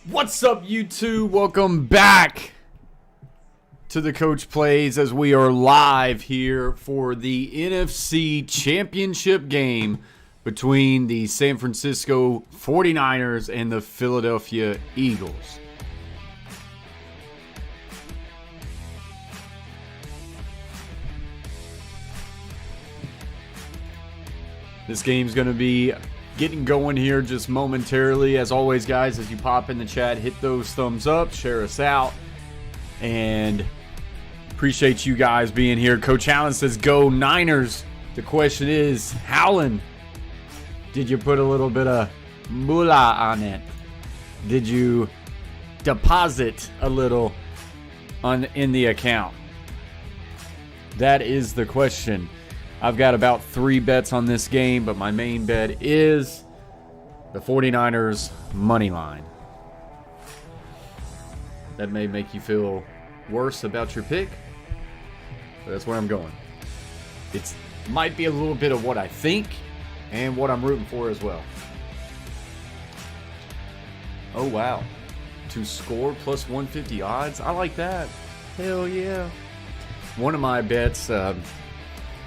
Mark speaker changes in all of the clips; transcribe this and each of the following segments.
Speaker 1: What's up, YouTube? Welcome back to the Coach Plays as we are live here for the NFC Championship game between the San Francisco 49ers and the Philadelphia Eagles. This game's going to be getting going here just momentarily. As always, guys, as you pop in the chat, hit those thumbs up, share us out, and appreciate you guys being here. Coach Allen says, go Niners. The question is, Howlin', did you put a little bit of moolah on it? Did you deposit a little in the account? That is the question. I've got about 3 bets on this game, but my main bet is the 49ers money line. That may make you feel worse about your pick, but that's where I'm going. It might be a little bit of what I think and what I'm rooting for as well. Oh, wow. To score plus 150 odds. I like that. Hell yeah. One of my bets,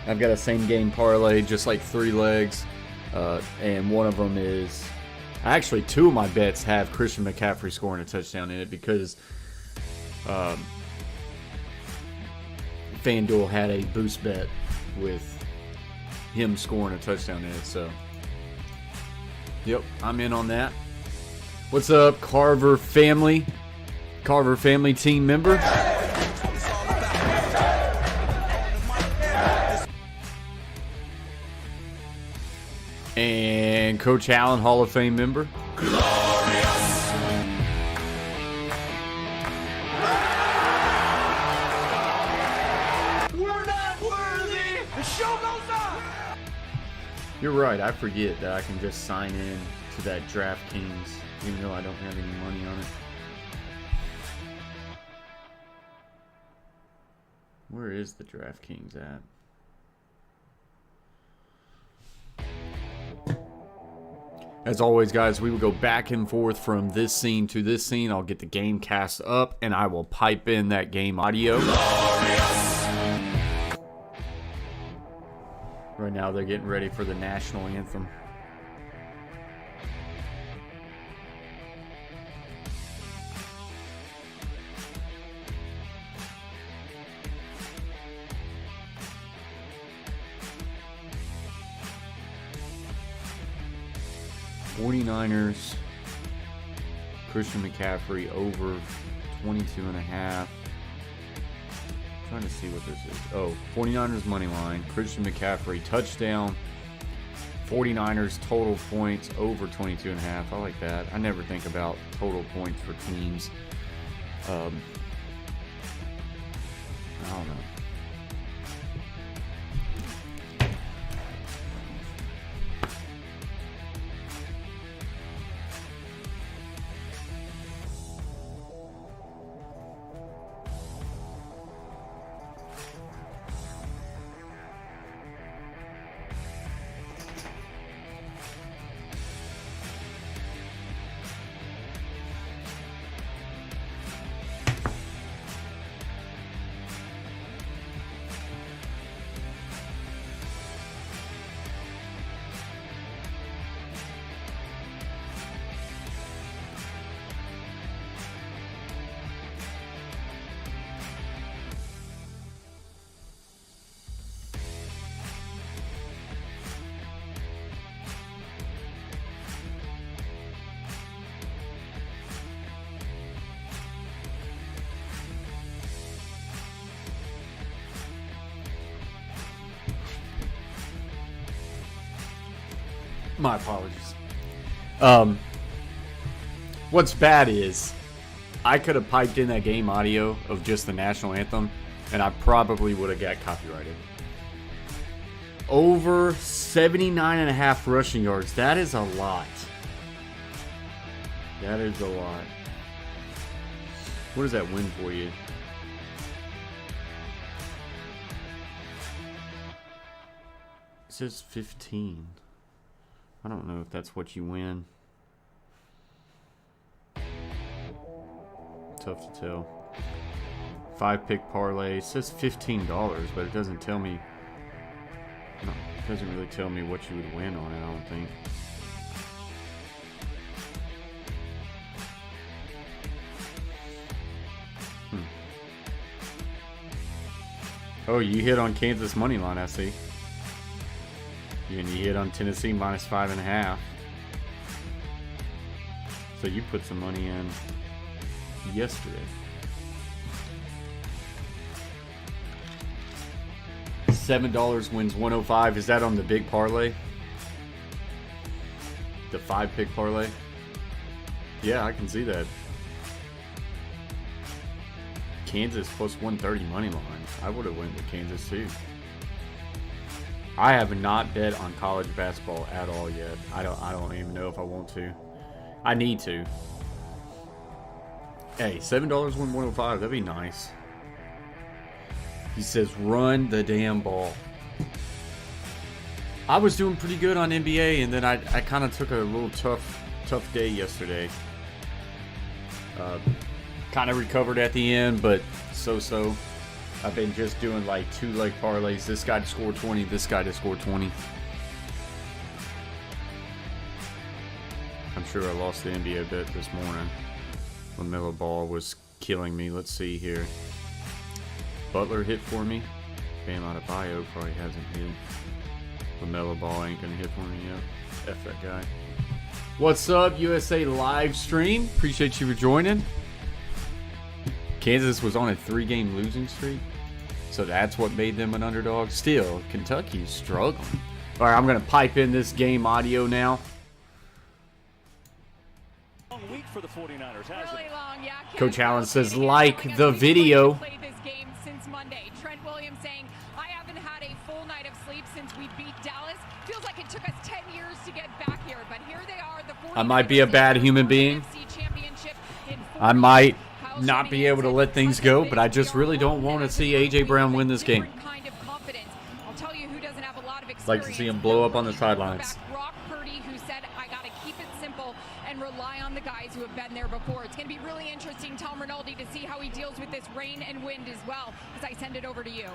Speaker 1: I've got a same game parlay, just like 3 legs, and one of them is, actually 2 of my bets have Christian McCaffrey scoring a touchdown in it because FanDuel had a boost bet with him scoring a touchdown in it, so yep, I'm in on that. What's up, Carver family team member? And Coach Allen, Hall of Fame member.
Speaker 2: Glorious. We're not worthy. The show goes on.
Speaker 1: You're right. I forget that I can just sign in to that DraftKings, even though I don't have any money on it. Where is the DraftKings at? As always, guys, we will go back and forth from this scene to this scene. I'll get the game cast up, and I will pipe in that game audio.
Speaker 2: Glorious.
Speaker 1: Right now, they're getting ready for the national anthem. '49ers, Christian McCaffrey over 22.5. Trying to see what this is. Oh, 49ers money line, Christian McCaffrey touchdown, 49ers total points over 22.5. I like that. I never think about total points for teams. I don't know. My apologies. What's bad is I could have piped in that game audio of just the national anthem, and I probably would have got copyrighted. Over 79.5 rushing yards. That is a lot. That is a lot. What does that win for you? It says 15. I don't know if that's what you win. tough to tell. 5-pick parlay. It says $15, but it doesn't tell me. No, it doesn't really tell me what you would win on it, I don't think. Oh, you hit on Kansas money line, I see. And you hit on Tennessee minus 5.5. So you put some money in yesterday. $7 wins 105. Is that on the big parlay? The 5-pick parlay? Yeah, I can see that. Kansas plus 130 money line. I would have went with Kansas too. I have not bet on college basketball at all yet. I don't even know if I want to. I need to. Hey, $7 win 105. That'd be nice. He says, run the damn ball. I was doing pretty good on NBA, and then I kind of took a little tough day yesterday. Kind of recovered at the end, but so. I've been just doing like 2-leg parlays. This guy to score 20, this guy to score 20. I'm sure I lost the NBA bet this morning. LaMelo Ball was killing me. Let's see here. Butler hit for me. Bam Adebayo probably hasn't hit. LaMelo Ball ain't gonna hit for me yet. F that guy. What's up, USA live stream? Appreciate you for joining. Kansas was on a 3-game losing streak, so that's what made them an underdog. Still, Kentucky's struggling. All right, I'm gonna pipe in this game audio now.
Speaker 3: Long week for the 49ers,
Speaker 4: Really long, yeah.
Speaker 1: Coach Allen says, like the video.
Speaker 4: Played this game since Monday. Trent Williams saying, I haven't had a full night of sleep since we beat Dallas. Feels like it took us 10 years to get back here, but here they are. The 49ers
Speaker 1: I might be a bad human being. I might not be able to let things go, but I just really don't want to see A.J. Brown win this game.
Speaker 4: I'll tell you who doesn't have a lot of experience.
Speaker 1: Like to see him blow up on the sidelines.
Speaker 4: Purdy, who said, I got to keep it simple and rely on the guys who have been there before. It's going to be really interesting, Tom Rinaldi, to see how he deals with this rain and wind as well, as I send it over to you.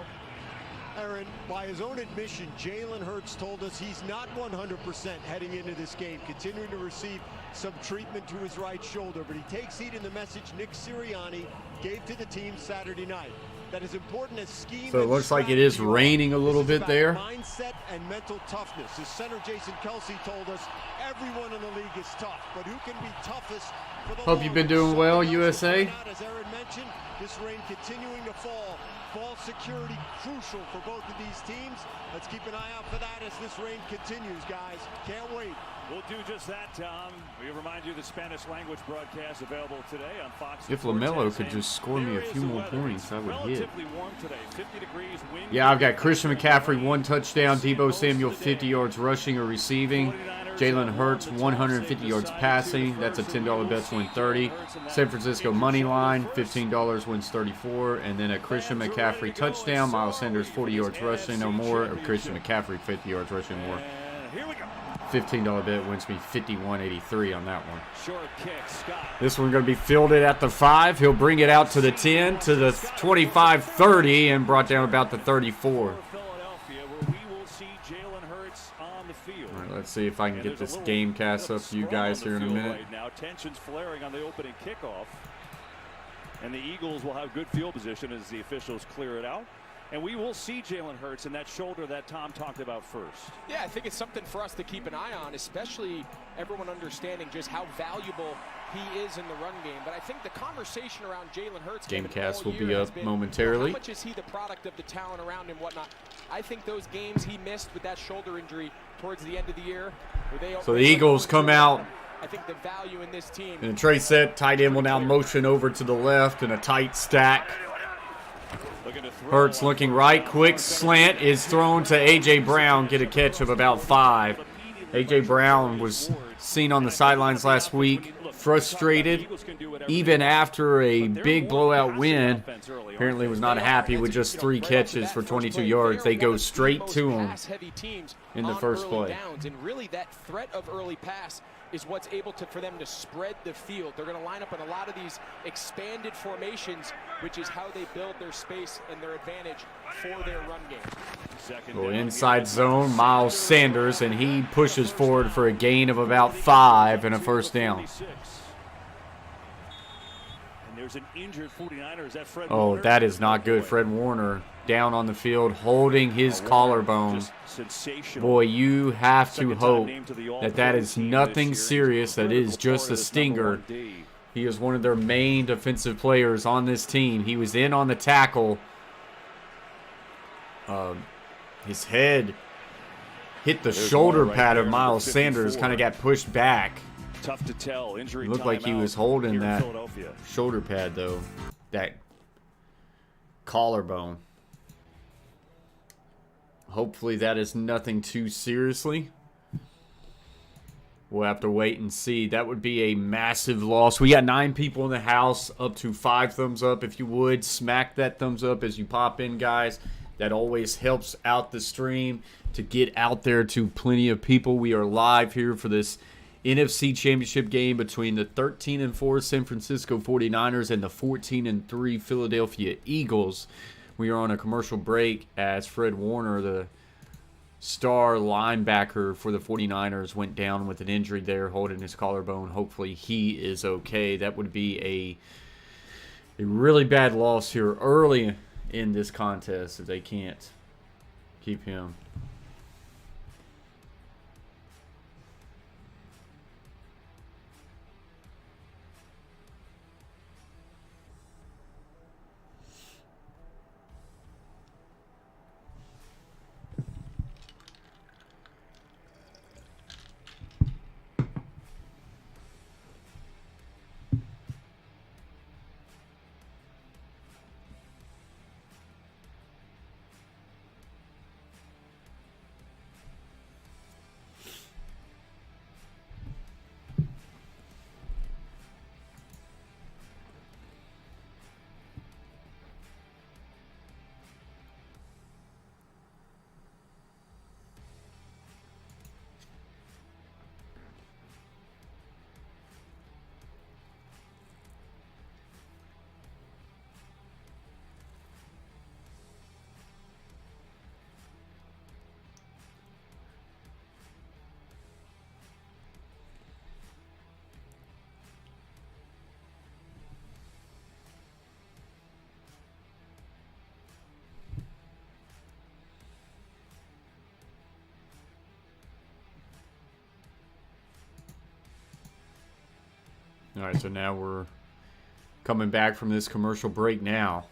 Speaker 5: Aaron, by his own admission, Jalen Hurts told us he's not 100% heading into this game, continuing to receive some treatment to his right shoulder, but he takes heed in the message Nick Sirianni gave to the team Saturday night. That is important as scheme.
Speaker 1: So it looks like it is raining a little bit there.
Speaker 5: Mindset and mental toughness. His center Jason Kelsey told us everyone in the league is tough, but who can be toughest for the
Speaker 1: Hope you've been doing well, USA.
Speaker 5: As Aaron mentioned, this rain continuing to fall. Ball security crucial for both of these teams. Let's keep an eye out for that as this rain continues, guys. Can't wait.
Speaker 3: We'll do just that, Tom. We remind you the Spanish language broadcast available today on Fox.
Speaker 1: If LaMelo could just score me a few more points, I would hit.
Speaker 3: Warm today, 50 degrees, wind.
Speaker 1: Yeah, I've got Christian McCaffrey, 1 touchdown. Debo Samuel, 50 yards rushing or receiving. Jalen Hurts, 150 yards passing. That's a $10 bet, win 30. San Francisco money line, $15 wins 34. And then a Christian McCaffrey touchdown. Miles Sanders, 40 yards rushing or more. Or Christian McCaffrey, 50 yards rushing or more.
Speaker 3: Here we go.
Speaker 1: $15 bet wins me $51.83 on that one.
Speaker 3: Short kick, Scott.
Speaker 1: This one going to be fielded at the 5. He'll bring it out to the 10, to the 25-30, and brought down about the 34.
Speaker 3: Philadelphia, where we will see Jalen Hurts on the field.
Speaker 1: All right, let's see if I can get this game cast up for you guys here in a minute.
Speaker 3: Right now, tensions flaring on the opening kickoff. And the Eagles will have good field position as the officials clear it out. And we will see Jalen Hurts in that shoulder that Tom talked about first.
Speaker 6: Yeah, I think it's something for us to keep an eye on, especially everyone understanding just how valuable he is in the run game. But I think the conversation around Jalen Hurts
Speaker 1: Gamecast will be up momentarily.
Speaker 6: How much is he the product of the talent around him, whatnot? I think those games he missed with that shoulder injury towards the end of the year. So
Speaker 1: the Eagles come out.
Speaker 6: I think the value in this team.
Speaker 1: In a trade set, tight end will now motion over to the left in a tight stack. Hurts looking right. Quick slant is thrown to A.J. Brown. Get a catch of about 5. A.J. Brown was seen on the sidelines last week, frustrated, even after a big blowout win. Apparently was not happy with just 3 catches for 22 yards. They go straight to him in the first play.
Speaker 6: And really that threat of early pass is what's able for them to spread the field. They're going to line up in a lot of these expanded formations, which is how they build their space and their advantage for their run game.
Speaker 1: Go inside zone, Miles Sanders, and he pushes forward for a gain of about 5 and a first down.
Speaker 3: There's an injured 49er. Is that Fred
Speaker 1: Oh,
Speaker 3: Warner?
Speaker 1: that is not good. Fred Warner down on the field holding his collarbone. Boy, you have to hope that that is nothing serious, that is just a stinger. He is one of their main defensive players on this team. He was in on the tackle. His head hit the shoulder pad of Miles Sanders, kind of got pushed back.
Speaker 3: Tough to tell. Injury
Speaker 1: Looked like he was holding that
Speaker 3: Philadelphia
Speaker 1: shoulder pad, though. That collarbone. Hopefully that is nothing too seriously. We'll have to wait and see. That would be a massive loss. We got 9 people in the house. Up to 5 thumbs up. If you would, smack that thumbs up as you pop in, guys. That always helps out the stream to get out there to plenty of people. We are live here for this NFC Championship game between the 13-4 San Francisco 49ers and the 14-3 Philadelphia Eagles. We are on a commercial break as Fred Warner, the star linebacker for the 49ers, went down with an injury there, holding his collarbone. Hopefully he is okay. That would be a really bad loss here early in this contest if they can't keep him. All right, so now we're coming back from this commercial break now.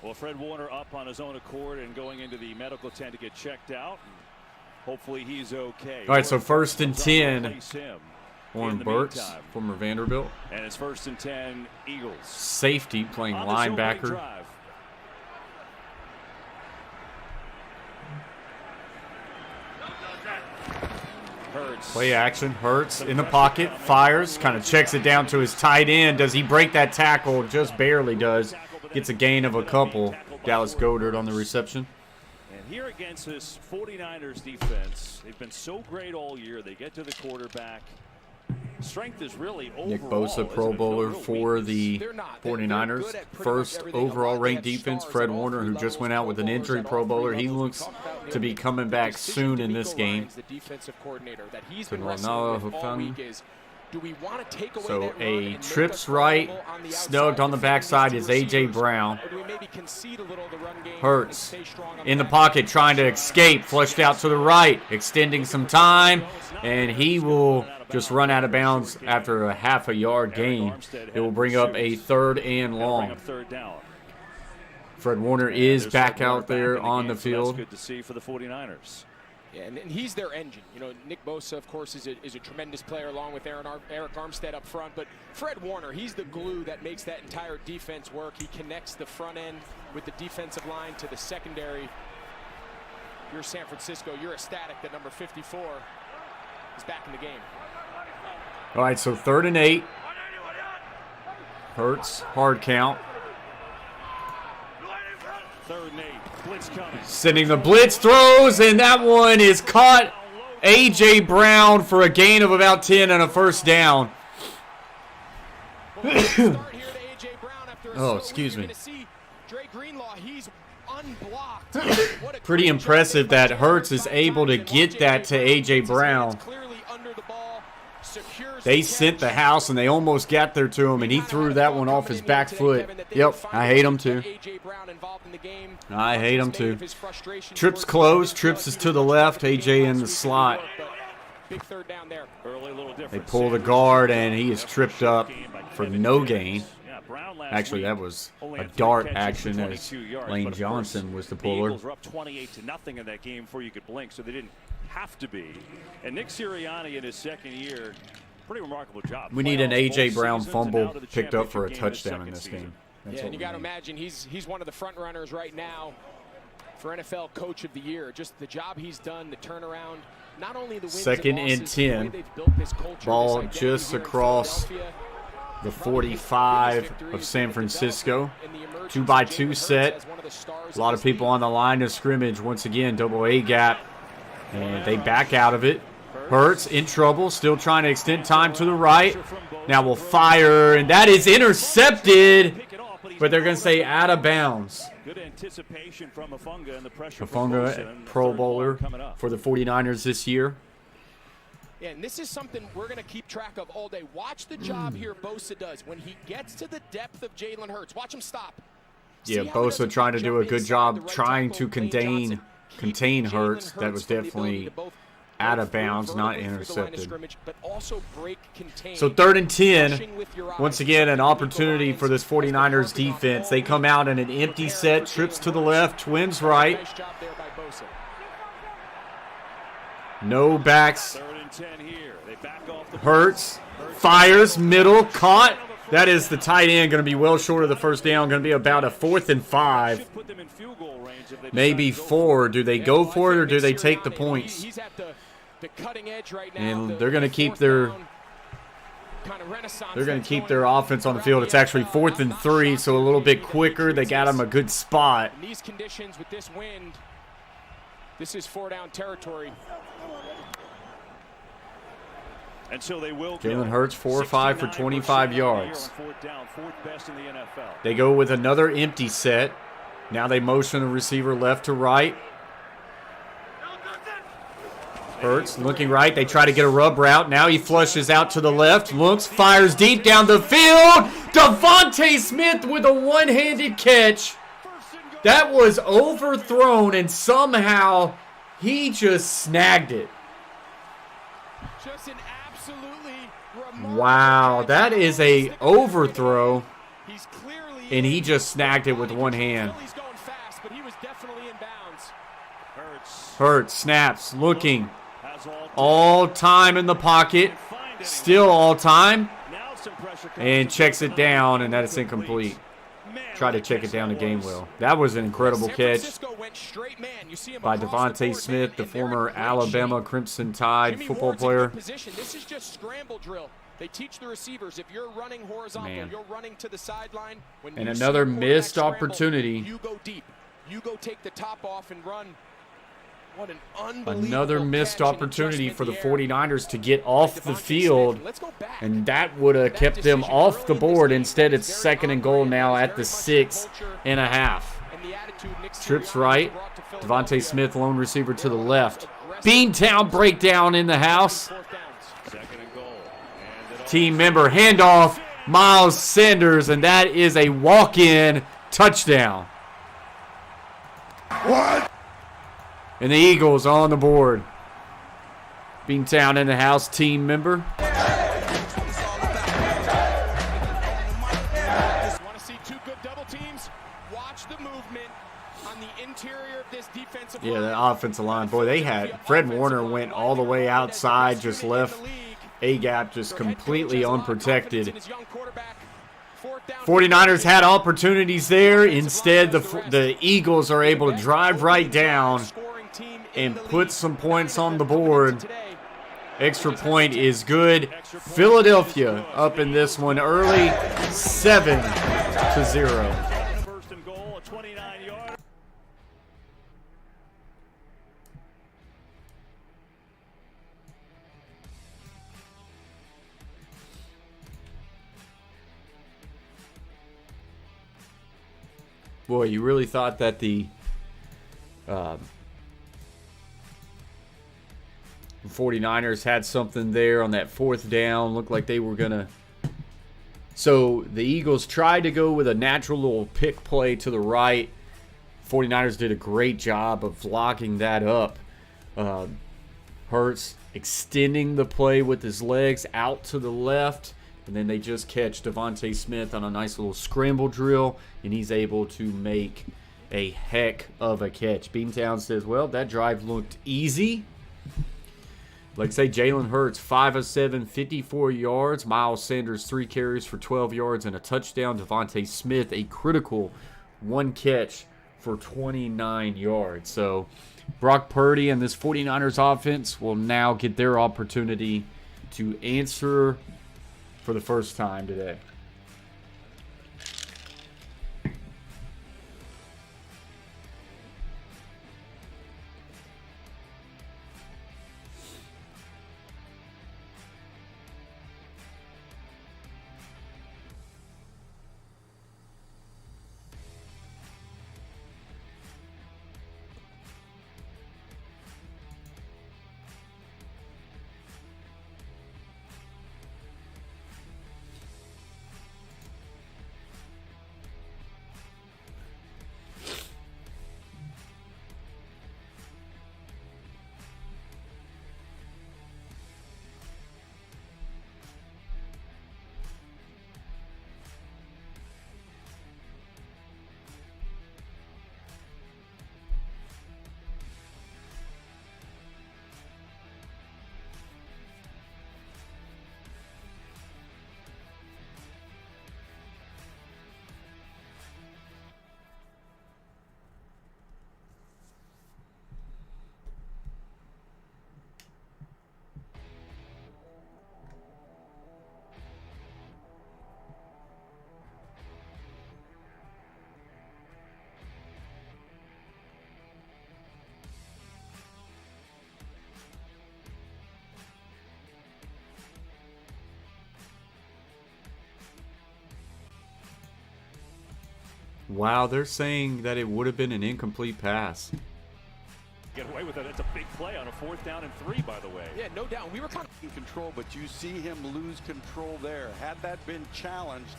Speaker 3: Well, Fred Warner up on his own accord and going into the medical tent to get checked out. Hopefully he's okay.
Speaker 1: All right, so 1st and 10. Warren Burks, former Vanderbilt.
Speaker 3: And it's 1st and 10 Eagles.
Speaker 1: Safety playing linebacker. Play action. Hurts in the pocket. Fires. Kind of checks it down to his tight end. Does he break that tackle? Just barely does. Gets a gain of a couple. Dallas Goedert on the reception.
Speaker 3: And here against this 49ers defense, they've been so great all year. They get to the quarterback. Strength is really overall.
Speaker 1: Nick Bosa, Pro Bowler for the 49ers. First overall ranked defense. Fred Warner, who just went out with an injury, Pro Bowler. He looks to be coming back soon in this game. So a trips right, snugged on the backside is A.J. Brown. Hurts in the pocket trying to escape, flushed out to the right, extending some time, and he will just run out of bounds after a half-a-yard gain. It will bring up a 3rd and long. Fred Warner is back out there on the field.
Speaker 3: That's good to see for the 49ers.
Speaker 6: Yeah, and he's their engine. You know, Nick Bosa, of course, is a tremendous player along with Eric Armstead up front. But Fred Warner, he's the glue that makes that entire defense work. He connects the front end with the defensive line to the secondary. You're San Francisco. You're ecstatic that number 54 is back in the game.
Speaker 1: All right, so 3rd and 8. Hurts, hard count.
Speaker 3: 3rd and 8. Blitz coming.
Speaker 1: Sending the blitz, throws, and that one is caught A.J. Brown for a gain of about 10 and a first down. Oh, excuse me. Pretty impressive that Hurts is able to get that to A.J. Brown. They sent the house, and they almost got there to him, and he threw that one off his back foot. Yep, I hate him too. I hate him too. Trips closed. Trips is to the left. A.J. in the slot. They pull the guard, and he is tripped up for no gain. Actually, that was a dart action as Lane Johnson was the puller.
Speaker 3: The Eagles were up 28-0 in that game before you could blink, so they didn't have to be. And Nick Sirianni in his second year, pretty remarkable job.
Speaker 1: We need an A.J. Brown fumble picked up for a touchdown in this game.
Speaker 6: Yeah, and you got to imagine he's one of the front runners right now for NFL Coach of the Year. Just the job he's done, the turnaround, not only the wins
Speaker 1: Second
Speaker 6: and losses,
Speaker 1: and 10.
Speaker 6: the way they've built this culture,
Speaker 1: Ball
Speaker 6: this identity
Speaker 1: just
Speaker 6: here in
Speaker 1: across
Speaker 6: Philadelphia.
Speaker 1: the 45 of San Francisco. 2-by-2 set. A lot of people on the line of scrimmage. Once again, double A gap. And they back out of it. Hurts in trouble. Still trying to extend time to the right. Now will fire. And that is intercepted. But they're going to say out of bounds.
Speaker 3: Good anticipation from Afunga and the pressure.
Speaker 1: Afunga, Pro Bowler for the 49ers this year.
Speaker 6: Yeah, and this is something we're going to keep track of all day. Watch the job here Bosa does. When he gets to the depth of Jalen Hurts, watch him stop.
Speaker 1: Yeah, Bosa trying to do a good job trying to contain Hurts. That was definitely out of bounds, not intercepted. So 3rd and 10. Once again, an opportunity for this 49ers defense. They come out in an empty set, trips to the left, twins right. No backs. Hurts, fires, middle, caught. That is the tight end, going to be well short of the first down. Going to be about a 4th and 5. Maybe 4. Do they go for it or do they take the points? And they're going to keep their offense on the field. It's actually 4th and 3, so a little bit quicker. They got him a good spot.
Speaker 6: In these conditions with this wind, this is 4-down territory.
Speaker 3: And so they will.
Speaker 1: Jalen Hurts 4 or 5 for 25 yards. They go with another empty set. Now they motion the receiver left to right. Hurts looking right. They try to get a rub route. Now he flushes out to the left. Looks, fires deep down the field. Devontae Smith with a one-handed catch. That was overthrown, and somehow he just snagged it.
Speaker 6: Just an
Speaker 1: wow, that is a overthrow, and he just snagged it with one hand. Hurts snaps, looking, all time in the pocket, still all time, and checks it down, and that is incomplete. Try to check it down to Gainwell. That was an incredible catch by Devontae Smith, the former Alabama Crimson Tide football player.
Speaker 6: This is just scramble drill. They teach the receivers, if you're running horizontal, you're running to the sideline.
Speaker 1: And another missed opportunity.
Speaker 6: You go deep. You go take the top off and run. What an unbelievable
Speaker 1: Another missed opportunity for the 49ers to get off the field, and that would have kept them off the board. Instead, it's 2nd and goal now at the 6.5. Trips right. Devontae Smith, lone receiver to the left. Beantown breakdown in the house. Team member handoff, Miles Sanders, and that is a walk-in touchdown.
Speaker 2: What?
Speaker 1: And the Eagles on the board. Beantown in the house, team member.
Speaker 6: Want to see 2 good double teams? Watch the movement on the interior of this defensive line.
Speaker 1: Yeah, the offensive line. Boy, they had Fred Warner went all the way outside, just left A-gap just completely unprotected. 49ers had opportunities there. Instead, the Eagles are able to drive right down and put some points on the board. Extra point is good. Philadelphia up in this one early, 7-0. Boy, you really thought that the 49ers had something there on that 4th down. Looked like they were going to. So the Eagles tried to go with a natural little pick play to the right. 49ers did a great job of locking that up. Hurts extending the play with his legs out to the left. And then they just catch Devontae Smith on a nice little scramble drill, and he's able to make a heck of a catch. Beamtown says, well, that drive looked easy. Like I say, Jalen Hurts, 5 of 7, 54 yards. Miles Sanders, 3 carries for 12 yards and a touchdown. Devontae Smith, a critical 1 catch for 29 yards. So Brock Purdy and this 49ers offense will now get their opportunity to answer for the first time today. Wow, they're saying that it would have been an incomplete pass.
Speaker 3: Get away with it. It's a big play on a 4th down and 3, by the way.
Speaker 6: Yeah, no doubt. We were kind of
Speaker 7: in control, but you see him lose control there. Had that been challenged,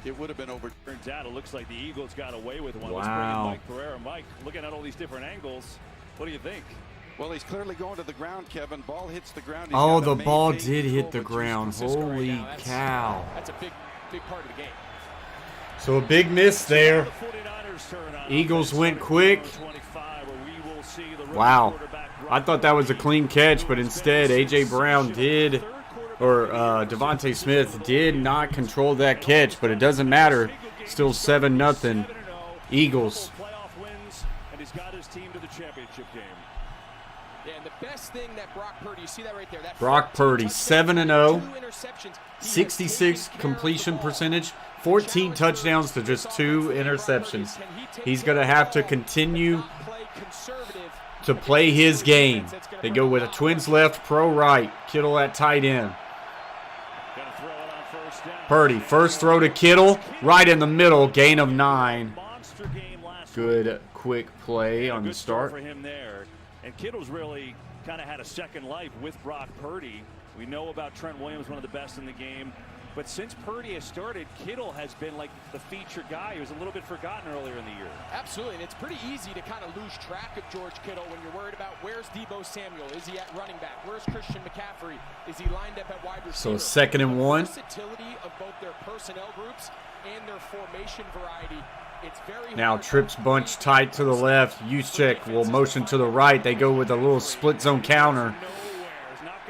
Speaker 7: it would have been over.
Speaker 3: Turns out it looks like the Eagles got away with one.
Speaker 1: Wow.
Speaker 3: Let's bring in Mike Pereira. Mike, looking at all these different angles, what do you think?
Speaker 7: Well, he's clearly going to the ground, Kevin. Ball hits the ground. He's
Speaker 1: Oh,
Speaker 7: got
Speaker 1: the
Speaker 7: to
Speaker 1: ball
Speaker 7: maintain
Speaker 1: did hit
Speaker 7: control,
Speaker 1: the
Speaker 7: but
Speaker 1: ground. Holy cow.
Speaker 6: That's a big part of the game.
Speaker 1: So a big miss there.
Speaker 3: The 49ers turn on
Speaker 1: Eagles
Speaker 3: offense,
Speaker 1: went quick.
Speaker 3: 25, where we will see the rookie
Speaker 1: Wow.
Speaker 3: quarterback
Speaker 1: I thought that was a clean catch, but instead A.J. Brown did, or Devontae Smith did not control that catch, but it doesn't matter. Still 7-0 Eagles.
Speaker 3: Playoff wins, and he's got his team to the championship game.
Speaker 6: Yeah, and the best thing that Brock Purdy, you see that right there. That
Speaker 1: Brock Purdy, 7-0,
Speaker 6: 2 interceptions.
Speaker 1: 66 completion percentage, 14 touchdowns to just 2 interceptions. He's going to have to continue to play his game. They go with a twins left, pro right. Kittle at tight end. Purdy, first throw to Kittle, right in the middle, gain of 9. Good quick play on the start.
Speaker 3: For him there. And Kittle's really kind of had a second life with Brock Purdy. We know about Trent Williams, one of the best in the game. But since Purdy has started, Kittle has been like the feature guy. He was a little bit forgotten earlier in the year.
Speaker 6: Absolutely, and it's pretty easy to kind of lose track of George Kittle when you're worried about where's Deebo Samuel? Is he at running back? Where's Christian McCaffrey? Is he lined up at wide receiver?
Speaker 1: So 2nd and 1.
Speaker 6: The versatility of both their personnel groups and their formation variety. It's very
Speaker 1: Now trips bunch tight to the left. Juszczyk will motion to the right. They go with a little split zone counter.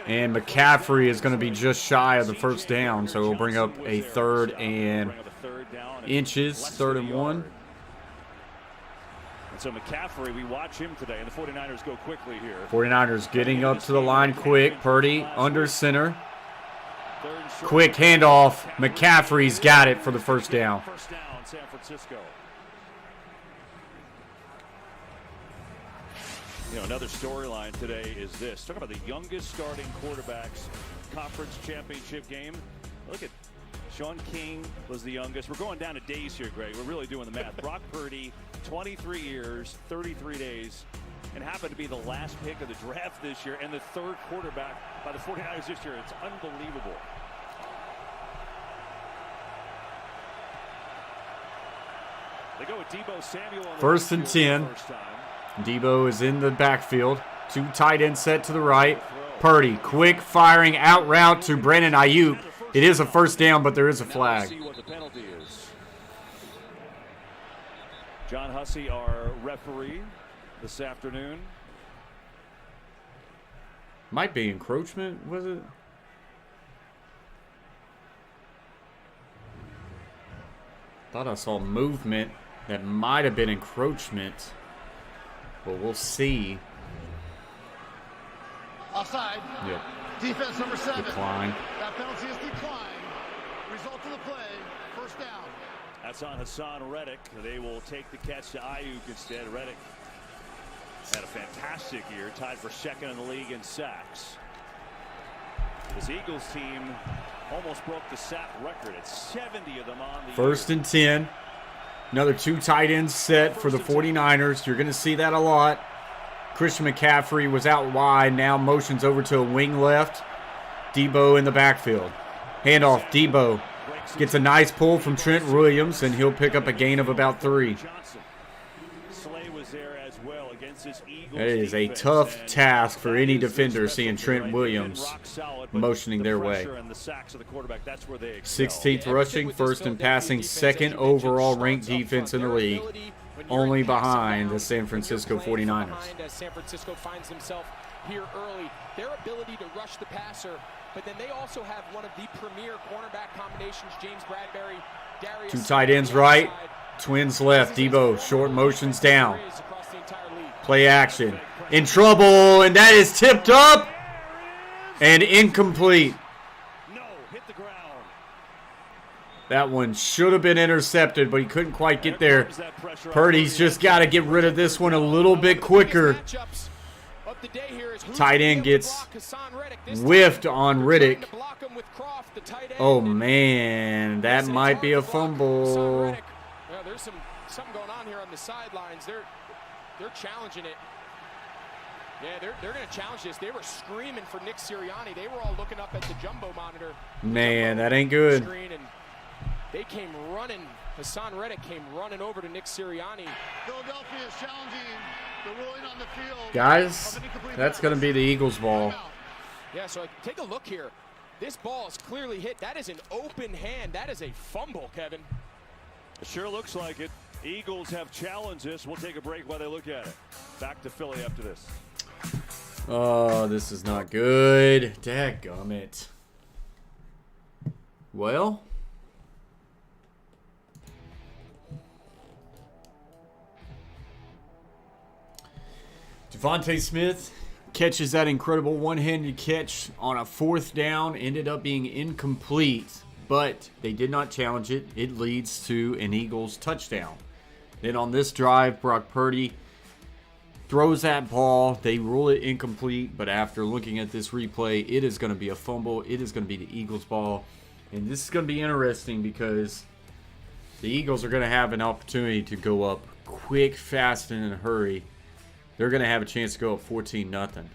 Speaker 1: And McCaffrey is going to be just shy of the first down. So we'll bring up a 3rd and inches, 3rd and 1.
Speaker 3: And so McCaffrey, we watch him today, and the 49ers go quickly here.
Speaker 1: 49ers getting up to the line quick. Purdy under center. Quick handoff. McCaffrey's got it for the first down.
Speaker 3: First down, San Francisco. You know, another storyline today is this. Talk about the youngest starting quarterbacks conference championship game. Look at Sean King was the youngest. We're going down to days here, Greg. We're really doing the math. Brock Purdy, 23 years, 33 days, and happened to be the last pick of the draft this year and the third quarterback by the 49ers this year. It's unbelievable. They go with Deebo Samuel on the
Speaker 1: First and 10. Deebo is in the backfield. 2 tight ends set to the right. Purdy, quick firing out route to Brandon Ayuk. It is a first down, but there is a flag.
Speaker 3: See what the penalty is. John Hussey, our referee this afternoon.
Speaker 1: Might be encroachment, was it? Thought I saw movement that might have been encroachment, but we'll see.
Speaker 8: Offside.
Speaker 1: Yep.
Speaker 8: Defense number 7.
Speaker 1: Decline.
Speaker 8: That penalty is declined. Result of the play, first down.
Speaker 3: That's on Hassan Reddick. They will take the catch to Ayuk instead. Reddick had a fantastic year, tied for second in the league in sacks. This Eagles team almost broke the sack record at 70 of them on the
Speaker 1: First and 10. Another 2 tight ends set for the 49ers. You're going to see that a lot. Christian McCaffrey was out wide. Now motions over to a wing left. Deebo in the backfield. Handoff. Deebo gets a nice pull from Trent Williams, and he'll pick up a gain of about 3.
Speaker 3: Slay was there as well against this Eagles.
Speaker 1: That is a tough task for any defender seeing Trent Williams motioning their way. 16th rushing, first in passing, second overall ranked defense in the league, only behind the San Francisco 49ers.
Speaker 6: As San Francisco finds himself here early, their ability to rush the passer, but then they also have one of the premier cornerback combinations, James Bradbury, Darius.
Speaker 1: 2 tight ends right, twins left. Deebo, short motions down. Play action. In trouble, and that is tipped up and incomplete.
Speaker 3: No, hit the ground.
Speaker 1: That one should have been intercepted, but he couldn't quite get there. Purdy's just got to get rid of this one a little bit quicker. Tight end gets whiffed on Riddick. Oh, man, that might be a fumble.
Speaker 6: There's something going on here on the sidelines. They're challenging it. Yeah, they're going to challenge this. They were screaming for Nick Sirianni. They were all looking up at the jumbo monitor.
Speaker 1: Man, that ain't good.
Speaker 6: And they came running. Hassan Reddick came running over to Nick Sirianni.
Speaker 8: Philadelphia is challenging the ruling on the field.
Speaker 1: Guys, that's going to be the Eagles' ball.
Speaker 6: Yeah, so take a look here. This ball is clearly hit. That is an open hand. That is a fumble, Kevin.
Speaker 3: It sure looks like it. Eagles have challenged this. We'll take a break while they look at it. Back to Philly after this.
Speaker 1: Oh, this is not good. Dadgummit. Well, Devontae Smith catches that incredible one-handed catch on a 4th down. Ended up being incomplete, but they did not challenge it. It leads to an Eagles touchdown. Then on this drive, Brock Purdy throws that ball. They rule it incomplete, but after looking at this replay, it is going to be a fumble. It is going to be the Eagles' ball. And this is going to be interesting because the Eagles are going to have an opportunity to go up quick, fast, and in a hurry. They're going to have a chance to go up 14-0.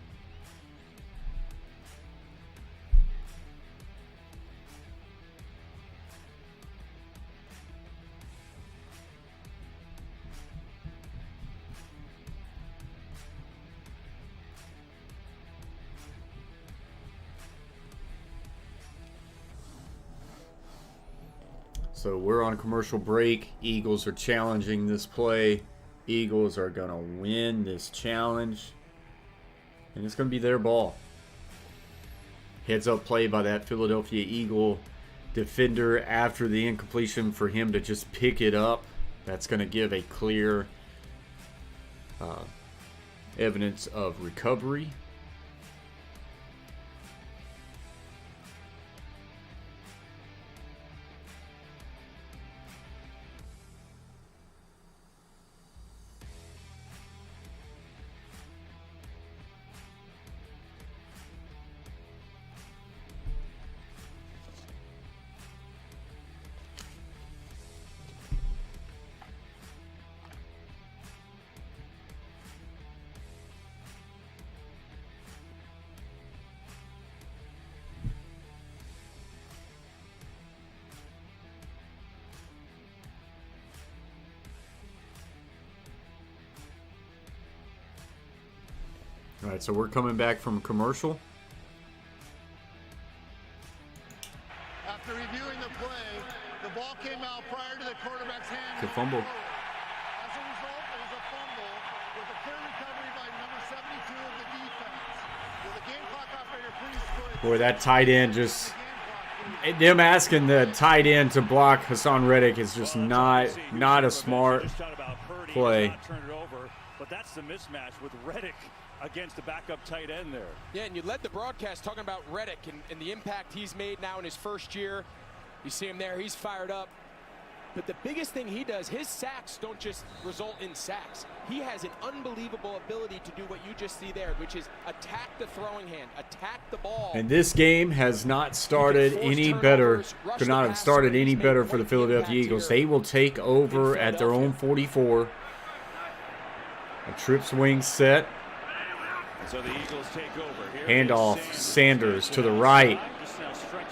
Speaker 1: So we're on a commercial break. Eagles are challenging this play. Eagles are going to win this challenge. And it's going to be their ball. Heads up play by that Philadelphia Eagle defender after the incompletion for him to just pick it up. That's going to give a clear evidence of recovery. All right, so we're coming back from commercial.
Speaker 8: After reviewing the play, the ball came out prior to the quarterback's hand.
Speaker 1: Good fumble.
Speaker 8: As a result, it was a fumble with a clear recovery by number 72 of the defense. Will the game clock operator please put...
Speaker 1: Boy, that tight end just... Them asking the tight end to block Hassan Reddick is just not a smart play.
Speaker 3: But that's the mismatch with Reddick against the backup tight end there.
Speaker 6: Yeah, and you led the broadcast talking about Reddick and the impact he's made now in his first year. You see him there, he's fired up. But the biggest thing he does, his sacks don't just result in sacks. He has an unbelievable ability to do what you just see there, which is attack the throwing hand, attack the ball.
Speaker 1: And this game has not started any better, could not have started any better for the Philadelphia Eagles. They will take over at their own 44. A trip swing set.
Speaker 3: So the Eagles take over.
Speaker 1: Handoff, Sanders to the right.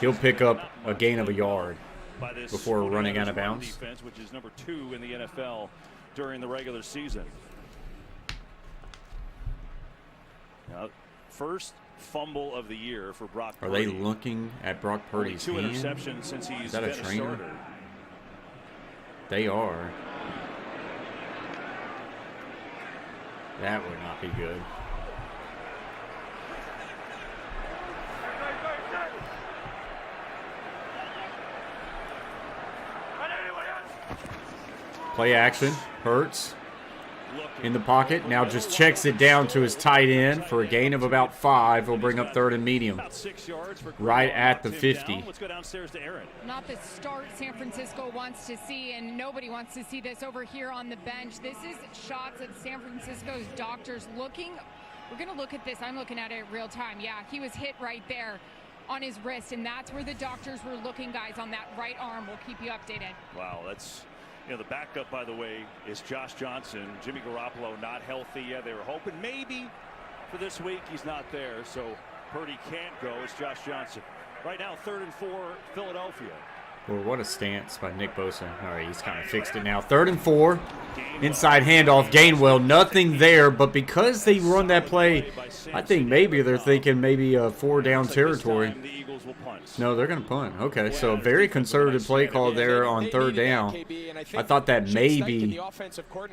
Speaker 1: He'll pick up a gain of a yard before running out of bounds.
Speaker 3: Defense, which is number 2 in the NFL during the regular season. Now, first fumble of the year for Brock Purdy.
Speaker 1: Are they looking at Brock Purdy's hand?
Speaker 3: 2 interceptions since he's
Speaker 1: Is that a
Speaker 3: been
Speaker 1: trainer?
Speaker 3: starter.
Speaker 1: They are. That would not be good. Play action. Hurts in the pocket. Now just checks it down to his tight end for a gain of about 5. He'll bring up 3rd and medium. Right at the 50.
Speaker 3: Let's go downstairs to Aaron.
Speaker 4: Not the start San Francisco wants to see, and nobody wants to see this over here on the bench. This is shots of San Francisco's doctors looking. We're going to look at this. I'm looking at it real time. Yeah, he was hit right there on his wrist, and that's where the doctors were looking, guys, on that right arm. We'll keep you updated.
Speaker 3: Wow, that's... You know, the backup, by the way, is Josh Johnson. Jimmy Garoppolo not healthy yet. They were hoping maybe for this week. He's not there, so Purdy can't go. It's Josh Johnson. Right now, 3rd and 4, Philadelphia.
Speaker 1: Well, what a stance by Nick Bosa. All right, he's kind of fixed it now. 3rd and 4. Inside handoff. Gainwell, nothing there, but because they run that play, I think maybe they're thinking maybe a 4-down territory. No, they're going to punt. Okay, so a very conservative play call there on 3rd down. I thought that maybe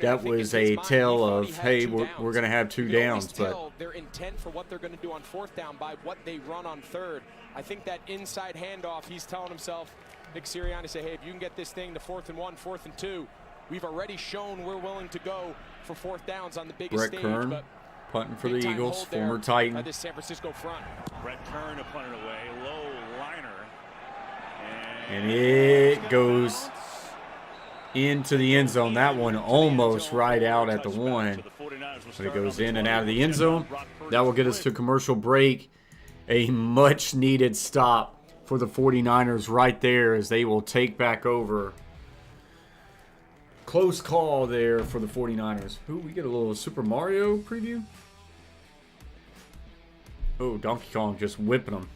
Speaker 1: that was a tell of, hey, we're going to have 2 downs. But
Speaker 6: their intent for what they're going to do on 4th down by what they run on 3rd. I think that inside handoff, he's telling himself, Nick Sirianni, say, hey, if you can get this thing to 4th and 1, 4th and 2, we've already shown we're willing to go for 4th downs on the biggest
Speaker 1: Brett
Speaker 6: stage.
Speaker 1: Kern,
Speaker 6: But
Speaker 1: punting for the Eagles, former Titan.
Speaker 6: This San Francisco front.
Speaker 3: Brett Kern to punt it away, low liner,
Speaker 1: and it goes into the end zone. That one almost right out at the 1, but it goes in and out of the end zone. That will get us to commercial break. A much needed stop for the 49ers right there as they will take back over. Close call there for the 49ers. Ooh, we get a little Super Mario preview. Oh, Donkey Kong just whipping them.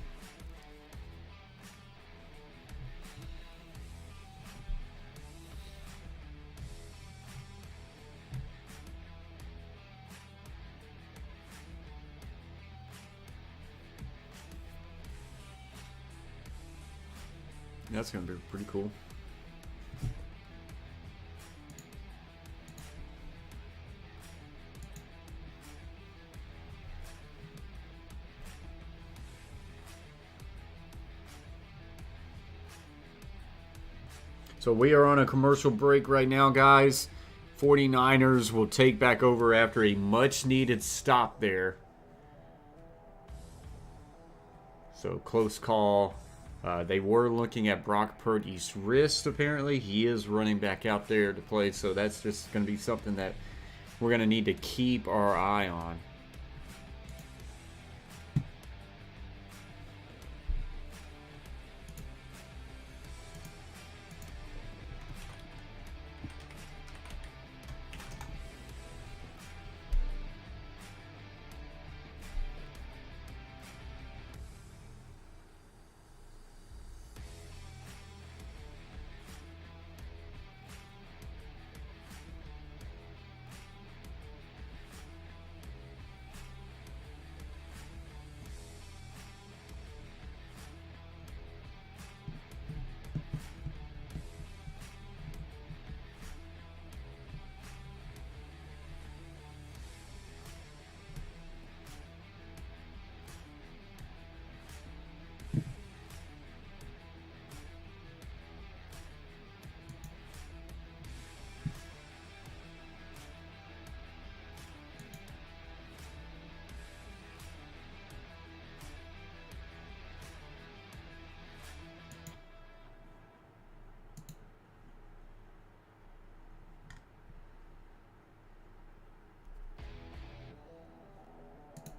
Speaker 1: That's going to be pretty cool. So we are on a commercial break right now, guys. 49ers will take back over after a much-needed stop there. So close call. They were looking at Brock Purdy's wrist, apparently. He is running back out there to play, so that's just going to be something that we're going to need to keep our eye on.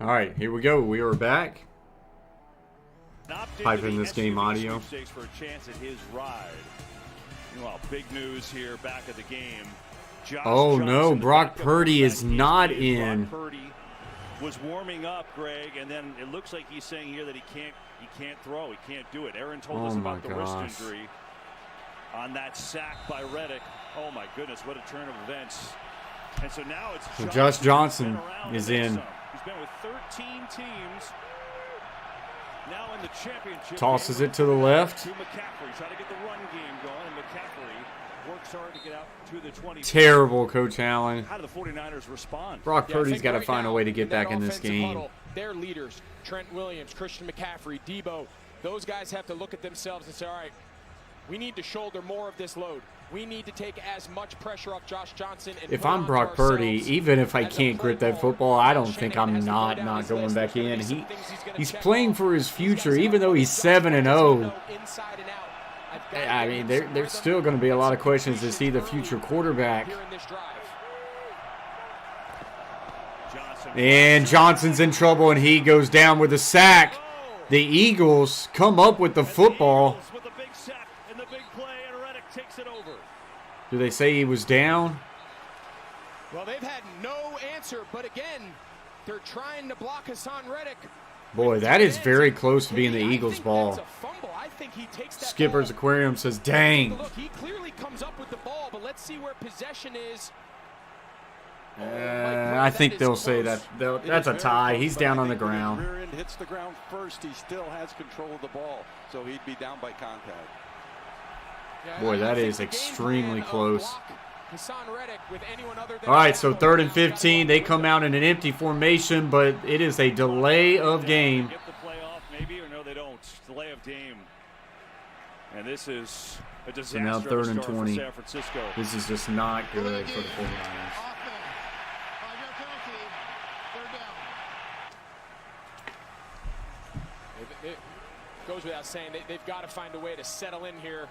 Speaker 1: All right, here we go. We are back. Pipe in this game audio.
Speaker 3: For a chance at his ride. Well, big news here back at the game.
Speaker 1: Oh no, Brock Purdy is not in.
Speaker 3: Brock Purdy was warming up, Greg, and then it looks like he's saying here that he can't throw, he can't do it. Aaron told us about the wrist injury on that sack by Reddick. Oh my goodness, what a turn of events. And so now it's
Speaker 1: Josh Johnson is in.
Speaker 3: He's been with 13 teams. Now in the championship.
Speaker 1: Tosses it to the left.
Speaker 3: To McCaffrey, try to get the run game going, and McCaffrey works hard to get out to the 20.
Speaker 1: Terrible, Coach Allen.
Speaker 3: How do the 49ers respond?
Speaker 1: Brock Purdy's got to find a way to get back in this game.
Speaker 6: Huddle, their leaders, Trent Williams, Christian McCaffrey, Debo, those guys have to look at themselves and say, all right, we need to shoulder more of this load. We need to take as much pressure off Josh Johnson. And
Speaker 1: if I'm Brock Purdy, even if I can't grip that football, I don't think I'm not going back in. He's playing for his future, even though he's 7-0. I mean, there's still going to be a lot of questions. Is he the future quarterback? And Johnson's in trouble, and he goes down with a sack. The Eagles come up with the football. Do they say he was down?
Speaker 6: Well, they've had no answer, but again, they're trying to block Hassan Reddick.
Speaker 1: Boy, that is very close to being the Eagles' ball. Skipper's Aquarium says, dang.
Speaker 6: Look, he clearly comes up with the ball, but let's see where possession is.
Speaker 1: I think they'll say that that's a tie. He's down on the ground.
Speaker 7: Rear end hits the ground first. He still has control of the ball, so he'd be down by contact.
Speaker 1: Boy, that is extremely close. All right, so 3rd and 15. They come out in an empty formation, but it is a delay of game.
Speaker 3: Get the playoff, maybe, or no, they don't. Delay of game. And this is a disaster.
Speaker 1: So now 3rd and 20.
Speaker 3: San Francisco.
Speaker 1: This is just not good for the 49ers.
Speaker 6: It goes without saying, they've got to find a way to settle in here.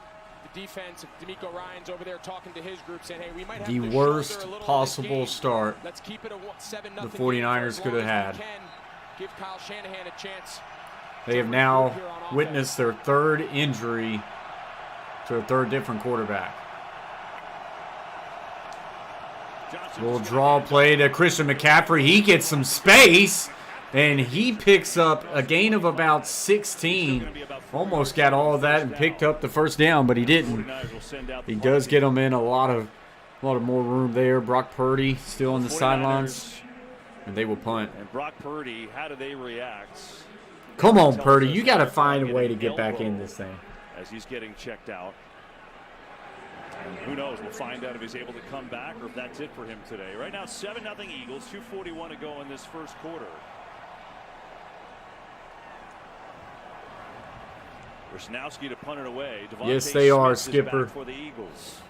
Speaker 6: The defense, D'Amico Ryan's over there talking to his group saying, hey, we might have
Speaker 1: the worst possible start
Speaker 6: Let's keep it a 7-0
Speaker 1: the 49ers could have had.
Speaker 6: Give Kyle Shanahan a chance.
Speaker 1: They have now witnessed their 3rd injury to a 3rd different quarterback. Little draw play to Christian McCaffrey. He gets some space, and he picks up a gain of about 16. Almost got all of that and picked up the first down, but he didn't. He does get them in a lot of more room there. Brock Purdy still on the sidelines, and they will punt.
Speaker 3: And Brock Purdy, how do they react?
Speaker 1: Come on, Purdy. You got to find a way to get back in this thing.
Speaker 3: As he's getting checked out. And who knows? We'll find out if he's able to come back or if that's it for him today. Right now, 7-0 Eagles, 2:41 to go in this first quarter. Wisnowski to punt it away. Devontae
Speaker 1: Yes, they are,
Speaker 3: Smith
Speaker 1: Skipper.
Speaker 3: is back for the Eagles.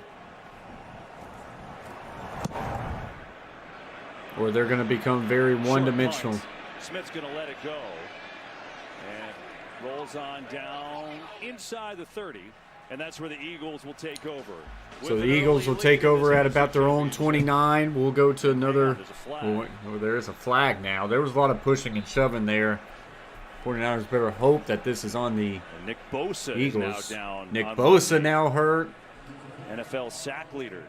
Speaker 1: Or they're going to become very one-dimensional.
Speaker 3: Smith's going to let it go. And rolls on down inside the 30. And that's where the Eagles will take over.
Speaker 1: So the Eagles will take over at about their own 29. We'll go to another. Oh, there is a flag now. There was a lot of pushing and shoving there. 49ers better hope that this is on the
Speaker 3: Nick Bosa
Speaker 1: Eagles.
Speaker 3: Is now down.
Speaker 1: Nick Bosa now hurt.
Speaker 3: NFL sack leader.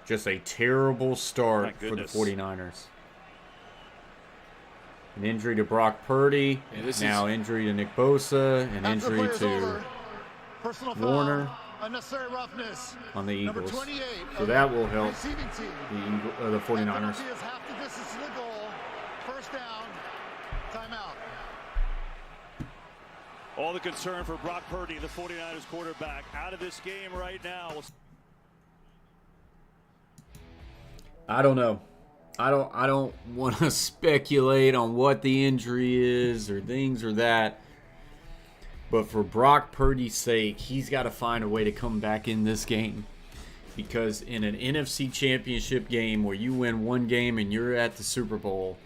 Speaker 1: Just a terrible start for the 49ers. An injury to Brock Purdy. Now injury to Nick Bosa. An injury to Warner
Speaker 8: unnecessary roughness
Speaker 1: on the Eagles.
Speaker 8: 28
Speaker 1: So that will help the 49ers.
Speaker 8: Penalty is half the distance to the goal. First down. Timeout.
Speaker 3: All the concern for Brock Purdy, the 49ers quarterback, out of this game right now.
Speaker 1: I don't know. I don't want to speculate on what the injury is or things or that. But for Brock Purdy's sake, he's got to find a way to come back in this game. Because in an NFC championship game where you win one game and you're at the Super Bowl,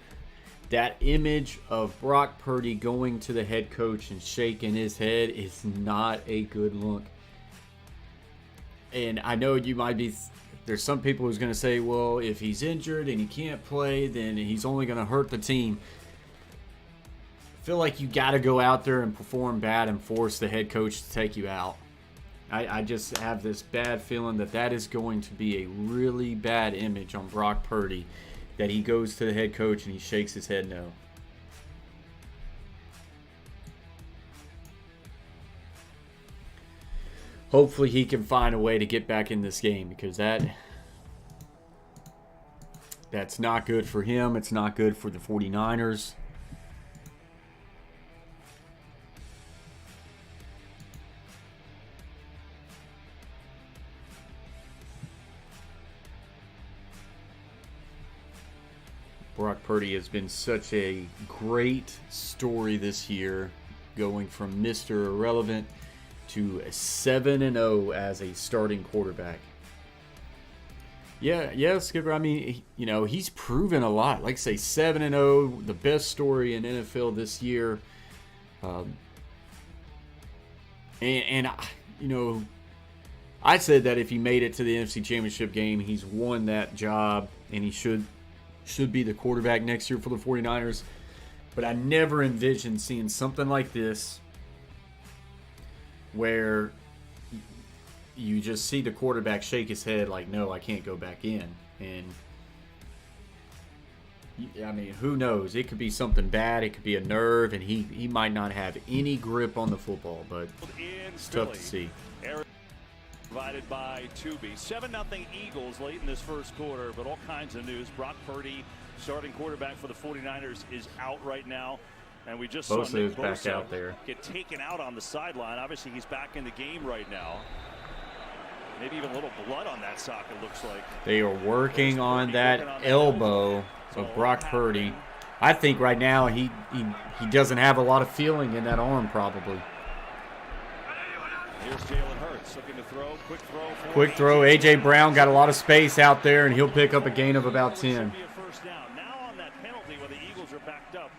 Speaker 1: that image of Brock Purdy going to the head coach and shaking his head is not a good look. And I know you might be there's some people who's going to say, well, if he's injured and he can't play, then he's only going to hurt the team. I feel like you got to go out there and perform bad and force the head coach to take you out. I just have this bad feeling that is going to be a really bad image on Brock Purdy, that he goes to the head coach and he shakes his head no. Hopefully he can find a way to get back in this game, because that's not good for him. It's not good for the 49ers. Brock Purdy has been such a great story this year, going from Mr. Irrelevant to 7-0 as a starting quarterback. Yeah, Skipper. I mean, you know, he's proven a lot. Like I say, 7-0, the best story in NFL this year. And you know, I said that if he made it to the NFC Championship game, he's won that job, and he should be the quarterback next year for the 49ers. But I never envisioned seeing something like this, where you just see the quarterback shake his head like, no, I can't go back in. And I mean, who knows? It could be something bad. It could be a nerve, and he might not have any grip on the football, but it's tough to see.
Speaker 3: Provided by Tubi. 7-0 Eagles late in this first quarter, but all kinds of news. Brock Purdy, starting quarterback for the 49ers, is out right now. And we just saw Nick
Speaker 1: back out there,
Speaker 3: get taken out on the sideline. Obviously, he's back in the game right now. Maybe even a little blood on that sock, it looks like.
Speaker 1: They are working on that elbow of Brock Purdy. I think right now he doesn't have a lot of feeling in that arm, probably.
Speaker 3: Here's Jalen Hurts looking to throw.
Speaker 1: Quick throw. A.J. Brown got a lot of space out there, and he'll pick up a gain of about 10.
Speaker 3: Now on that penalty where the Eagles are backed up.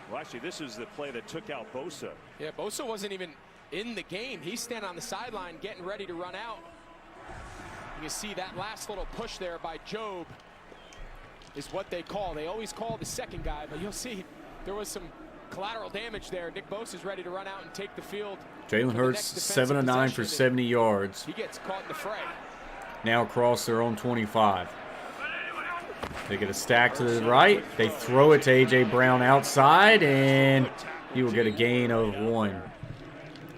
Speaker 3: Well, actually, this is the play that took out Bosa.
Speaker 6: Yeah, Bosa wasn't even in the game. He's standing on the sideline getting ready to run out. You see that last little push there by Job is what they call. They always call the second guy, but you'll see there was some collateral damage there. Nick Bosa's ready to run out and take the field.
Speaker 1: Jalen Hurts 7 of 9 for 70 yards.
Speaker 6: He gets caught in the fray.
Speaker 1: Now across their own 25. They get a stack to the right. They throw it to A.J. Brown outside, and he will get a gain of 1.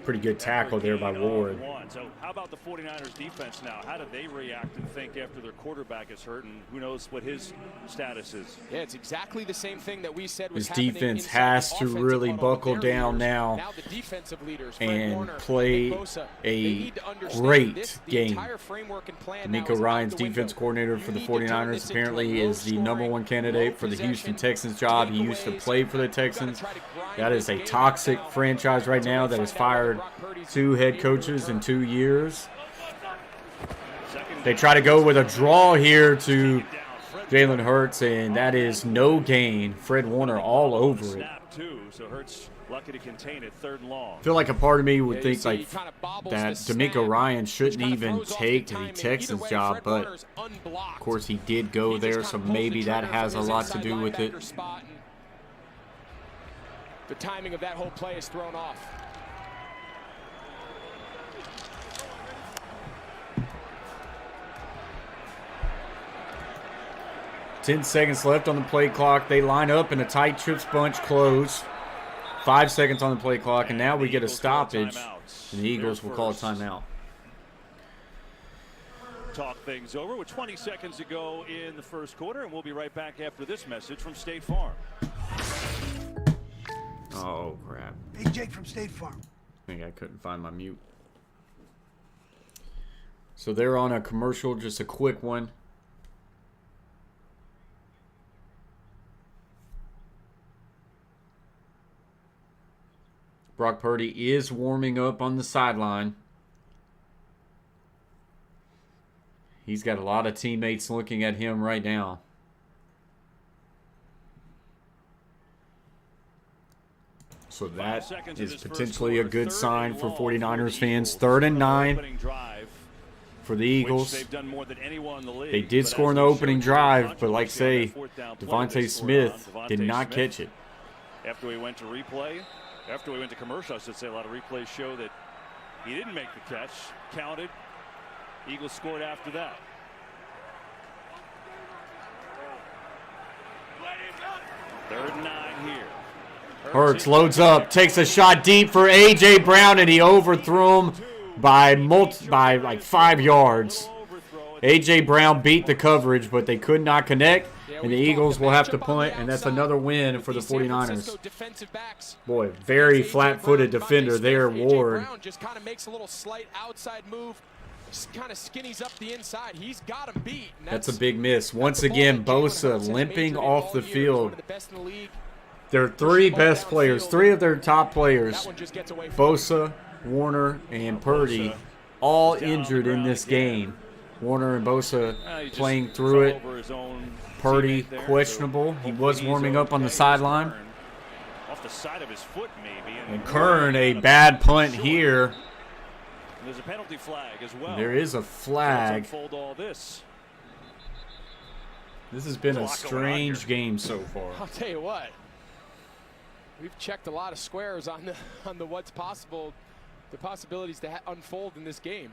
Speaker 1: Pretty good tackle there by Ward.
Speaker 3: So how about the 49ers defense now? How do they react and think after their quarterback is hurt, and who knows what his status is?
Speaker 6: Yeah, it's exactly the same thing that we said was
Speaker 1: happening. This defense has to really buckle down now and play a great game. D'Amico Ryan's defense coordinator for the 49ers apparently is the #1 candidate for the Houston Texans job. He used to play for the Texans. That is a toxic franchise right now that has fired 2 head coaches in 2 years. They try to go with a draw here to Jalen Hurts, and that is no gain. Fred Warner all over it.
Speaker 3: So Hurts lucky to contain it, 3rd and long.
Speaker 1: I feel like a part of me would think like that D'Amico Ryan shouldn't even take the Texans job, but of course he did go there, so maybe that has a lot to do with it.
Speaker 6: The timing of that whole play is thrown off.
Speaker 1: Ten seconds left on the play clock. They line up in a tight trips bunch close. 5 seconds on the play clock, and now we get a stoppage, and the Eagles will call a timeout.
Speaker 3: Talk things over with 20 seconds to go in the first quarter, and we'll be right back after this message from State Farm.
Speaker 1: Oh, crap.
Speaker 9: Hey, Jake from State Farm.
Speaker 1: I think I couldn't find my mute. So they're on a commercial, just a quick one. Brock Purdy is warming up on the sideline. He's got a lot of teammates looking at him right now. So that is potentially a good sign for 49ers fans. 3rd and 9. for the Eagles.
Speaker 3: They've done more than anyone in the league.
Speaker 1: They did score in the opening drive, but like say, Devontae Smith did not catch it.
Speaker 3: After we went to commercial, I should say, a lot of replays show that he didn't make the catch. Counted. Eagles scored after that. Third and 9 here.
Speaker 1: Hurts loads up, takes a shot deep for A.J. Brown, and he overthrew him by like 5 yards. A.J. Brown beat the coverage, but they could not connect, and the Eagles will have to punt, and that's another win for the 49ers. Boy, very flat-footed defender there, Ward.
Speaker 6: Just kind of makes a little slight outside move, kind of skinnies up the inside. He's got him beat.
Speaker 1: That's a big miss. Once again, Bosa limping off the field. Their 3 best players, 3 of their top players, Bosa, Warner, and Purdy, all injured in this game. Warner and Bosa playing through it. Purdy questionable. He was warming up on the sideline.
Speaker 3: Off the side of his foot, maybe.
Speaker 1: And Kern, a bad punt here.
Speaker 3: There's a penalty flag as well.
Speaker 1: There is a flag.
Speaker 3: All this
Speaker 1: has been a strange game so far.
Speaker 6: I'll tell you what. We've checked a lot of squares on the what's possible, the possibilities to unfold in this game.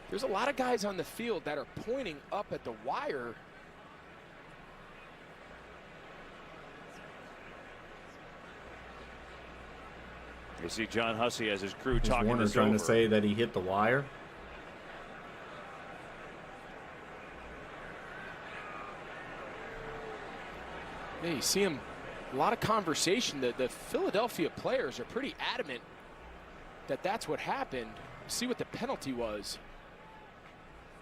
Speaker 6: There's a lot of guys on the field that are pointing up at the wire.
Speaker 3: You see John Hussey as his crew talking.
Speaker 1: Warner trying to say that he hit the wire.
Speaker 6: Yeah, you see him, a lot of conversation. The Philadelphia players are pretty adamant that that's what happened. See what the penalty was.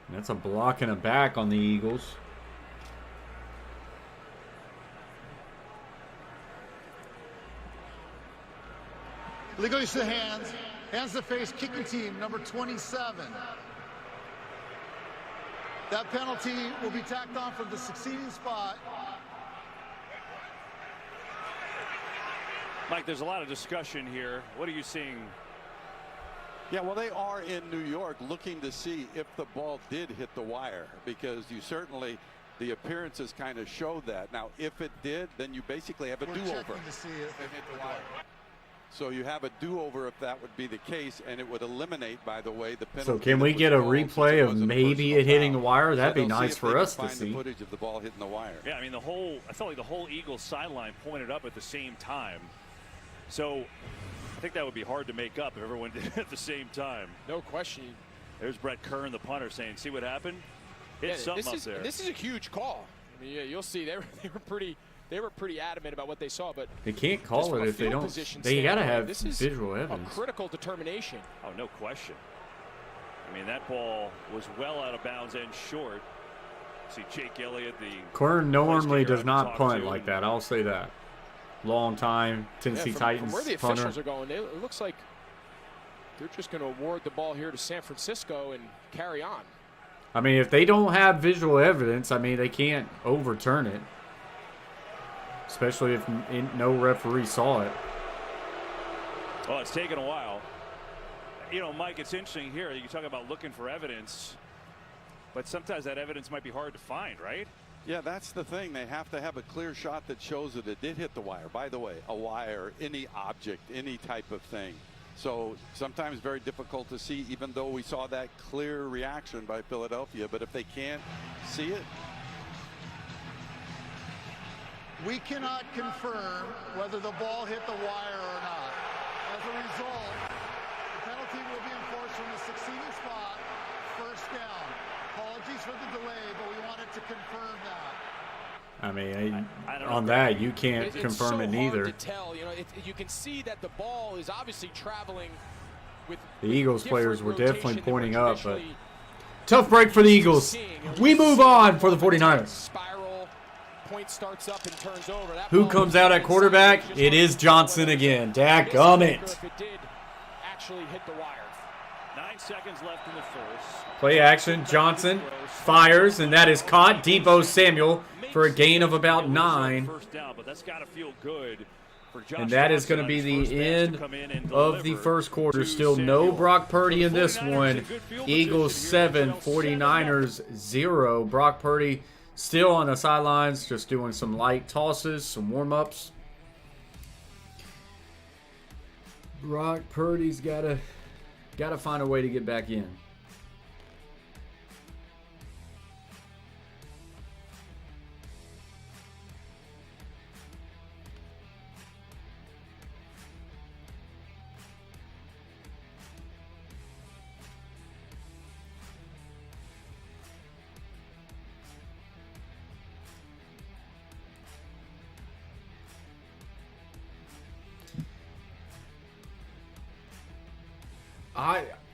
Speaker 1: That's a block and a back on the Eagles.
Speaker 8: Legal use of hands. Hands to face, kicking team, number 27. That penalty will be tacked on from the succeeding spot.
Speaker 3: Mike, there's a lot of discussion here. What are you seeing?
Speaker 7: Yeah, well, they are in New York looking to see if the ball did hit the wire, because you certainly, the appearances kind of show that. Now, if it did, then you basically have a do-over.
Speaker 8: To see if it hit the wire.
Speaker 7: So you have a do-over if that would be the case, and it would eliminate, by the way, the penalty.
Speaker 1: So can we get a replay of maybe it hitting the wire? That'd be nice for us to see.
Speaker 7: The footage of the ball hitting the wire.
Speaker 3: Yeah, I mean, I felt like the whole Eagles sideline pointed up at the same time. So I think that would be hard to make up if everyone did it at the same time.
Speaker 6: No question.
Speaker 3: There's Brett Kern, the punter, saying, see what happened? Hit something up there.
Speaker 6: This is a huge call. I mean, yeah, you'll see they were pretty adamant about what they saw, but
Speaker 1: they can't call it if they don't. They got to have visual evidence.
Speaker 6: A critical determination.
Speaker 3: Oh, no question. I mean, that ball was well out of bounds and short. See Jake Elliott, the
Speaker 1: Kern normally does not punt like that. I'll say that. Long time Tennessee Titans
Speaker 6: from where the
Speaker 1: punter.
Speaker 6: officials are going, it looks like they're just going to award the ball here to San Francisco and carry on.
Speaker 1: I mean, if they don't have visual evidence, I mean, they can't overturn it. Especially if no referee saw it.
Speaker 3: Well, it's taken a while. You know, Mike, it's interesting here. You talk about looking for evidence, but sometimes that evidence might be hard to find, right?
Speaker 7: Yeah, that's the thing. They have to have a clear shot that shows that it did hit the wire. By the way, a wire, any object, any type of thing. So sometimes very difficult to see, even though we saw that clear reaction by Philadelphia. But if they can't see it,
Speaker 8: we cannot confirm whether the ball hit the wire or not. As a result, the penalty will be enforced from the succeeding spot, first down. Apologies for the delay, but we wanted to confirm that.
Speaker 1: I mean, on that, you can't confirm it neither.
Speaker 6: It's so hard to tell. You know, you can see that the ball is obviously traveling with
Speaker 1: the Eagles players were definitely pointing up, but tough break for the Eagles. We move on for the 49ers.
Speaker 6: Spiral, point starts up and turns over.
Speaker 1: Who comes out at quarterback? It is Johnson again. Dadgummit.
Speaker 6: If it did actually hit the wire.
Speaker 3: 9 seconds left in the first.
Speaker 1: Play action. Johnson fires, and that is caught. Deebo Samuel for a gain of about 9.
Speaker 3: First down, but that's got to feel good
Speaker 1: And that is going to be the end of the first quarter. Still no Brock Purdy in this one. Eagles 7, 49ers 0. Brock Purdy still on the sidelines, just doing some light tosses, some warm-ups. Brock Purdy's gotta find a way to get back in.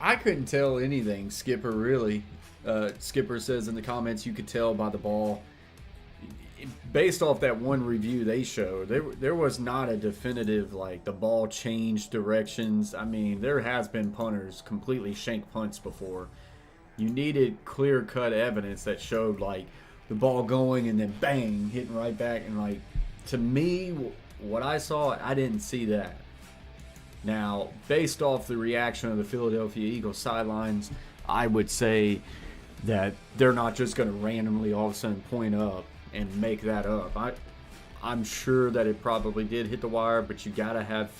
Speaker 1: I couldn't tell anything, Skipper, really. Skipper says in the comments you could tell by the ball. Based off that one review they showed, there was not a definitive, like, the ball changed directions. I mean, there has been punters completely shank punts before. You needed clear-cut evidence that showed, like, the ball going and then bang, hitting right back. And, like, to me, what I saw, I didn't see that. Now, based off the reaction of the Philadelphia Eagles sidelines, I would say that they're not just going to randomly all of a sudden point up and make that up. I'm sure that it probably did hit the wire, but you got to have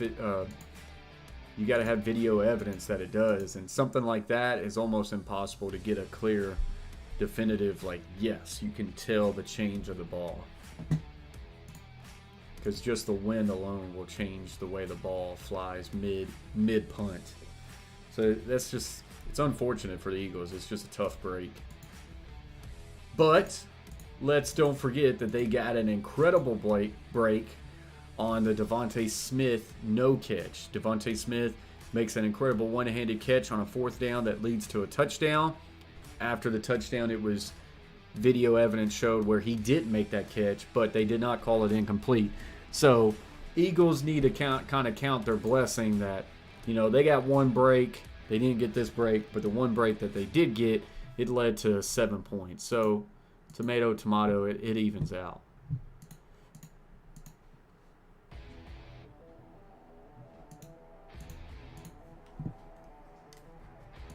Speaker 1: video evidence that it does, and something like that is almost impossible to get a clear, definitive, like, yes, you can tell the change of the ball. Because just the wind alone will change the way the ball flies mid punt. So that's just, it's unfortunate for the Eagles. It's just a tough break. But let's don't forget that they got an incredible break on the Devontae Smith no catch. Devontae Smith makes an incredible one-handed catch on a 4th down that leads to a touchdown. After the touchdown, it was video evidence showed where he didn't make that catch, but they did not call it incomplete. So Eagles need to kind of count their blessing that, you know, they got one break. They didn't get this break, but the one break that they did get, it led to 7 points. So tomato, it evens out.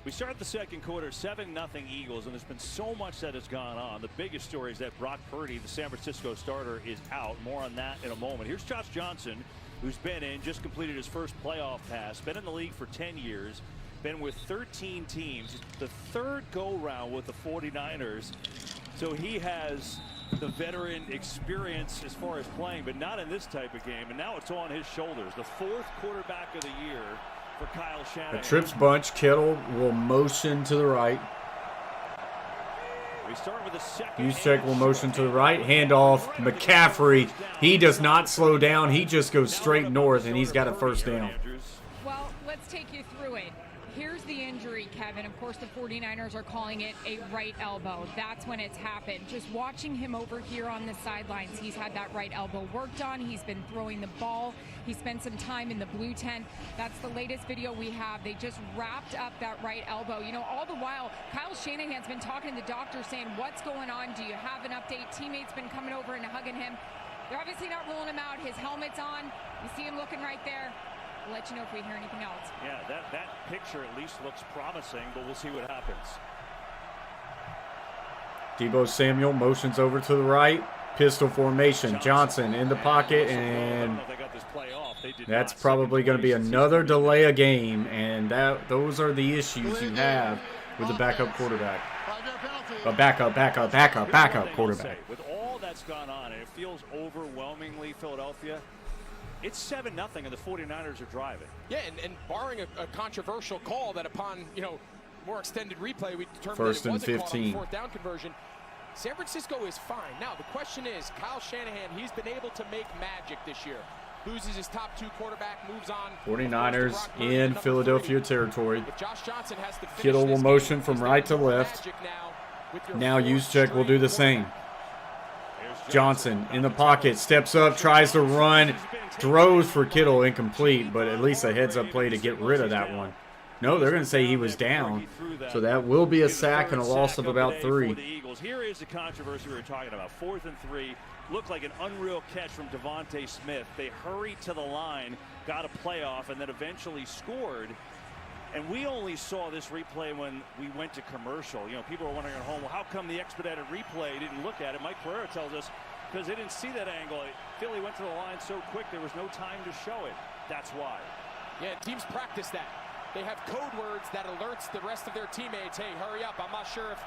Speaker 3: We start the second quarter, 7-0 Eagles, and there's been so much that has gone on. The biggest story is that Brock Purdy, the San Francisco starter, is out. More on that in a moment. Here's Josh Johnson, who's been in, just completed his first playoff pass, been in the league for 10 years, been with 13 teams, the 3rd go-round with the 49ers. So he has the veteran experience as far as playing, but not in this type of game. And now it's on his shoulders. The 4th quarterback of the year for Kyle Shanahan.
Speaker 1: A trips bunch. Kittle will motion to the right.
Speaker 3: We start with a second.
Speaker 1: Juszczyk will motion to the right. Handoff. McCaffrey. He does not slow down. He just goes straight north, and he's got a 1st down.
Speaker 4: Well, let's take you through it. Here's the injury, Kevin. Of course, the 49ers are calling it a right elbow. That's when it's happened. Just watching him over here on the sidelines, he's had that right elbow worked on. He's been throwing the ball. He spent some time in the blue tent. That's the latest video we have. They just wrapped up that right elbow. You know, all the while, Kyle Shanahan's been talking to the doctor saying, what's going on? Do you have an update? Teammates been coming over and hugging him. They're obviously not ruling him out. His helmet's on. You see him looking right there. We'll let you know if we hear anything else.
Speaker 3: Yeah, that picture at least looks promising, but we'll see what happens.
Speaker 1: Deebo Samuel motions over to the right. Pistol formation. Johnson in the pocket, and that's probably going to be another delay of game, and those are the issues you have with the backup quarterback. A backup quarterback.
Speaker 3: With all that's gone on, and it feels overwhelmingly Philadelphia, it's 7-0, and the 49ers are driving.
Speaker 6: Yeah, and barring a controversial call that upon, more extended replay, we determined
Speaker 1: First
Speaker 6: that it
Speaker 1: and
Speaker 6: wasn't called on
Speaker 1: 15.
Speaker 6: the 4th down conversion. San Francisco is fine. Now, the question is, Kyle Shanahan, he's been able to make magic this year. Loses his top 2 quarterback, moves on.
Speaker 1: 49ers in Philadelphia territory.
Speaker 6: If Josh Johnson has to
Speaker 1: Kittle will motion from right to left. Now Juszczyk will do the same. Johnson in the pocket, steps up, tries to run, throws for Kittle, incomplete, but at least a heads-up play to get rid of that one. No, they're going to say he was down. So that will be a sack and a loss of about 3.
Speaker 3: Here is the controversy we were talking about. 4th and 3. Looked like an unreal catch from Devontae Smith. They hurried to the line, got a playoff, and then eventually scored. And we only saw this replay when we went to commercial. You know, people are wondering at home, well, how come the expedited replay didn't look at it? Mike Pereira tells us because they didn't see that angle. Philly went to the line so quick there was no time to show it. That's why.
Speaker 6: Yeah, teams practice that. They have code words that alerts the rest of their teammates, hey, hurry up. I'm not sure if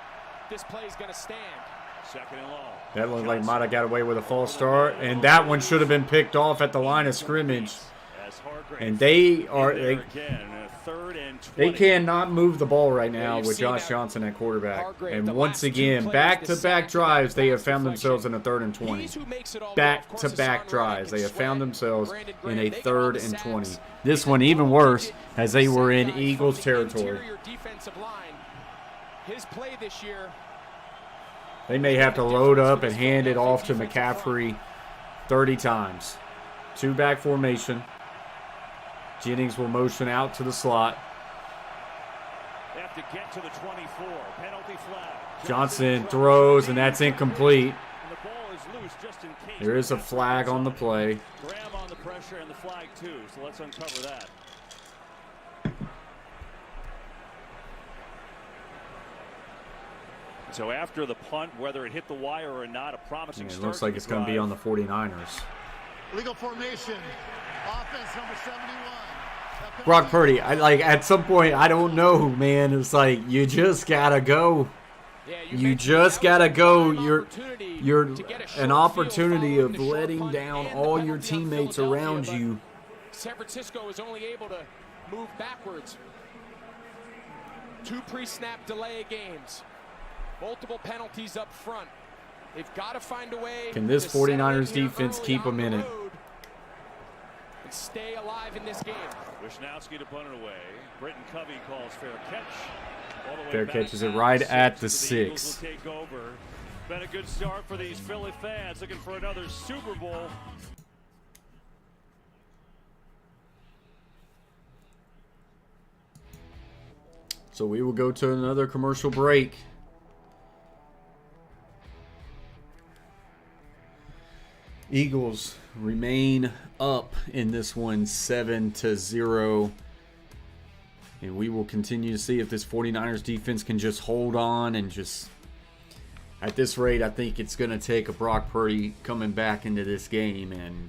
Speaker 6: this play is going to stand.
Speaker 3: 2nd and long.
Speaker 1: That looked like might have got away with a false start, and that one should have been picked off at the line of scrimmage. And they cannot move the ball right now with Josh Johnson at quarterback. And once again, back-to-back drives, they have found themselves in a 3rd and 20. Back-to-back drives, they have found themselves in a 3rd and 20. This one even worse, as they were in Eagles territory.
Speaker 6: His play this year.
Speaker 1: They may have to load up and hand it off to McCaffrey 30 times. 2-back formation. Jennings will motion out to the slot.
Speaker 3: They have to get to the 24. Penalty flag.
Speaker 1: Johnson throws, and that's incomplete.
Speaker 3: And the ball is loose just in case.
Speaker 1: There is a flag on the play.
Speaker 3: Graham on the pressure and the flag too. So let's uncover that. So after the punt, whether it hit the wire or not, a promising start.
Speaker 1: It looks like it's going to be on the 49ers.
Speaker 8: Legal formation. Offense number 71.
Speaker 1: Brock Purdy, at some point, I don't know, man. It's like you just gotta go. You just gotta go. You're an opportunity of letting down all your teammates around you.
Speaker 6: San Francisco is only able to move backwards. 2 pre-snap delay games. Multiple penalties up front. They've got to find a way.
Speaker 1: Can this 49ers defense keep them in it?
Speaker 6: And stay alive in this game.
Speaker 3: Wisnowski to punt it away. Britton Covey calls fair catch.
Speaker 1: Fair catches it right at the 6.
Speaker 3: Take over. Been a good start for these Philly fans looking for another Super Bowl.
Speaker 1: So we will go to another commercial break. Eagles remain up in this one 7-0. And we will continue to see if this 49ers defense can just hold on and just, at this rate, I think it's going to take a Brock Purdy coming back into this game. And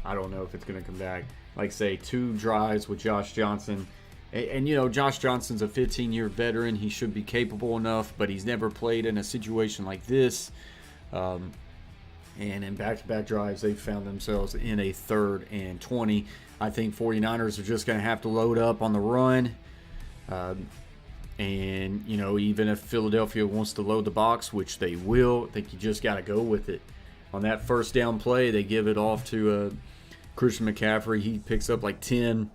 Speaker 1: I don't know if it's going to come back. Like, say, 2 drives with Josh Johnson. And, you know, Josh Johnson's a 15-year veteran. He should be capable enough, but he's never played in a situation like this. And in back-to-back drives, they've found themselves in a 3rd and 20. I think 49ers are just going to have to load up on the run. And, you know, even if Philadelphia wants to load the box, which they will, I think you just got to go with it. On that first down play, they give it off to Christian McCaffrey. He picks up like 10.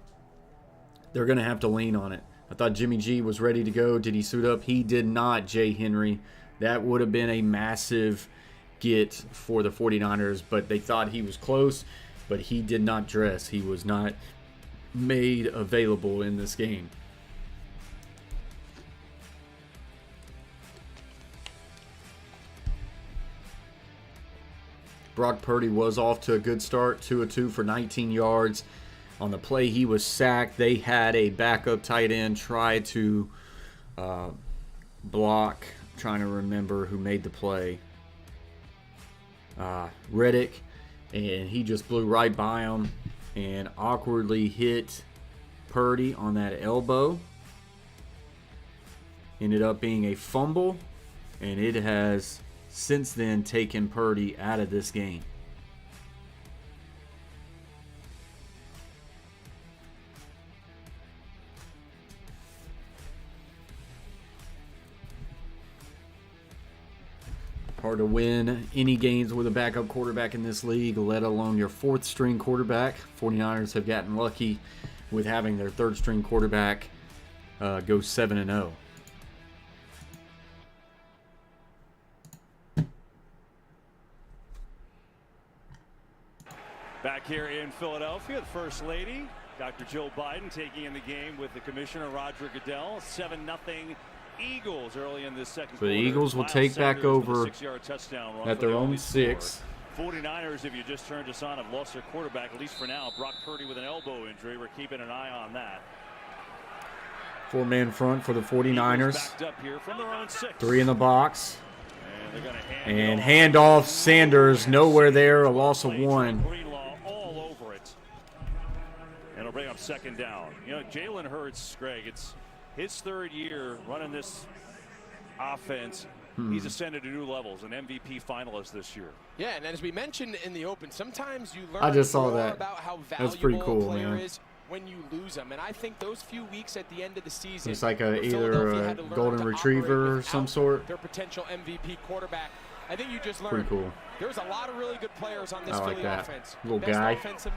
Speaker 1: They're going to have to lean on it. I thought Jimmy G was ready to go. Did he suit up? He did not, Jay Henry. That would have been a massive get for the 49ers, but they thought he was close, but he did not dress. He was not made available in this game. Brock Purdy was off to a good start, 2 of 2 for 19 yards. On the play he was sacked, they had a backup tight end try to block. I'm trying to remember who made the play. Reddick, and he just blew right by him and awkwardly hit Purdy on that elbow. Ended up being a fumble, and it has since then taken Purdy out of this game. Hard to win any games with a backup quarterback in this league, let alone your 4th string quarterback. 49ers have gotten lucky with having their 3rd string quarterback go 7-0.
Speaker 3: Back here in Philadelphia, the First Lady Dr. Joe Biden taking in the game with the commissioner, Roger Goodell. 7-0 Eagles early in this second
Speaker 1: So the
Speaker 3: quarter.
Speaker 1: Eagles will
Speaker 3: Miles
Speaker 1: take
Speaker 3: Sanders
Speaker 1: back
Speaker 3: with a
Speaker 1: over
Speaker 3: 6-yard touchdown run
Speaker 1: at
Speaker 3: for
Speaker 1: their
Speaker 3: the
Speaker 1: own
Speaker 3: only
Speaker 1: 6.
Speaker 3: score. 49ers, if you just turned us on, have lost their quarterback, at least for now. Brock Purdy with an elbow injury. We're keeping an eye on that.
Speaker 1: 4-man front for the 49ers.
Speaker 3: Backed up here from their own 6.
Speaker 1: 3 in the box.
Speaker 3: And they're gonna
Speaker 1: And
Speaker 3: hand
Speaker 1: handoff, Sanders, nowhere there, a loss of 1.
Speaker 3: Greenlaw all over it. And it'll bring up 2nd down. You know, Jalen Hurts, Greg, it's his 3rd year running this offense. He's ascended to new levels, an MVP finalist this year.
Speaker 6: Yeah, and as we mentioned in the open, sometimes you learn
Speaker 1: I just saw
Speaker 6: more
Speaker 1: that.
Speaker 6: about how
Speaker 1: That's pretty
Speaker 6: valuable
Speaker 1: cool,
Speaker 6: a player
Speaker 1: man.
Speaker 6: is when you lose them. And I think those few weeks at the end of the season,
Speaker 1: It's like
Speaker 6: where
Speaker 1: either
Speaker 6: Philadelphia
Speaker 1: a
Speaker 6: had to learn
Speaker 1: golden
Speaker 6: to
Speaker 1: retriever
Speaker 6: operate
Speaker 1: or some
Speaker 6: without
Speaker 1: sort.
Speaker 6: their potential MVP quarterback. I think you just learned
Speaker 1: Pretty cool.
Speaker 6: there's a lot of really good players on this
Speaker 1: I like
Speaker 6: Philly
Speaker 1: that.
Speaker 6: offense.
Speaker 1: Little
Speaker 6: Best
Speaker 1: guy.
Speaker 6: offensive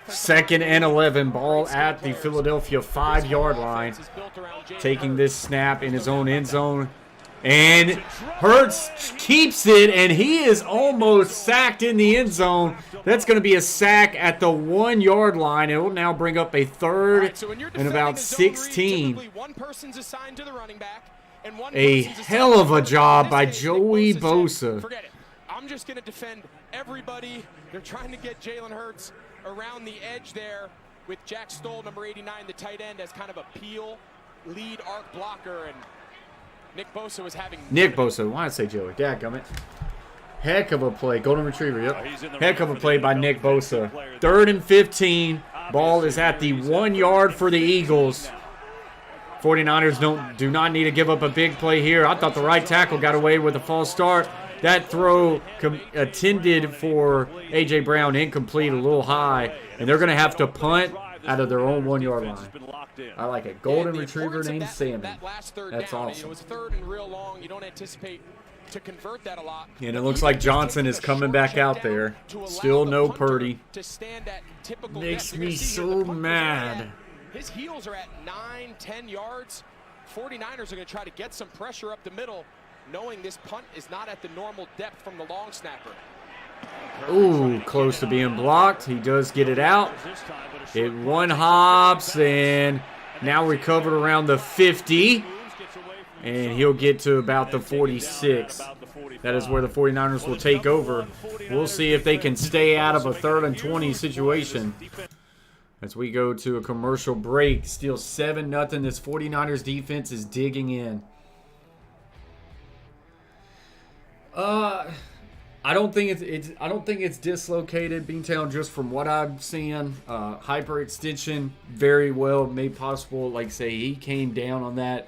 Speaker 1: 2nd and 11, ball
Speaker 6: Great skill
Speaker 1: at the
Speaker 6: players.
Speaker 1: Philadelphia 5-yard line.
Speaker 6: Offense is built around Jalen
Speaker 1: Taking
Speaker 6: Hurts.
Speaker 1: this snap in his own end zone. And Hurts keeps it, and he is almost sacked in the end zone. That's going to be a sack at the 1-yard line. It will now bring up a 3rd
Speaker 6: Right, so when you're
Speaker 1: and
Speaker 6: defending
Speaker 1: about
Speaker 6: the zone read,
Speaker 1: 16.
Speaker 6: typically one person's assigned to the running back and one
Speaker 1: A
Speaker 6: person's
Speaker 1: hell
Speaker 6: assigned
Speaker 1: of
Speaker 6: to
Speaker 1: a
Speaker 6: the
Speaker 1: job
Speaker 6: in
Speaker 1: by
Speaker 6: this case,
Speaker 1: Joey
Speaker 6: Nick Bosa said,
Speaker 1: Bosa.
Speaker 6: Forget it. I'm just going to defend everybody. They're trying to get Jalen Hurts around the edge there with Jack Stoll, number 89, the tight end, as kind of a peel lead arc blocker. And Nick Bosa was having
Speaker 1: Nick Bosa, why did I say Joey? Dadgummit. Heck of a play. Golden retriever, yep. Heck of a play by Nick Bosa. 3rd and 15. Ball is at the 1 yard for the Eagles. 49ers do not need to give up a big play here. I thought the right tackle got away with a false start. That throw intended for A.J. Brown, incomplete, a little high. And they're going to have to punt out of their own 1 yard line. I like it. Golden retriever named Sammy. That's awesome.
Speaker 6: It was 3rd and real long. You don't anticipate to convert that a lot.
Speaker 1: And it looks like Johnson is coming back out there. Still no Purdy. Makes me so mad.
Speaker 6: His heels are at 9-10 yards. 49ers are going to try to get some pressure up the middle, knowing this punt is not at the normal depth from the long snapper.
Speaker 1: Ooh, close to being blocked. He does get it out. It one hops, and now recovered around the 50. And he'll get to about the 46. That is where the 49ers will take over. We'll see if they can stay out of a 3rd and 20 situation. As we go to a commercial break, still 7-0. This 49ers defense is digging in. I don't think it's dislocated, Beantown, just from what I'm seeing. Hyperextension, very well made possible. Like say, he came down on that,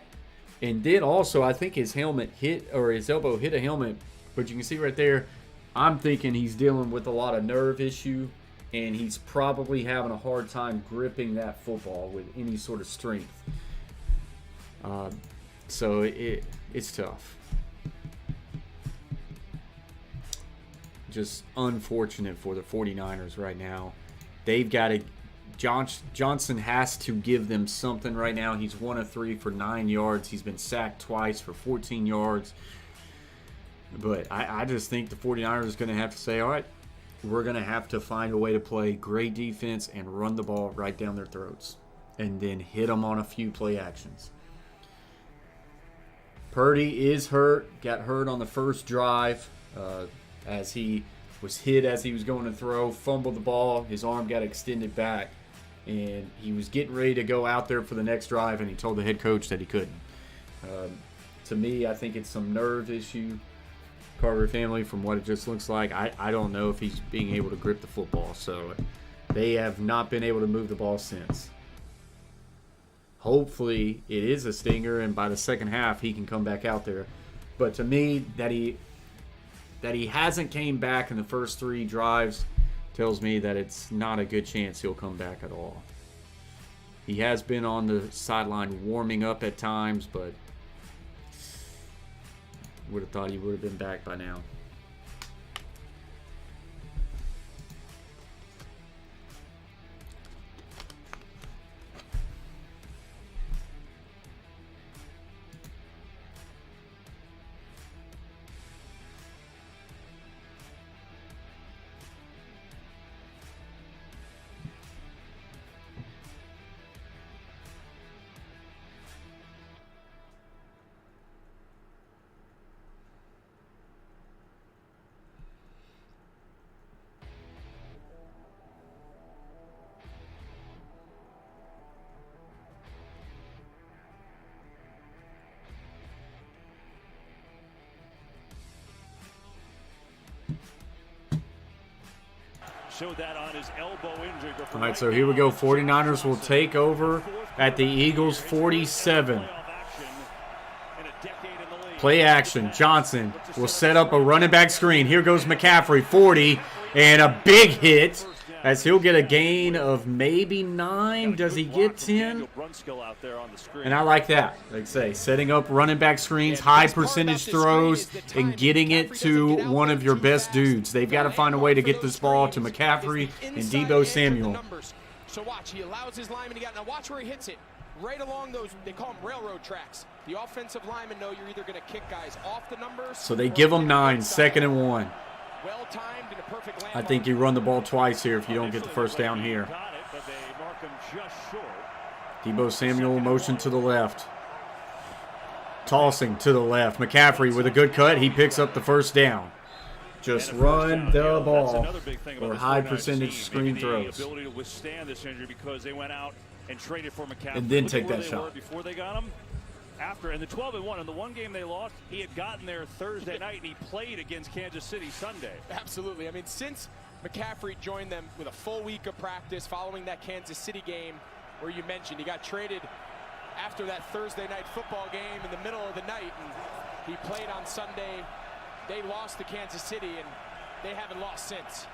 Speaker 1: and then also I think his helmet hit, or his elbow hit a helmet. But you can see right there, I'm thinking he's dealing with a lot of nerve issue, and he's probably having a hard time gripping that football with any sort of strength. So it's tough. Just unfortunate for the 49ers right now. They've got to Johnson has to give them something right now. He's 1 of 3 for 9 yards. He's been sacked twice for 14 yards. But I just think the 49ers is going to have to say, all right, we're going to have to find a way to play great defense and run the ball right down their throats. And then hit them on a few play actions. Purdy is hurt. Got hurt on the first drive. As he was hit as he was going to throw, fumbled the ball, his arm got extended back, and he was getting ready to go out there for the next drive, and he told the head coach that he couldn't. To me, I think it's some nerve issue. Carter family, from what it just looks like, I don't know if he's being able to grip the football, so they have not been able to move the ball since. Hopefully it is a stinger, and by the second half he can come back out there. But to me, that he hasn't came back in the first 3 drives tells me that it's not a good chance he'll come back at all. He has been on the sideline warming up at times, but would have thought he would have been back by now.
Speaker 3: showed that on his elbow injury.
Speaker 1: All right, so here we go. 49ers will take over at the Eagles 47. Play action. Johnson will set up a running back screen. Here goes McCaffrey, 40, and a big hit as he'll get a gain of maybe 9. Does he get 10? And I like that. Like I say, setting up running back screens, high percentage throws, and getting it to one of your best dudes. They've got to find a way to get this ball to McCaffrey and Deebo Samuel.
Speaker 6: So watch, he allows his lineman to get. Now watch where he hits it. Right along those, they call them railroad tracks. The offensive linemen know you're either going to kick guys off the numbers.
Speaker 1: So they give them 9, 2nd and 1.
Speaker 6: Well timed and a perfect
Speaker 1: I think you run the ball twice here if you don't get the first down here. Deebo Samuel motion to the left. Tossing to the left. McCaffrey with a good cut. He picks up the first down. Just run the ball or high percentage screen throws.
Speaker 3: Ability to withstand this injury because they went out and traded for McCaffrey.
Speaker 1: And then take that shot.
Speaker 3: Before they got him. After, and the 12-1, in the one game they lost, he had gotten there Thursday night, and he played against Kansas City Sunday.
Speaker 6: Absolutely. I mean, since McCaffrey joined them with a full week of practice following that Kansas City game where you mentioned he got traded after that Thursday night football game in the middle of the night, and he played on Sunday. They lost to Kansas City, and they haven't lost since.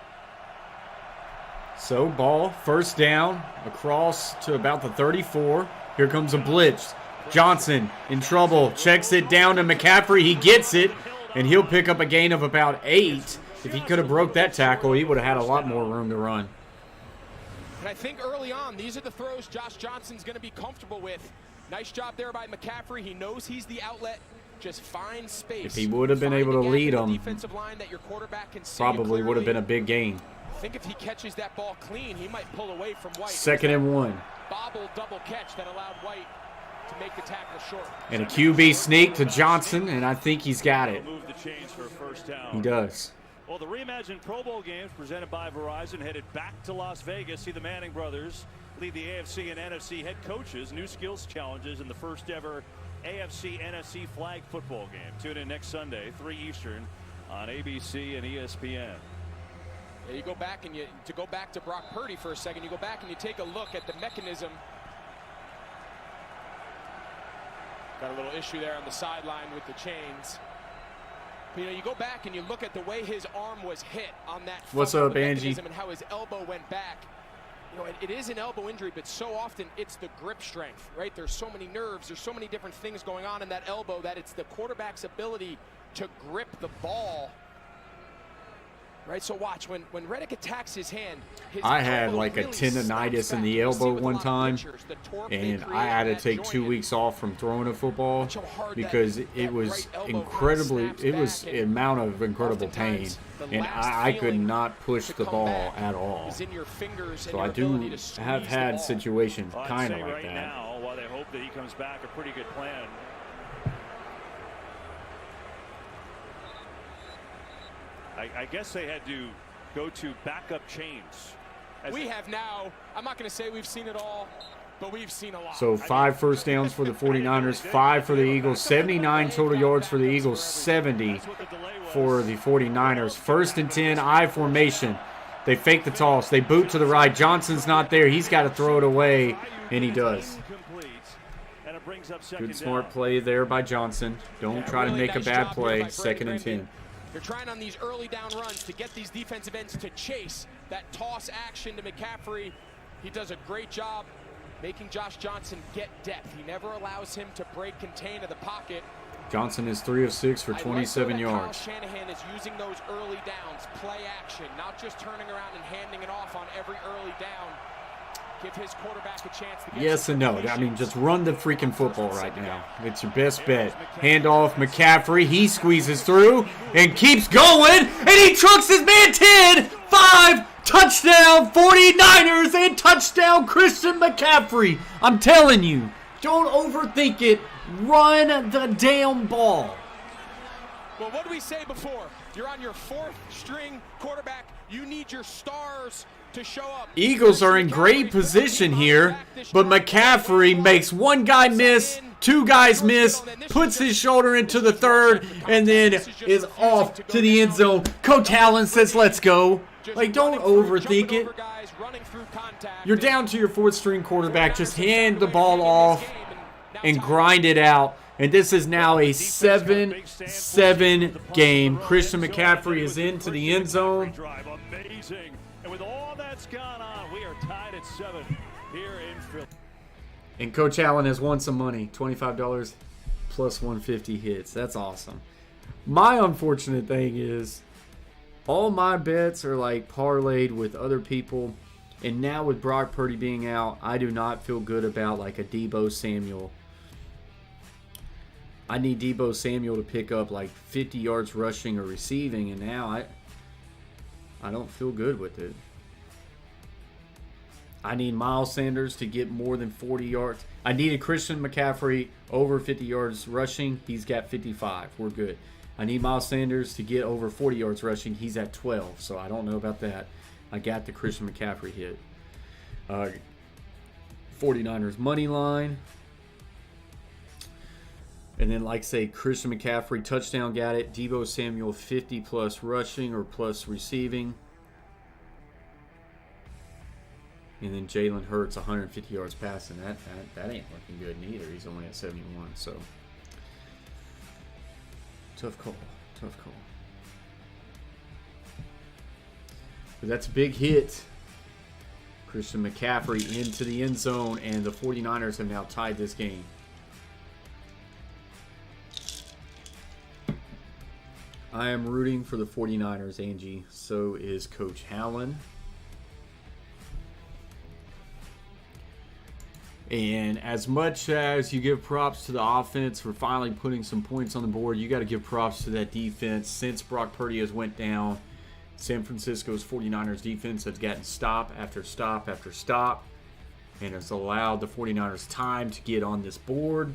Speaker 1: So, ball, first down, across to about the 34. Here comes a blitz. Johnson in trouble, checks it down to McCaffrey. He gets it, and he'll pick up a gain of about 8. If he could have broke that tackle, he would have had a lot more room to run.
Speaker 6: And I think early on, these are the throws Josh Johnson's going to be comfortable with. Nice job there by McCaffrey. He knows he's the outlet. Just find space.
Speaker 1: If he would have been able to lead him,
Speaker 6: probably
Speaker 1: would have been a big gain.
Speaker 6: I think if he catches that ball clean, he might pull away from White.
Speaker 1: 2nd and 1.
Speaker 6: Bobble double catch that allowed White to make the tackle short.
Speaker 1: And a QB sneak to Johnson, and I think he's got it.
Speaker 3: Move the chains for a first down.
Speaker 1: He does.
Speaker 3: Well, the reimagined Pro Bowl games presented by Verizon headed back to Las Vegas. See the Manning brothers lead the AFC and NFC head coaches. New skills challenges in the first ever AFC NFC flag football game. Tune in next Sunday, 3 Eastern on ABC and ESPN.
Speaker 6: Yeah, you go back and to go back to Brock Purdy for a second, you go back and you take a look at the mechanism. Got a little issue there on the sideline with the chains. But, you go back and you look at the way his arm was hit on that.
Speaker 1: What's up, Angie?
Speaker 6: And how his elbow went back. It is an elbow injury, but so often it's the grip strength, right? There's so many nerves, there's so many different things going on in that elbow that it's the quarterback's ability to grip the ball. Right, so watch, when Reddick attacks his hand,
Speaker 1: I had like a tendonitis in the elbow one time, and I had to take 2 weeks off from throwing a football because it was incredibly, it was an amount of incredible pain, and I could not push the ball at all. So I do have had situations kind of like that.
Speaker 3: Now, while they hope that he comes back, a pretty good plan. I guess they had to go to backup chains.
Speaker 6: We have now, I'm not going to say we've seen it all, but we've seen a lot.
Speaker 1: So 5 first downs for the 49ers, 5 for the Eagles, 79 total yards for the Eagles, 70 for the 49ers. 1st and 10, I formation. They fake the toss. They boot to the right. Johnson's not there. He's got to throw it away, and he does. Good smart play there by Johnson. Don't try to make a bad play. 2nd and 10.
Speaker 6: They're trying on these early down runs to get these defensive ends to chase that toss action to McCaffrey. He does a great job making Josh Johnson get depth. He never allows him to break contain of the pocket.
Speaker 1: Johnson is 3 of 6 for 27 yards.
Speaker 6: Kyle Shanahan is using those early downs, play action, not just turning around and handing it off on every early down. Give his quarterback a chance to get
Speaker 1: yes and no. I mean, just run the freaking football right now. It's your best bet. Handoff, McCaffrey. He squeezes through and keeps going. And he trucks his man 10, 5, touchdown 49ers, and touchdown Christian McCaffrey. I'm telling you, don't overthink it. Run the damn ball.
Speaker 6: Well, what did we say before? You're on your 4th string quarterback. You need your stars to show up.
Speaker 1: Eagles are in great position here, but McCaffrey makes one guy miss, 2 guys miss, puts his shoulder into the 3rd, and then is off to the end zone. Coach Allen says, let's go.
Speaker 6: Just
Speaker 1: Like, don't overthink it.
Speaker 6: Guys, running through contact.
Speaker 1: You're down to your fourth-string quarterback. Just hand the ball off and grind it out. And this is now a 7-7 game. Christian McCaffrey is into the end zone.
Speaker 3: Amazing. And with all that's gone on, we are tied at 7 here in Philly.
Speaker 1: And Coach Allen has won some money. $25 plus 150 hits. That's awesome. My unfortunate thing is all my bets are like parlayed with other people. And now with Brock Purdy being out, I do not feel good about like a Deebo Samuel. I need Deebo Samuel to pick up like 50 yards rushing or receiving, and now I don't feel good with it. I need Miles Sanders to get more than 40 yards. I needed Christian McCaffrey over 50 yards rushing. He's got 55. We're good. I need Miles Sanders to get over 40 yards rushing. He's at 12, so I don't know about that. I got the Christian McCaffrey hit. 49ers money line. And then, like say, Christian McCaffrey, touchdown, got it. Deebo Samuel, 50 plus rushing or plus receiving. And then Jalen Hurts, 150 yards passing. That ain't looking good neither. He's only at 71, so. Tough call. Tough call. But that's a big hit. Christian McCaffrey into the end zone, and the 49ers have now tied this game. I am rooting for the 49ers, Angie. So is Coach Allen. And as much as you give props to the offense for finally putting some points on the board, you got to give props to that defense. Since Brock Purdy has went down, San Francisco's 49ers defense has gotten stop after stop after stop and has allowed the 49ers time to get on this board.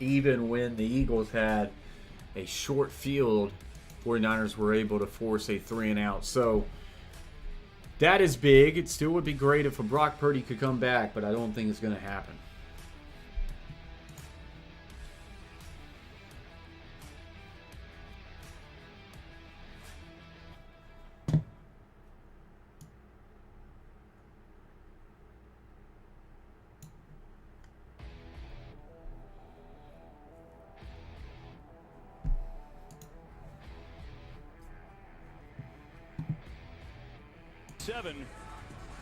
Speaker 1: Even when the Eagles had a short field, 49ers were able to force a 3-and-out. So that is big. It still would be great if a Brock Purdy could come back, but I don't think it's going to happen.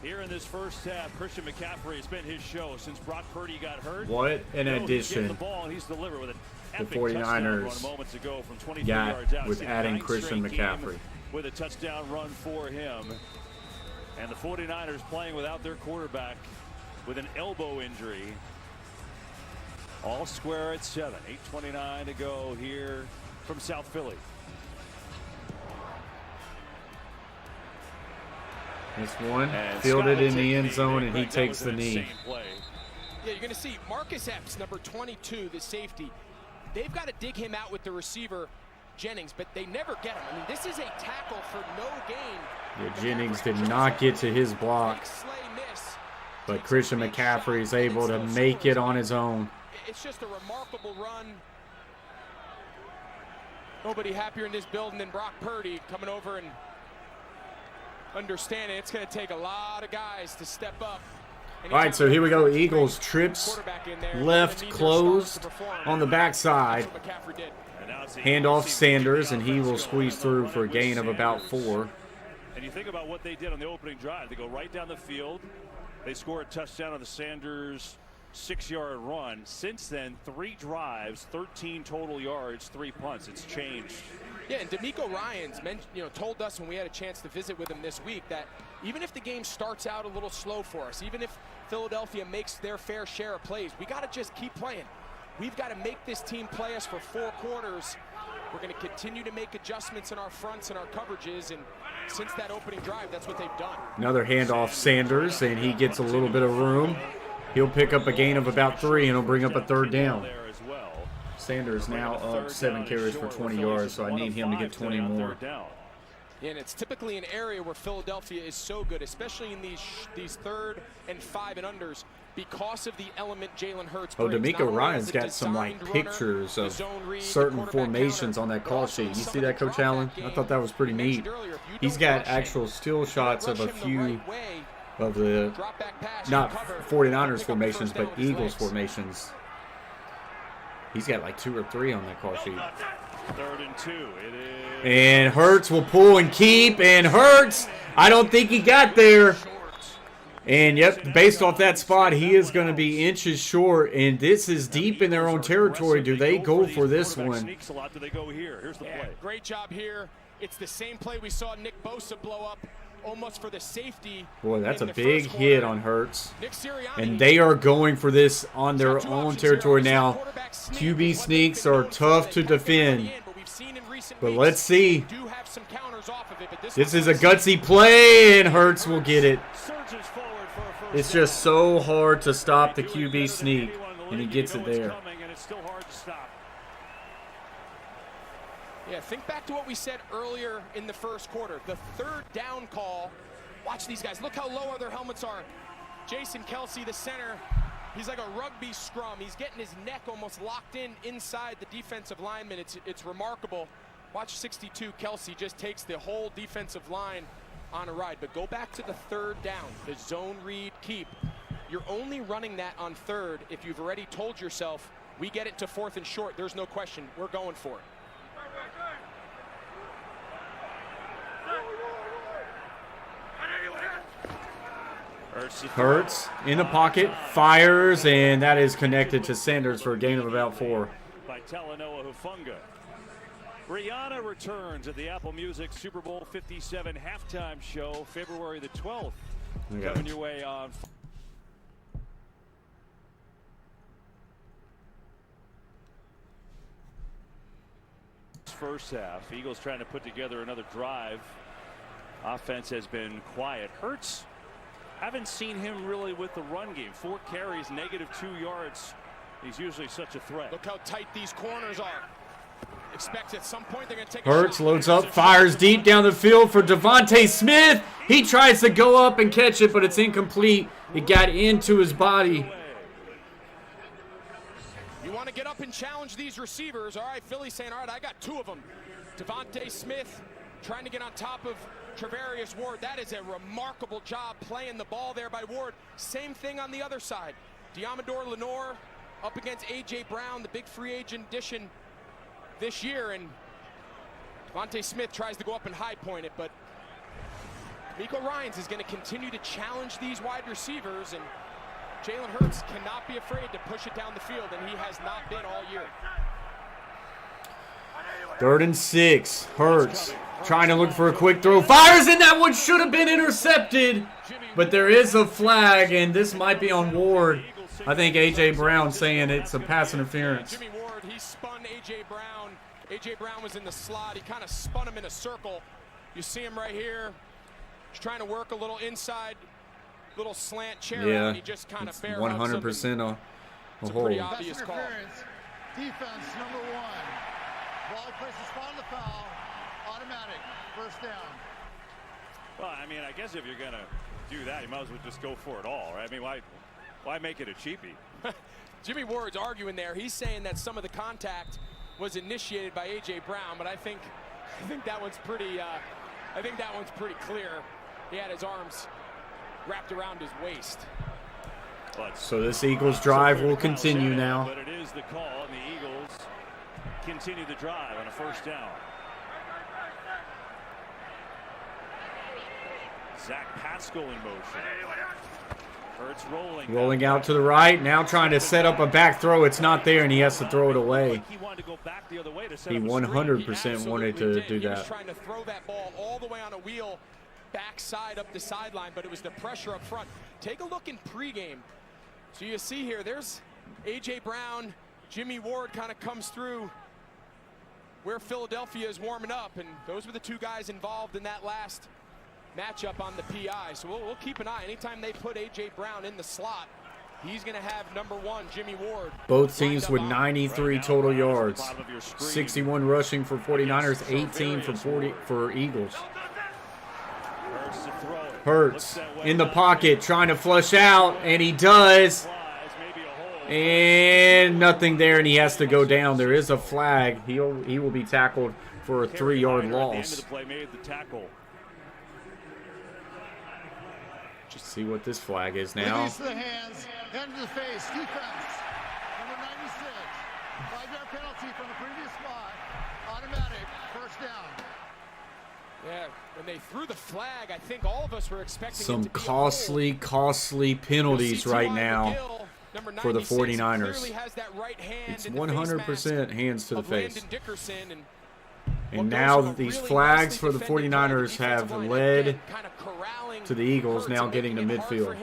Speaker 3: Here in this first half, Christian McCaffrey has been his show since Brock Purdy got hurt.
Speaker 1: What an addition
Speaker 3: the ball, and he's delivered with an
Speaker 1: the 49ers
Speaker 3: moments ago from 23
Speaker 1: got
Speaker 3: yards out.
Speaker 1: with adding Christian McCaffrey.
Speaker 3: With a touchdown run for him. And the 49ers playing without their quarterback with an elbow injury. All square at 7. 8:29 to go here from South Philly.
Speaker 1: This one fielded in the end zone, and he takes the knee.
Speaker 6: Yeah, you're going to see Marcus Epps, number 22, the safety. They've got to dig him out with the receiver, Jennings, but they never get him. I mean, this is a tackle for no gain.
Speaker 1: Yeah, Jennings did not get to his block, but Christian McCaffrey is able to make it on his own.
Speaker 6: It's just a remarkable run. Nobody happier in this building than Brock Purdy coming over and understanding it's going to take a lot of guys to step up.
Speaker 1: All right, so here we go. Eagles trips left closed on the backside. Handoff Sanders, and he will squeeze through for a gain of about 4.
Speaker 3: And you think about what they did on the opening drive. They go right down the field. They score a touchdown on the Sanders 6-yard run. Since then, 3 drives, 13 total yards, 3 punts. It's changed.
Speaker 6: Yeah, and D'Amico Ryans told us when we had a chance to visit with him this week that even if the game starts out a little slow for us, even if Philadelphia makes their fair share of plays, we got to just keep playing. We've got to make this team play us for 4 quarters. We're going to continue to make adjustments in our fronts and our coverages, and since that opening drive, that's what they've done.
Speaker 1: Another handoff Sanders, and he gets a little bit of room. He'll pick up a gain of about 3, and he'll bring up a 3rd down. Sanders now up 7 carries for 20 yards, so I need him to get 20 more.
Speaker 6: And it's typically an area where Philadelphia is so good, especially in these 3rd and 5 and unders. because of the element Jalen Hurts
Speaker 1: Oh,
Speaker 6: brings.
Speaker 1: D'Amico Ryan's got some like pictures of certain formations on that call sheet. You see that, Coach Allen? I thought that was pretty neat. He's got actual still shots of a few of the, not 49ers formations, but Eagles formations. He's got like 2 or 3 on that call sheet.
Speaker 3: 3rd and 2. It is.
Speaker 1: And Hurts will pull and keep, and Hurts, I don't think he got there. And yep, based off that spot, he is going to be inches short, and this is deep in their own territory. Do they go for this one?
Speaker 6: Yeah, great job here. It's the same play we saw Nick Bosa blow up almost for the safety.
Speaker 1: Boy, that's a big hit on Hurts. And they are going for this on their own territory now. QB sneaks are tough to defend. But let's see. This is a gutsy play, and Hurts will get it. It's just so hard to stop the QB sneak, and he gets it there.
Speaker 6: Yeah, think back to what we said earlier in the first quarter. The 3rd down call. Watch these guys. Look how low their helmets are. Jason Kelsey, the center, he's like a rugby scrum. He's getting his neck almost locked in inside the defensive lineman. It's remarkable. Watch 62, Kelsey just takes the whole defensive line on a ride. But go back to the 3rd down, the zone read keep. You're only running that on 3rd if you've already told yourself, we get it to 4th and short. There's no question. We're going for it.
Speaker 1: Hurts in the pocket, fires, and that is connected to Sanders for a gain of about 4.
Speaker 3: By Talanoa Hufanga. Rihanna returns at the Apple Music Super Bowl 57 halftime show, February the 12th. Coming your way on. First half, Eagles trying to put together another drive. Offense has been quiet. Hurts, haven't seen him really with the run game. 4 carries, -2 yards. He's usually such a threat.
Speaker 6: Look how tight these corners are. Expect at some point they're going to take
Speaker 1: Hurts loads up, fires deep down the field for Devontae Smith. He tries to go up and catch it, but it's incomplete. It got into his body.
Speaker 6: You want to get up and challenge these receivers. All right, Philly's saying, all right, I got 2 of them. Devontae Smith trying to get on top of Travarius Ward. That is a remarkable job playing the ball there by Ward. Same thing on the other side. Diamador Lenore up against A.J. Brown, the big free agent addition this year, and Devontae Smith tries to go up and high point it, but D'Amico Ryans is going to continue to challenge these wide receivers, and Jalen Hurts cannot be afraid to push it down the field, and he has not been all year.
Speaker 1: 3rd and 6. Hurts trying to look for a quick throw. Fires, and that one should have been intercepted. But there is a flag, and this might be on Ward. I think A.J. Brown saying it's a pass interference.
Speaker 6: Jimmy Ward, he spun A.J. Brown. A.J. Brown was in the slot. He kind of spun him in a circle. You see him right here. He's trying to work a little inside, little slant chair.
Speaker 1: Yeah,
Speaker 6: and he just kind of
Speaker 1: 100% a
Speaker 6: it's
Speaker 1: hold.
Speaker 6: a pretty obvious call.
Speaker 8: Defense number 1. Ball places spot on the foul. Automatic. 1st down.
Speaker 3: Well, I mean, I guess if you're going to do that, you might as well just go for it all, right? I mean, why make it a cheapie?
Speaker 6: Jimmy Ward's arguing there. He's saying that some of the contact was initiated by A.J. Brown, but I think that one's pretty clear. He had his arms wrapped around his waist.
Speaker 1: So this Eagles drive will continue now.
Speaker 3: But it is the call, and the Eagles continue the drive on a 1st down. Zach Pascal in motion. Hurts
Speaker 1: rolling out to the right, now trying to set up a back throw. It's not there, and he has to throw it away.
Speaker 3: He wanted to go back the other way to set
Speaker 1: He
Speaker 3: up a
Speaker 1: 100% wanted to do
Speaker 6: He was
Speaker 1: that.
Speaker 6: trying to throw that ball all the way on a wheel, backside up the sideline, but it was the pressure up front. Take a look in pregame. So you see here, there's A.J. Brown, Jimmy Ward kind of comes through where Philadelphia is warming up, and those were the 2 guys involved in that last matchup on the PI. So we'll keep an eye. Anytime they put A.J. Brown in the slot, he's going to have number 1, Jimmy Ward.
Speaker 1: Both teams with 93 total yards. 61 rushing for 49ers, 18 for Eagles. Hurts in the pocket, trying to flush out, and he does. And nothing there, and he has to go down. There is a flag. He will be tackled for a 3-yard loss. Just see what this flag is now.
Speaker 8: Release the hands, hand to the face, defense. Number 96. 5-yard penalty from the previous spot. Automatic, first down.
Speaker 6: Yeah, when they threw the flag, I think all of us were expecting
Speaker 1: some
Speaker 6: it to be
Speaker 1: costly penalties right now for the 49ers. It's 100% hands to the face. And now these flags for the 49ers have led to the Eagles now getting to midfield.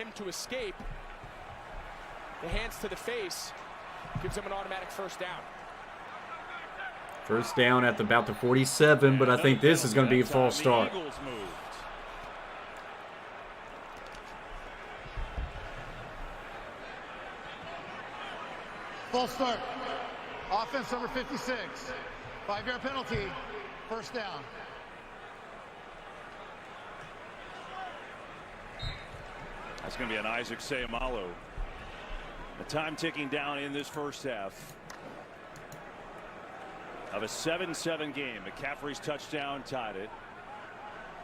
Speaker 6: The hands to the face gives them an automatic first down.
Speaker 1: First down at about the 47, but I think this is going to be a false start.
Speaker 8: False start. Offense number 56. 5-yard penalty. First down.
Speaker 3: That's going to be an Isaac Seumalo. The time ticking down in this first half of a 7-7 game. McCaffrey's touchdown tied it.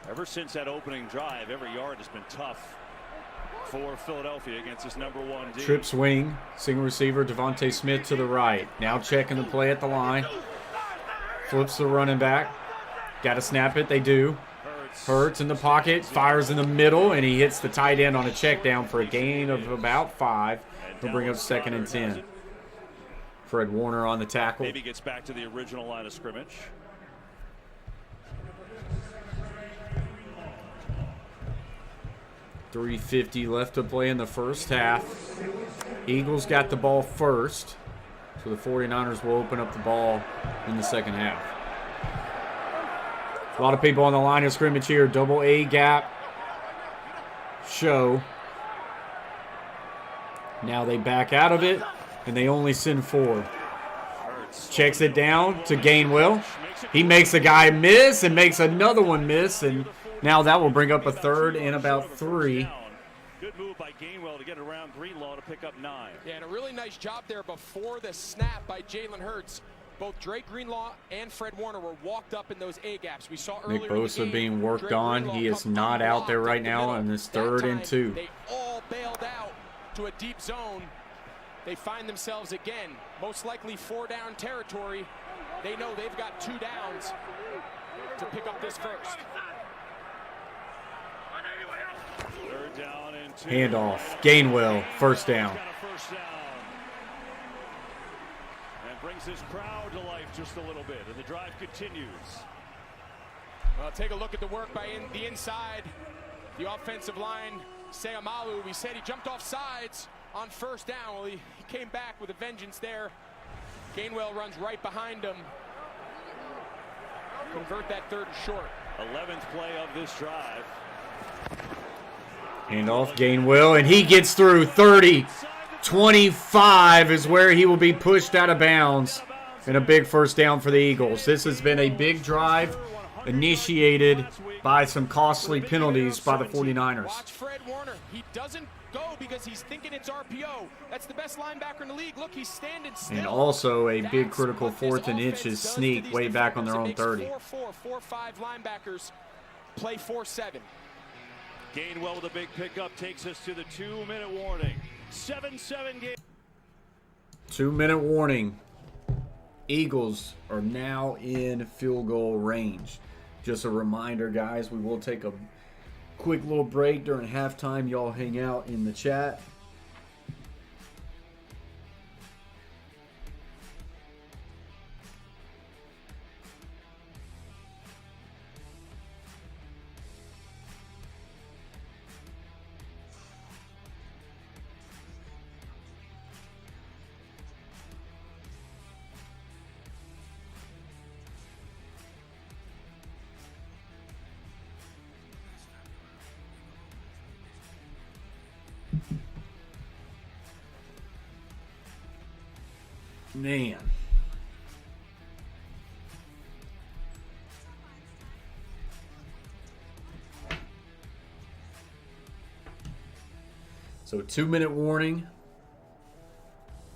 Speaker 3: Ever since that opening drive, every yard has been tough for Philadelphia against this #1 D.
Speaker 1: Trip swing, single receiver Devontae Smith to the right. Now checking the play at the line. Flips the running back. Got to snap it. They do. Hurts in the pocket. Fires in the middle, and he hits the tight end on a check down for a gain of about 5. He'll bring up 2nd and 10. Fred Warner on the tackle.
Speaker 3: Maybe gets back to the original line of scrimmage.
Speaker 1: .350 left to play in the first half. Eagles got the ball first, so the 49ers will open up the ball in the second half. A lot of people on the line of scrimmage here. Double A gap show. Now they back out of it, and they only send 4. Checks it down to Gainwell. He makes a guy miss and makes another one miss, and now that will bring up a 3rd and about 3.
Speaker 3: Good move by Gainwell to get around Greenlaw to pick up 9.
Speaker 6: Yeah, and a really nice job there before the snap by Jalen Hurts. Both Drake Greenlaw and Fred Warner were walked up in those A gaps. We saw earlier
Speaker 1: Nick Bosa being worked on. He is not out there right now on this 3rd and 2.
Speaker 6: They all bailed out to a deep zone. They find themselves again, most likely 4-down territory. They know they've got 2 downs to pick up this first.
Speaker 3: 3rd down and 2.
Speaker 1: Handoff. Gainwell, first down.
Speaker 3: And brings his crowd to life just a little bit, and the drive continues.
Speaker 6: Well, take a look at the work by the inside. The offensive line, Seumalo, we said he jumped off sides on first down. Well, he came back with a vengeance there. Gainwell runs right behind him. Convert that 3rd and short.
Speaker 3: 11th play of this drive.
Speaker 1: Handoff, Gainwell, and he gets through 30. 25 is where he will be pushed out of bounds. And a big first down for the Eagles. This has been a big drive initiated by some costly penalties by the 49ers.
Speaker 6: Watch Fred Warner. He doesn't go because he's thinking it's RPO. That's the best linebacker in the league. Look, he's standing still.
Speaker 1: And also a big critical 4th and inches sneak way back on their own 30.
Speaker 6: 4-4-4-5 linebackers play 4-7.
Speaker 3: Gainwell with a big pickup takes us to the 2-minute warning. 7-7 game.
Speaker 1: 2-minute warning. Eagles are now in field goal range. Just a reminder, guys, we will take a quick little break during halftime. Y'all hang out in the chat. Man. So 2-minute warning.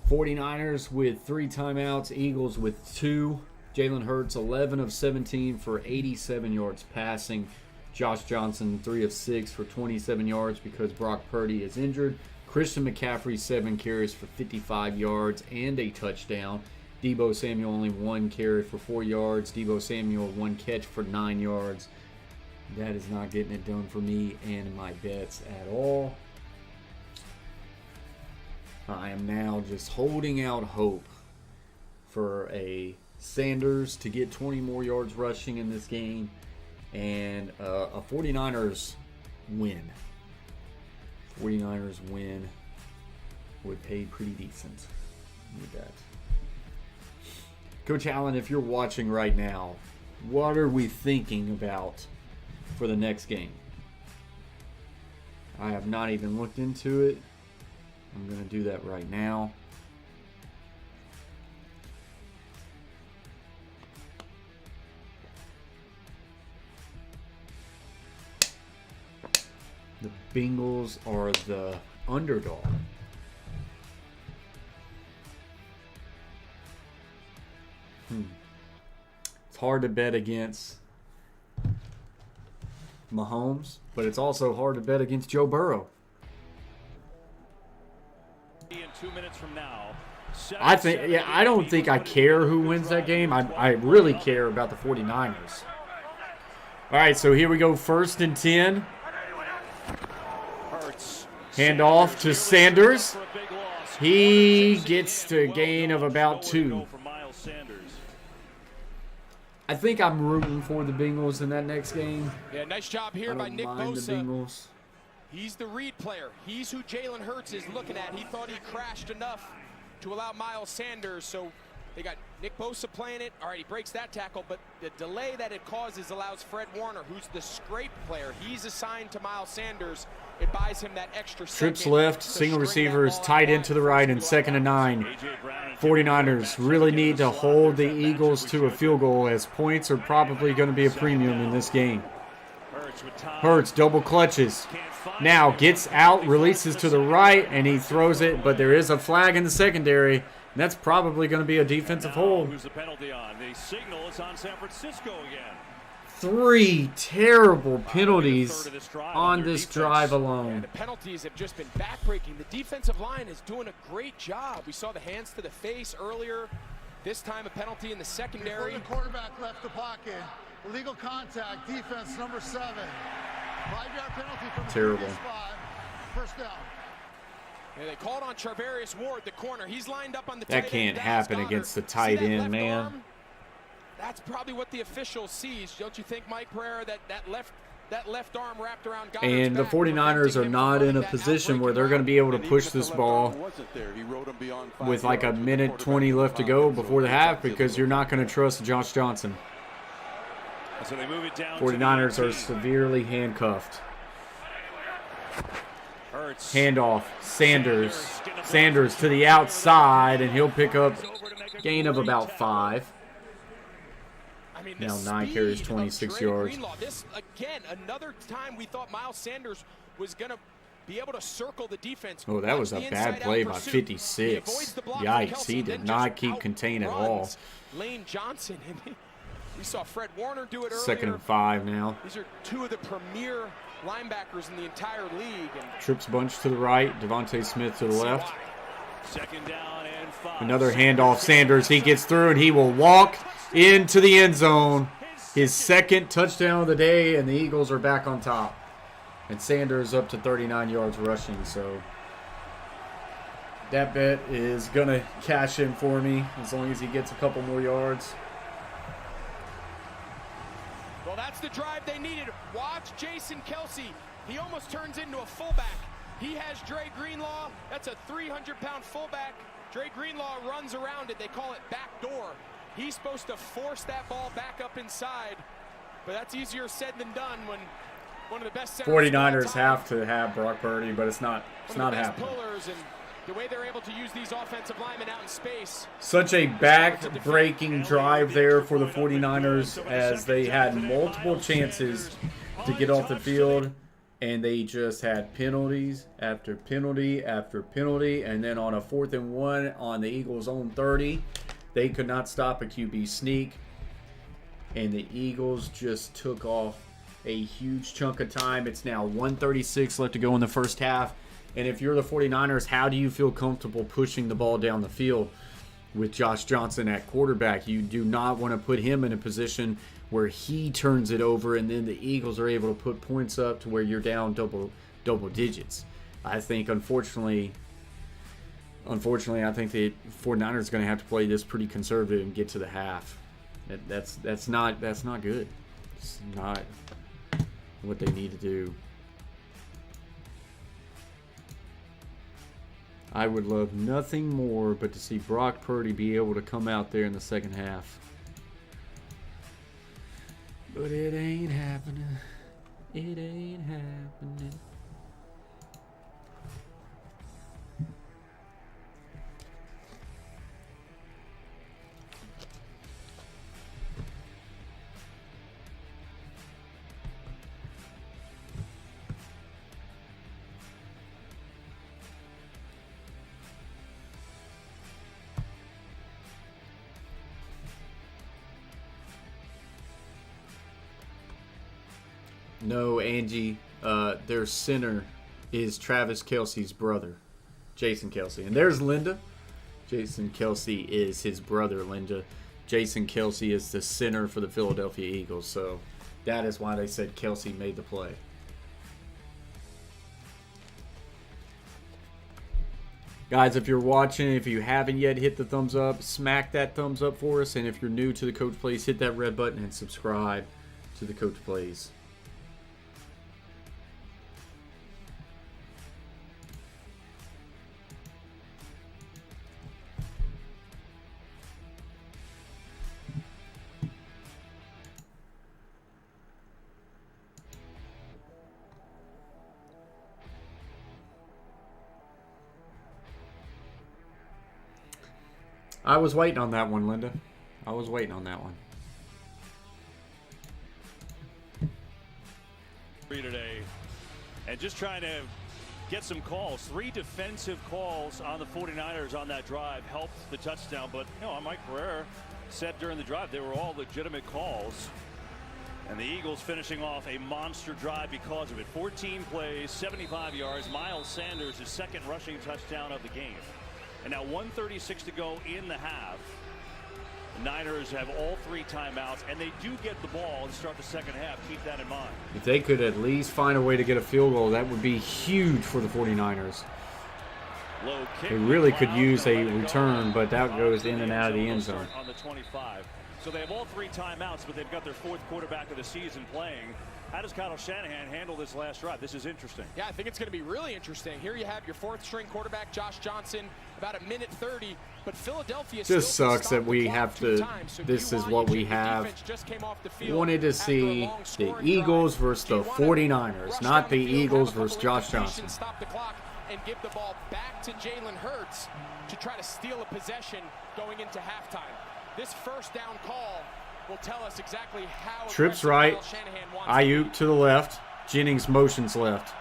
Speaker 1: 49ers with 3 timeouts. Eagles with 2. Jalen Hurts 11 of 17 for 87 yards passing. Josh Johnson 3 of 6 for 27 yards because Brock Purdy is injured. Christian McCaffrey 7 carries for 55 yards and a touchdown. Deebo Samuel only 1 carry for 4 yards. Deebo Samuel 1 catch for 9 yards. That is not getting it done for me and my bets at all. I am now just holding out hope for a Sanders to get 20 more yards rushing in this game and a 49ers win. 49ers win would pay pretty decent. Need that. Coach Allen, if you're watching right now, what are we thinking about for the next game? I have not even looked into it. I'm going to do that right now. The Bengals are the underdog. It's hard to bet against Mahomes, but it's also hard to bet against Joe Burrow.
Speaker 3: In 2 minutes from now,
Speaker 1: I don't think I care who wins that game. I really care about the 49ers. All right, so here we go, 1st and 10. Hand off to Sanders. He gets to a gain of about 2. I think I'm rooting for the Bengals in that next game.
Speaker 6: Yeah, nice job here by Nick
Speaker 1: The
Speaker 6: Bosa.
Speaker 1: Bengals.
Speaker 6: He's the read player. He's who Jalen Hurts is looking at. He thought he crashed enough to allow Miles Sanders. So they got Nick Bosa playing it. All right, he breaks that tackle, but the delay that it causes allows Fred Warner, who's the scrape player, he's assigned to Miles Sanders. It buys him that extra
Speaker 1: Trips
Speaker 6: second
Speaker 1: left,
Speaker 6: to
Speaker 1: single
Speaker 6: string that
Speaker 1: receiver is
Speaker 6: ball
Speaker 1: tight
Speaker 6: out
Speaker 1: into the right in 2nd and 9. 49ers really need to hold the Eagles to a field goal as points are probably going to be a premium in this game. Hurts double clutches. Now gets out, releases to the right, and he throws it, but there is a flag in the secondary. And that's probably going to be a defensive hold.
Speaker 3: Who's the penalty on? The signal is on San Francisco again.
Speaker 1: 3 terrible penalties on this drive alone.
Speaker 6: Yeah, the penalties have just been backbreaking. The defensive line is doing a great job. We saw the hands to the face earlier. This time a penalty in the secondary.
Speaker 8: Before the quarterback left the pocket. Illegal contact, defense number 7. 5-yard penalty from the
Speaker 1: Terrible.
Speaker 8: previous spot. 1st down.
Speaker 6: Yeah, they called on Charvarius Ward, the corner. He's lined up on the
Speaker 1: That
Speaker 6: tight
Speaker 1: can't
Speaker 6: end,
Speaker 1: happen
Speaker 6: Dallas
Speaker 1: against the
Speaker 6: Goedert.
Speaker 1: tight
Speaker 6: See that
Speaker 1: end,
Speaker 6: left
Speaker 1: man.
Speaker 6: arm? That's probably what the official sees. Don't you think, Mike Pereira, that left arm wrapped around Goddard's
Speaker 1: And the
Speaker 6: back,
Speaker 1: 49ers are
Speaker 6: preventing him
Speaker 1: not
Speaker 6: from
Speaker 1: in a
Speaker 6: running that
Speaker 1: position where
Speaker 6: outbreaking
Speaker 1: they're going to be able to
Speaker 7: And even
Speaker 1: push
Speaker 7: if the
Speaker 1: this
Speaker 7: left
Speaker 1: ball
Speaker 7: arm wasn't there, he rode him beyond 5
Speaker 1: with like a
Speaker 7: yards.
Speaker 1: minute
Speaker 7: The
Speaker 1: 20 left to go
Speaker 7: quarterback
Speaker 1: before the
Speaker 7: so
Speaker 1: half
Speaker 7: it's a
Speaker 1: because you're not going to trust Josh Johnson.
Speaker 3: So they move it down to
Speaker 1: 49ers
Speaker 3: the
Speaker 1: are
Speaker 3: 18.
Speaker 1: severely handcuffed.
Speaker 3: Hurts.
Speaker 1: Handoff, Sanders to the outside, and he'll pick up gain of about 5.
Speaker 6: I mean,
Speaker 1: Now
Speaker 6: the
Speaker 1: 9
Speaker 6: speed
Speaker 1: carries,
Speaker 6: of
Speaker 1: 26
Speaker 6: Dre
Speaker 1: yards.
Speaker 6: Greenlaw. This, again, another time we thought Miles Sanders was going to be able to circle the defense.
Speaker 1: Oh, that was a
Speaker 6: Watch the
Speaker 1: bad
Speaker 6: inside-out
Speaker 1: play by
Speaker 6: pursuit.
Speaker 1: 56.
Speaker 6: He avoids the block from
Speaker 1: Yikes,
Speaker 6: Kelsey,
Speaker 1: he
Speaker 6: then
Speaker 1: did not
Speaker 6: just
Speaker 1: keep contain at all.
Speaker 6: outruns Lane Johnson. And we saw Fred Warner do it earlier.
Speaker 1: 2nd and 5 now.
Speaker 6: These are 2 of the premier linebackers in the entire league. And
Speaker 1: Trips bunch to the right, Devontae Smith to the left.
Speaker 3: 2nd down and 5.
Speaker 1: Another handoff, Sanders. He gets through, and he will walk into the end zone. His 2nd touchdown of the day, and the Eagles are back on top. And Sanders up to 39 yards rushing, so that bet is going to cash in for me as long as he gets a couple more yards.
Speaker 6: well, that's the drive they needed. Watch Jason Kelsey. He almost turns into a fullback. He has Dre Greenlaw. That's a 300-pound fullback. Dre Greenlaw runs around it. They call it backdoor. He's supposed to force that ball back up inside, but that's easier said than done when one of the best centers
Speaker 1: 49ers have to have Brock Purdy, but it's not happening.
Speaker 6: Pullers, and the way they're able to use these offensive linemen out in space.
Speaker 1: Such a back-breaking drive there for the 49ers as they had multiple chances to get off the field. and they just had penalties after penalty after penalty. And then on a 4th and 1 on the Eagles' own 30, they could not stop a QB sneak. And the Eagles just took off a huge chunk of time. It's now 1:36 left to go in the first half. And if you're the 49ers, how do you feel comfortable pushing the ball down the field with Josh Johnson at quarterback? You do not want to put him in a position where he turns it over and then the Eagles are able to put points up to where you're down double digits. I think, unfortunately, I think the 49ers are going to have to play this pretty conservative and get to the half. That's not good. It's not what they need to do. I would love nothing more but to see Brock Purdy be able to come out there in the second half. But it ain't happening. It ain't happening. No, Angie, their center is Travis Kelce's brother, Jason Kelce. And there's Linda. Jason Kelce is his brother, Linda. Jason Kelce is the center for the Philadelphia Eagles. So that is why they said Kelce made the play. Guys, if you're watching, if you haven't yet hit the thumbs up, smack that thumbs up for us. And if you're new to the Coach Plays, hit that red button and subscribe to the Coach Plays. I was waiting on that one, Linda. I was waiting on that one.
Speaker 3: Today, and just trying to get some calls. 3 defensive calls on the 49ers on that drive helped the touchdown. But, Mike Pereira said during the drive they were all legitimate calls. And the Eagles finishing off a monster drive because of it. 14 plays, 75 yards. Miles Sanders, his second rushing touchdown of the game. And now 1:36 to go in the half. The Niners have all 3 timeouts, and they do get the ball to start the second half. Keep that in mind.
Speaker 1: If they could at least find a way to get a field goal, that would be huge for the 49ers.
Speaker 3: Low kick.
Speaker 1: They really could use a return, but that goes in and out of the end zone.
Speaker 3: On the 25. So they have all 3 timeouts, but they've got their 4th quarterback of the season playing. How does Kyle Shanahan handle this last drive? This is interesting.
Speaker 6: Yeah, I think it's going to be really interesting. Here you have your 4th-string quarterback, Josh Johnson, about 1:30, but Philadelphia
Speaker 1: just sucks that we have to. This is what we have. Wanted to see the Eagles versus the 49ers, not the Eagles versus Josh Johnson.
Speaker 6: Stop the clock and give the ball back to Jalen Hurts to try to steal a possession going into halftime. This first down call will tell us exactly how.
Speaker 1: Trips right, Ayuk to the left, Jennings motions left.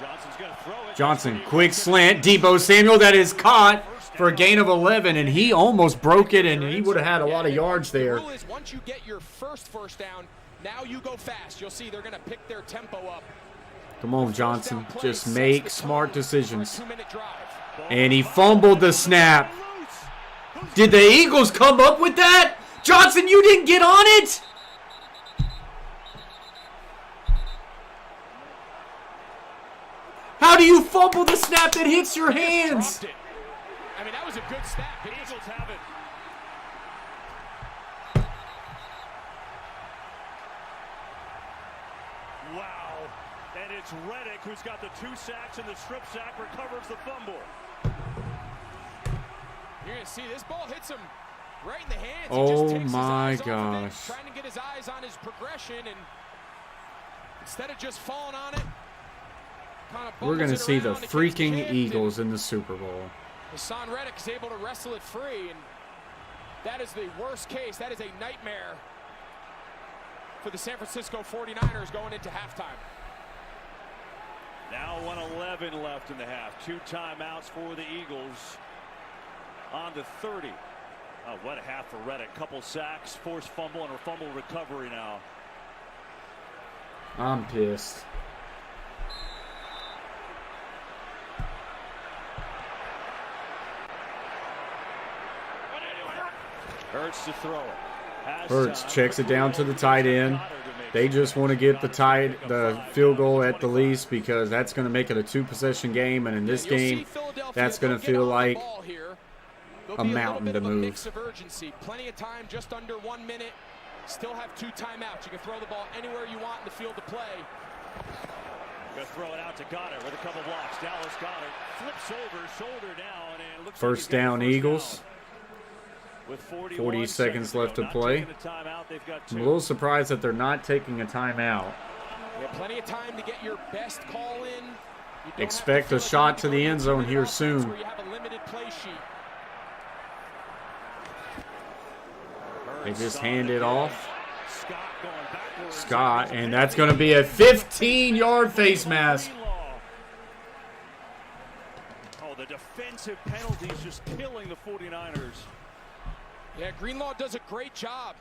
Speaker 3: Johnson's gonna throw it.
Speaker 1: Johnson, quick slant, Deebo Samuel, that is caught for a gain of 11, and he almost broke it, and he would have had a lot of yards there.
Speaker 6: The rule is once you get your first down, now you go fast. You'll see they're going to pick their tempo up.
Speaker 1: Come on, Johnson, just make smart decisions. And he fumbled the snap. Did the Eagles come up with that? Johnson, you didn't get on it? How do you fumble the snap that hits your hands?
Speaker 6: I mean, that was a good snap. The Eagles have it.
Speaker 3: Wow. And it's Reddick who's got the 2 sacks and the strip sack, recovers the fumble.
Speaker 6: You're going to see this ball hits him right in the hands.
Speaker 1: Oh my gosh.
Speaker 6: Trying to get his eyes on his progression, and instead of just falling on it, kind of
Speaker 1: we're going to see the freaking Eagles in the Super Bowl.
Speaker 6: Hassan Reddick is able to wrestle it free, and that is the worst case. That is a nightmare for the San Francisco 49ers going into halftime.
Speaker 3: Now 1:11 left in the half. 2 timeouts for the Eagles. On to 30. Oh, what a half for Reddick. Couple sacks, forced fumble, and a fumble recovery now.
Speaker 1: I'm pissed.
Speaker 3: Hurts to throw it.
Speaker 1: Hurts checks it down to the tight end. They just want to get the field goal at the least because that's going to make it a 2-possession game, and in this game, that's going to feel like a mountain to move.
Speaker 6: Plenty of time, just under 1 minute. Still have 2 timeouts. You can throw the ball anywhere you want in the field to play.
Speaker 3: Going to throw it out to Goddard with a couple blocks. Dallas Goddard flips over, shoulder down, and looks
Speaker 1: First
Speaker 3: like
Speaker 1: down, Eagles.
Speaker 3: With
Speaker 1: 40 seconds left to play. I'm a little surprised that they're not taking a timeout.
Speaker 6: You have plenty of time to get your best call in.
Speaker 1: Expect a shot to the end zone here soon.
Speaker 6: Where you have a limited play sheet.
Speaker 1: They just hand it off. Scott, and that's going to be a 15-yard face mask.
Speaker 3: Oh, the defensive penalties just killing the 49ers.
Speaker 6: Yeah, Greenlaw does a great job.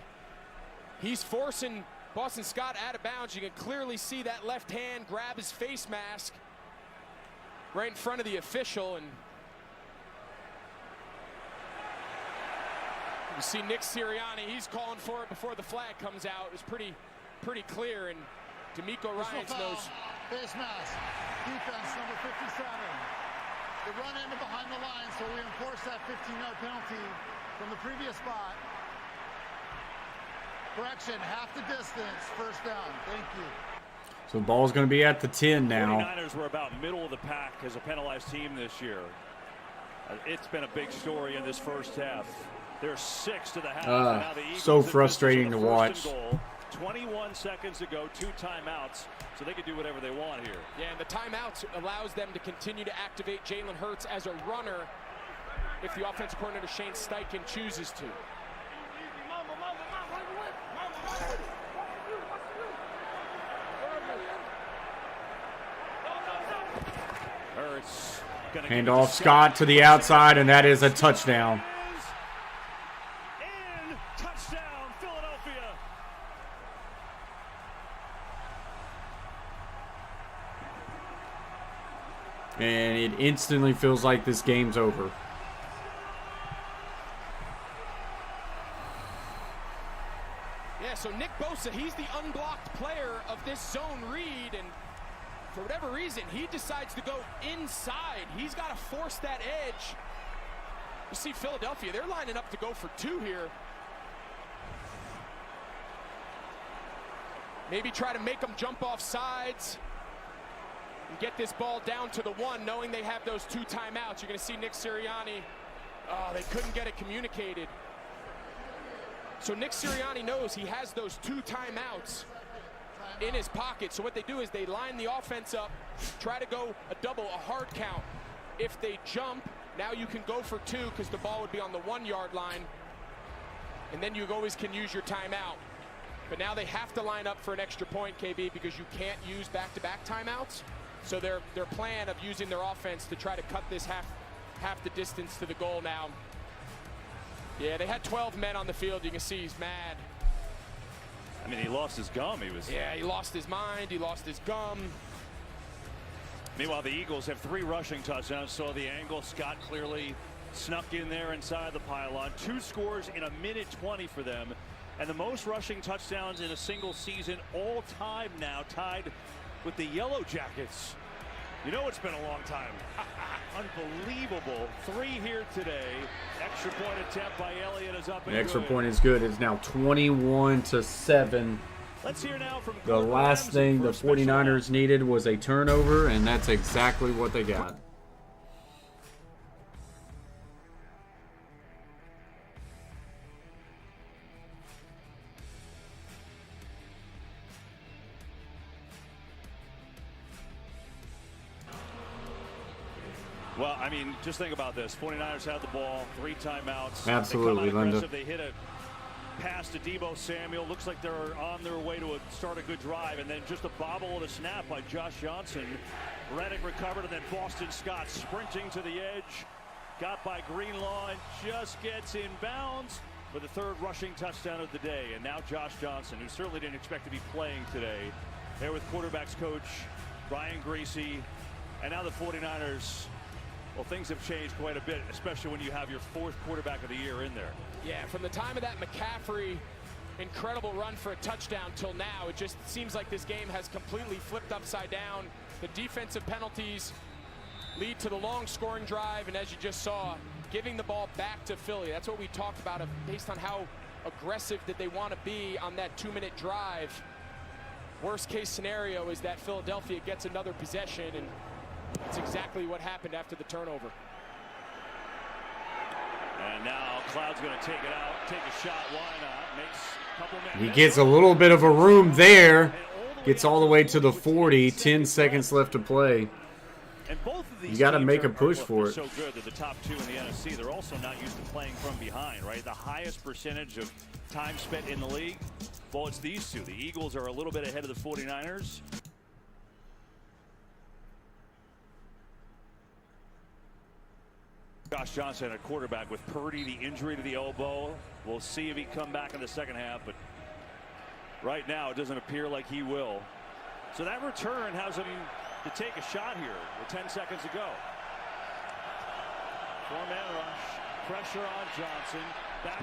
Speaker 6: He's forcing Boston Scott out of bounds. You can clearly see that left hand grab his face mask right in front of the official. And you see Nick Sirianni, he's calling for it before the flag comes out. It was pretty clear, and D'Amico Ryans knows.
Speaker 8: Face mask, defense number 57. They run into behind the line, so we enforce that 15-yard penalty from the previous spot. Correction, half the distance, first down. Thank you.
Speaker 1: So the ball's going to be at the 10 now.
Speaker 3: 49ers were about middle of the pack as a penalized team this year. It's been a big story in this first half. They're 6 to the half. Now the Eagles
Speaker 1: so frustrating to watch.
Speaker 3: 21 seconds to go, 2 timeouts, so they can do whatever they want here.
Speaker 6: Yeah, and the timeouts allows them to continue to activate Jalen Hurts as a runner if the offensive coordinator Shane Steichen chooses to.
Speaker 3: Hurts
Speaker 1: hand off Scott to the outside, and that is a touchdown.
Speaker 3: And touchdown, Philadelphia.
Speaker 1: And it instantly feels like this game's over.
Speaker 6: Yeah, so Nick Bosa, he's the unblocked player of this zone read, and for whatever reason, he decides to go inside. He's got to force that edge. You see Philadelphia, they're lining up to go for 2 here. Maybe try to make them jump off sides and get this ball down to the 1, knowing they have those 2 timeouts. You're going to see Nick Sirianni. Oh, they couldn't get it communicated. So Nick Sirianni knows he has those 2 timeouts in his pocket. So what they do is they line the offense up, try to go a double, a hard count. If they jump, now you can go for 2 because the ball would be on the 1-yard line. And then you always can use your timeout. But now they have to line up for an extra point, KB, because you can't use back-to-back timeouts. So their plan of using their offense to try to cut this half the distance to the goal now. Yeah, they had 12 men on the field. You can see he's mad.
Speaker 3: I mean, he lost his gum.
Speaker 6: Yeah, he lost his mind. He lost his gum.
Speaker 3: Meanwhile, the Eagles have 3 rushing touchdowns. So the angle, Scott clearly snuck in there inside the pylon. 2 scores in 1:20 for them. And the most rushing touchdowns in a single season all time now, tied with the Yellow Jackets. You know it's been a long time. Unbelievable. 3 here today. Extra point attempt by Elliott is up.
Speaker 1: The extra point is good. It's now 21-7.
Speaker 3: Let's hear now from
Speaker 1: the last thing the 49ers needed was a turnover, and that's exactly what they got.
Speaker 3: Well, I mean, just think about this. 49ers had the ball, 3 timeouts.
Speaker 1: Absolutely,
Speaker 3: they come out
Speaker 1: Linda.
Speaker 3: aggressive. They hit pass to Deebo Samuel. Looks like they're on their way to start a good drive, and then just a bobble of a snap by Josh Johnson. Reddick recovered, and then Boston Scott sprinting to the edge. Got by Greenlaw and just gets in bounds for the third rushing touchdown of the day. And now Josh Johnson, who certainly didn't expect to be playing today, there with quarterbacks coach Brian Greasy. And now the 49ers, well, things have changed quite a bit, especially when you have your fourth quarterback of the year in there.
Speaker 6: Yeah, from the time of that McCaffrey incredible run for a touchdown till now, it just seems like this game has completely flipped upside down. The defensive penalties lead to the long scoring drive, and as you just saw, giving the ball back to Philly. That's what we talked about based on how aggressive did they want to be on that 2-minute drive. Worst case scenario is that Philadelphia gets another possession, and that's exactly what happened after the turnover.
Speaker 3: And now Cloud's going to take it out, take a shot. Why not? Makes a couple men.
Speaker 1: He gets a little bit of a room there. Gets all the way to the 40. 10 seconds left to play.
Speaker 3: And both of these
Speaker 1: you got to make a
Speaker 3: are
Speaker 1: push for it.
Speaker 3: So good that the top two in the NFC, they're also not used to playing from behind, right? The highest percentage of time spent in the league, well, it's these two. The Eagles are a little bit ahead of the 49ers. Josh Johnson at quarterback with Purdy, the injury to the elbow. We'll see if he come back in the second half, but right now it doesn't appear like he will. So that return has him to take a shot here with 10 seconds to go. Four-man rush, pressure on Johnson.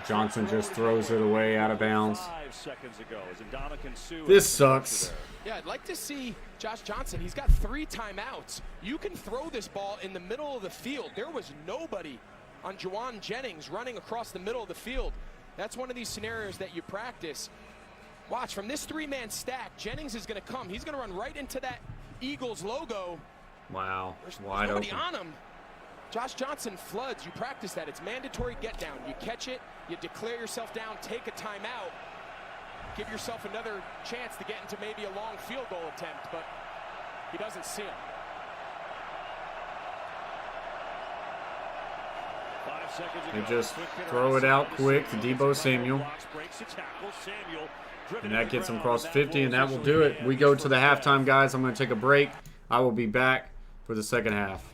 Speaker 1: Johnson just throws it away out of bounds.
Speaker 3: 5 seconds ago as Ndamukong Suh.
Speaker 1: This sucks.
Speaker 6: Yeah, I'd like to see Josh Johnson. He's got 3 timeouts. You can throw this ball in the middle of the field. There was nobody on Juwan Jennings running across the middle of the field. That's one of these scenarios that you practice. Watch, from this 3-man stack, Jennings is going to come. He's going to run right into that Eagles logo.
Speaker 1: Wow,
Speaker 6: There's
Speaker 1: wide
Speaker 6: nobody
Speaker 1: open.
Speaker 6: on him. Josh Johnson floods. You practice that. It's mandatory get down. You catch it, you declare yourself down, take a timeout, give yourself another chance to get into maybe a long field goal attempt, but he doesn't see him.
Speaker 3: 5 seconds ago.
Speaker 1: They just throw it out quick to Deebo Samuel. And that gets him across 50, and that will do it. We go to the halftime, guys. I'm going to take a break. I will be back for the second half.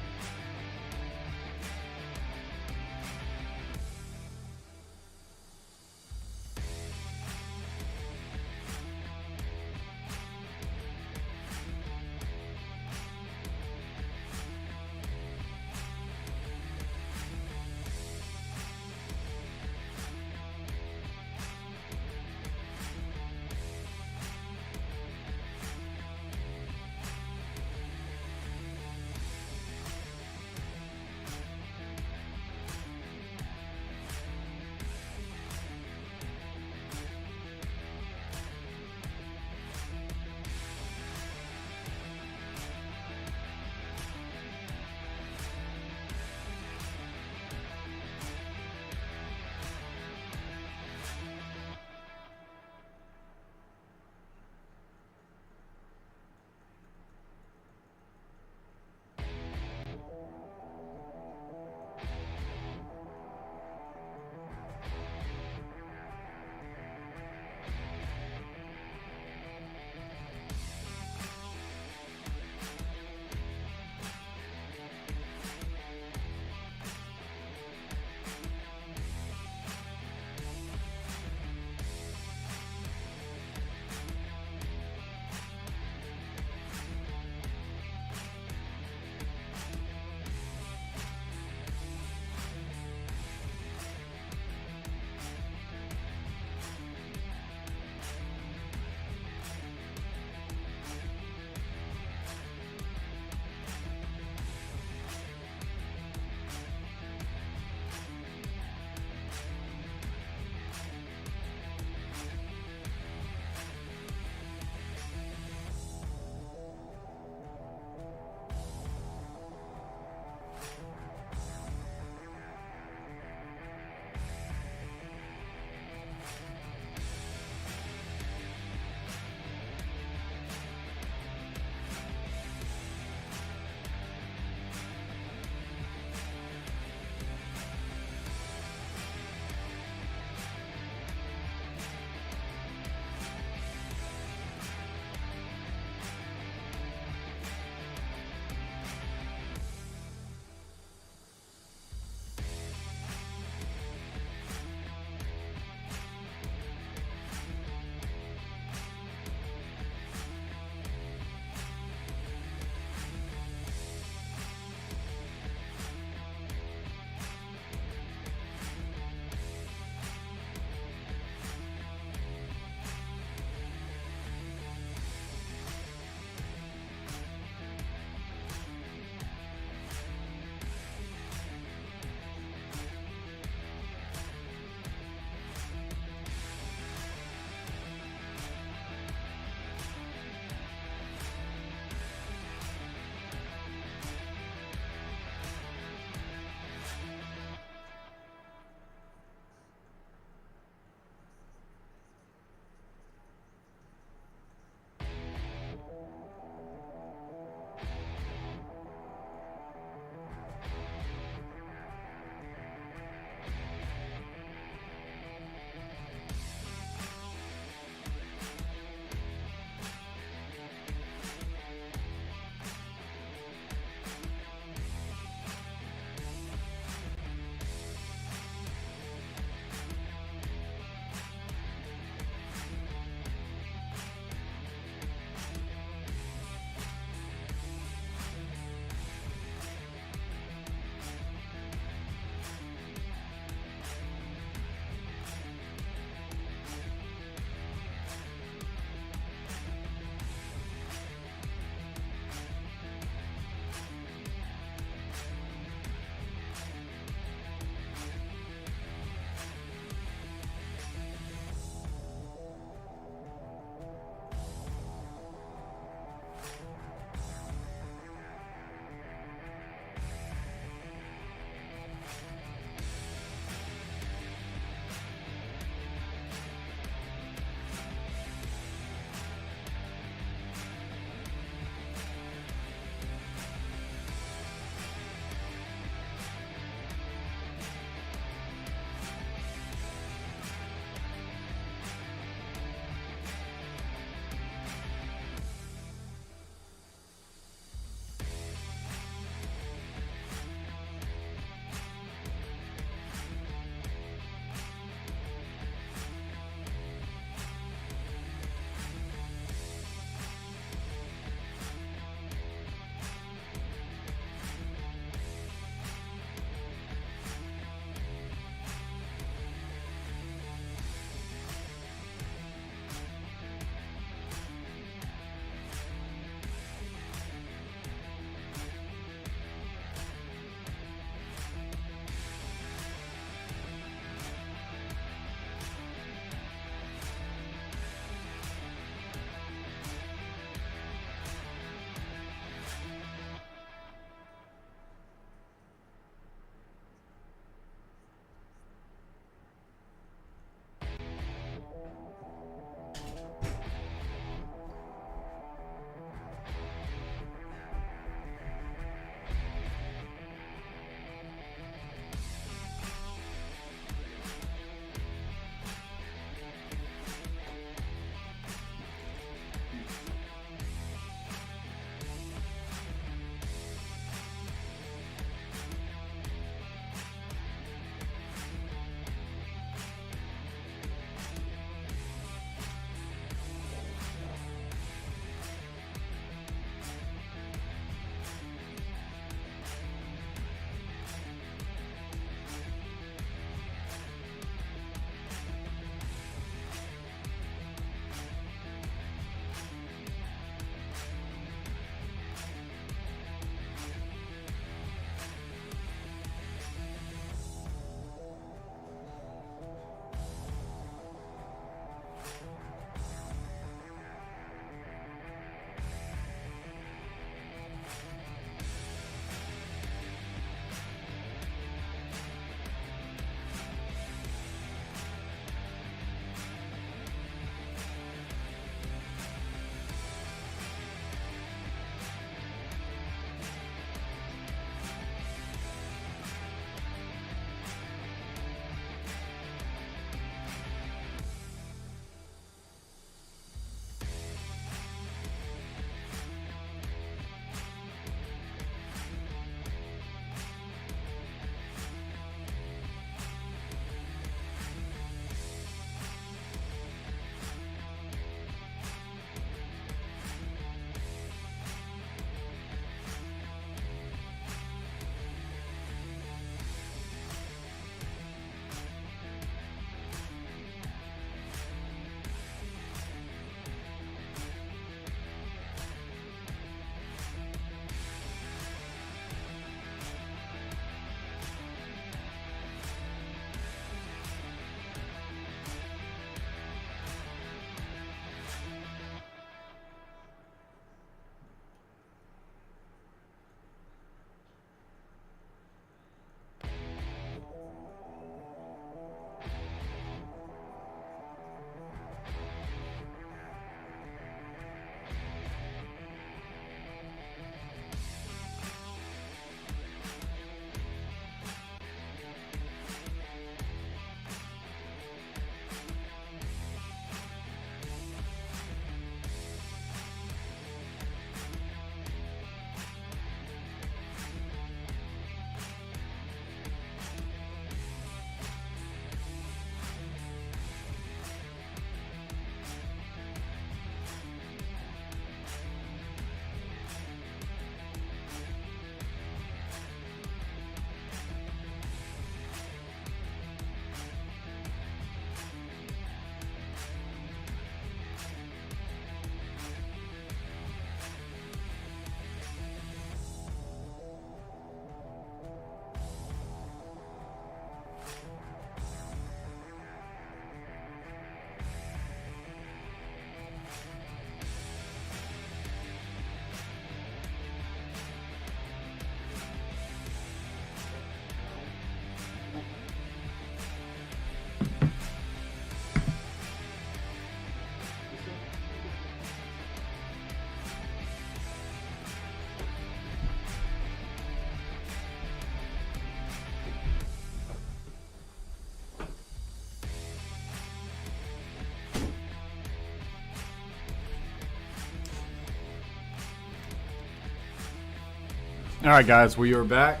Speaker 1: All right, guys, we are back.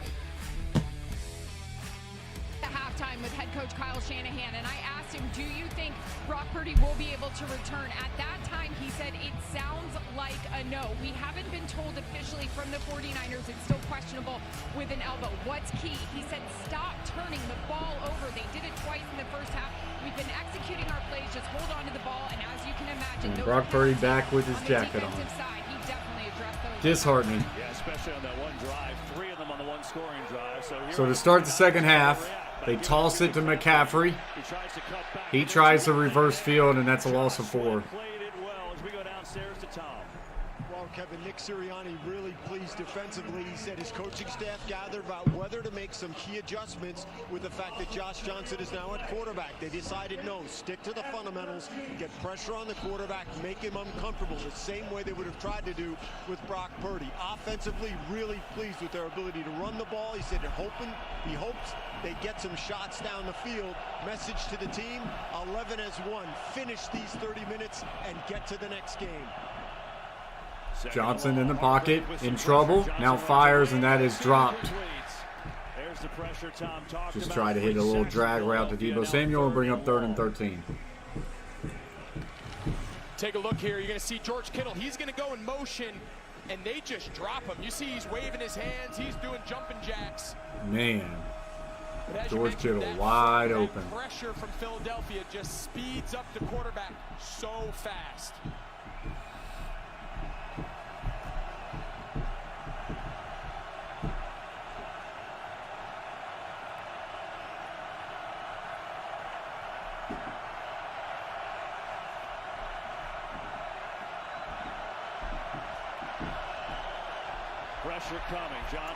Speaker 4: At halftime with head coach Kyle Shanahan, and I asked him, do you think Brock Purdy will be able to return? At that time, he said it sounds like a no. We haven't been told officially from the 49ers it's still questionable with an elbow. What's key? He said stop turning the ball over. They did it twice in the first half. We've been executing our plays, just hold on to the ball, and as you can imagine,
Speaker 1: And Brock Purdy back with his jacket on.
Speaker 4: Side, he definitely addressed those.
Speaker 1: Disheartening.
Speaker 3: Yeah, especially on that one drive. 3 of them on the one scoring drive.
Speaker 1: So to start the second half, they toss it to McCaffrey. He tries to reverse field, and that's a loss of 4.
Speaker 3: Played it well as we go downstairs to Tom.
Speaker 5: Well, Kevin, Nick Sirianni really pleased defensively. He said his coaching staff gathered about whether to make some key adjustments with the fact that Josh Johnson is now at quarterback. They decided no, stick to the fundamentals, get pressure on the quarterback, make him uncomfortable, the same way they would have tried to do with Brock Purdy. Offensively, really pleased with their ability to run the ball. He said he hopes they get some shots down the field. Message to the team, 11-1. Finish these 30 minutes and get to the next game.
Speaker 1: Johnson in the pocket, in trouble, now fires, and that is dropped. Just try to hit a little drag route to Deebo Samuel and bring up 3rd and 13.
Speaker 6: Take a look here. You're going to see George Kittle. He's going to go in motion, and they just drop him. You see he's waving his hands. He's doing jumping jacks.
Speaker 1: Man, George Kittle wide open.
Speaker 6: Pressure from Philadelphia just speeds up the quarterback so fast.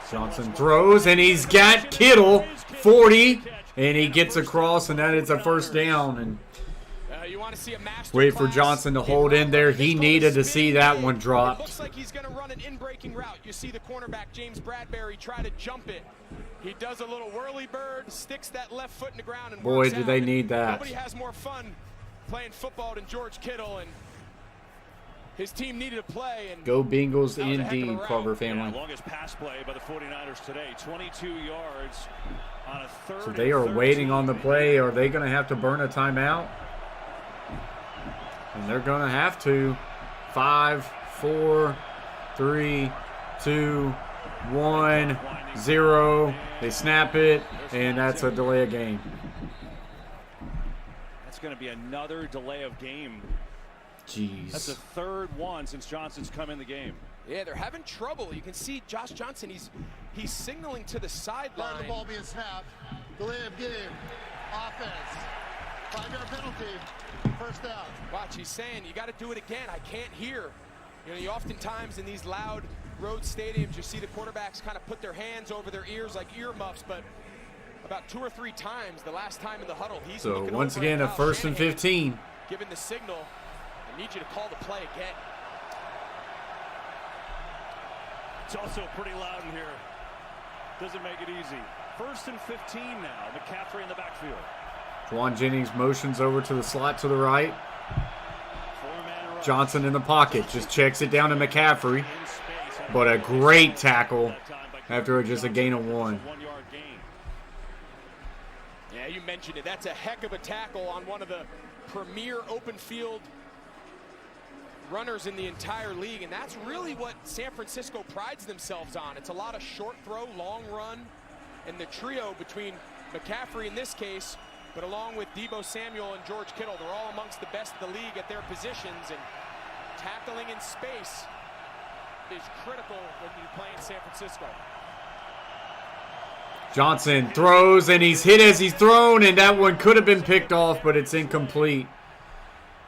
Speaker 1: Johnson throws, and he's got Kittle, 40, and he gets across, and that is a first down. And
Speaker 6: you want to see a
Speaker 1: wait for Johnson to hold in there. He needed to see that one dropped.
Speaker 6: Looks like he's going to run an in-breaking route. You see the cornerback, James Bradbury, try to jump it. He does a little whirly bird, sticks that left foot in the ground, and
Speaker 1: boy, do they need that.
Speaker 6: Nobody has more fun playing football than George Kittle, and his team needed a play. And
Speaker 1: go Bengals indeed, Carver family.
Speaker 3: Yeah, longest pass play by the 49ers today, 22 yards on a 3rd.
Speaker 1: So they are waiting on the play. Are they going to have to burn a timeout? And they're going to have to. 5, 4, 3, 2, 1, 0. They snap it, and that's a delay of game.
Speaker 3: That's going to be another delay of game.
Speaker 1: Jeez.
Speaker 3: That's the 3rd one since Johnson's come in the game.
Speaker 6: Yeah, they're having trouble. You can see Josh Johnson, he's signaling to the sideline.
Speaker 8: The ball being snapped. Delay of game. Offense. 5-yard penalty. First down.
Speaker 6: Watch, he's saying, you got to do it again. I can't hear. You oftentimes in these loud road stadiums, you see the quarterbacks kind of put their hands over their ears like earmuffs, but about 2 or 3 times, the last time in the huddle, he's
Speaker 1: so
Speaker 6: looking
Speaker 1: once
Speaker 6: over
Speaker 1: again, a
Speaker 6: at
Speaker 1: 1st and 15.
Speaker 6: Giving the signal. I need you to call the play again.
Speaker 3: It's also pretty loud in here. Doesn't make it easy. 1st and 15 now. McCaffrey in the backfield.
Speaker 1: Juwan Jennings motions over to the slot to the right. Johnson in the pocket. Just checks it down to McCaffrey. But a great tackle after just a gain of 1.
Speaker 6: Yeah, you mentioned it. That's a heck of a tackle on one of the premier open field runners in the entire league, and that's really what San Francisco prides themselves on. It's a lot of short throw, long run, and the trio between McCaffrey in this case, but along with Deebo Samuel and George Kittle, they're all amongst the best of the league at their positions, and tackling in space is critical when you're playing San Francisco.
Speaker 1: Johnson throws, and he's hit as he's thrown, and that one could have been picked off, but it's incomplete.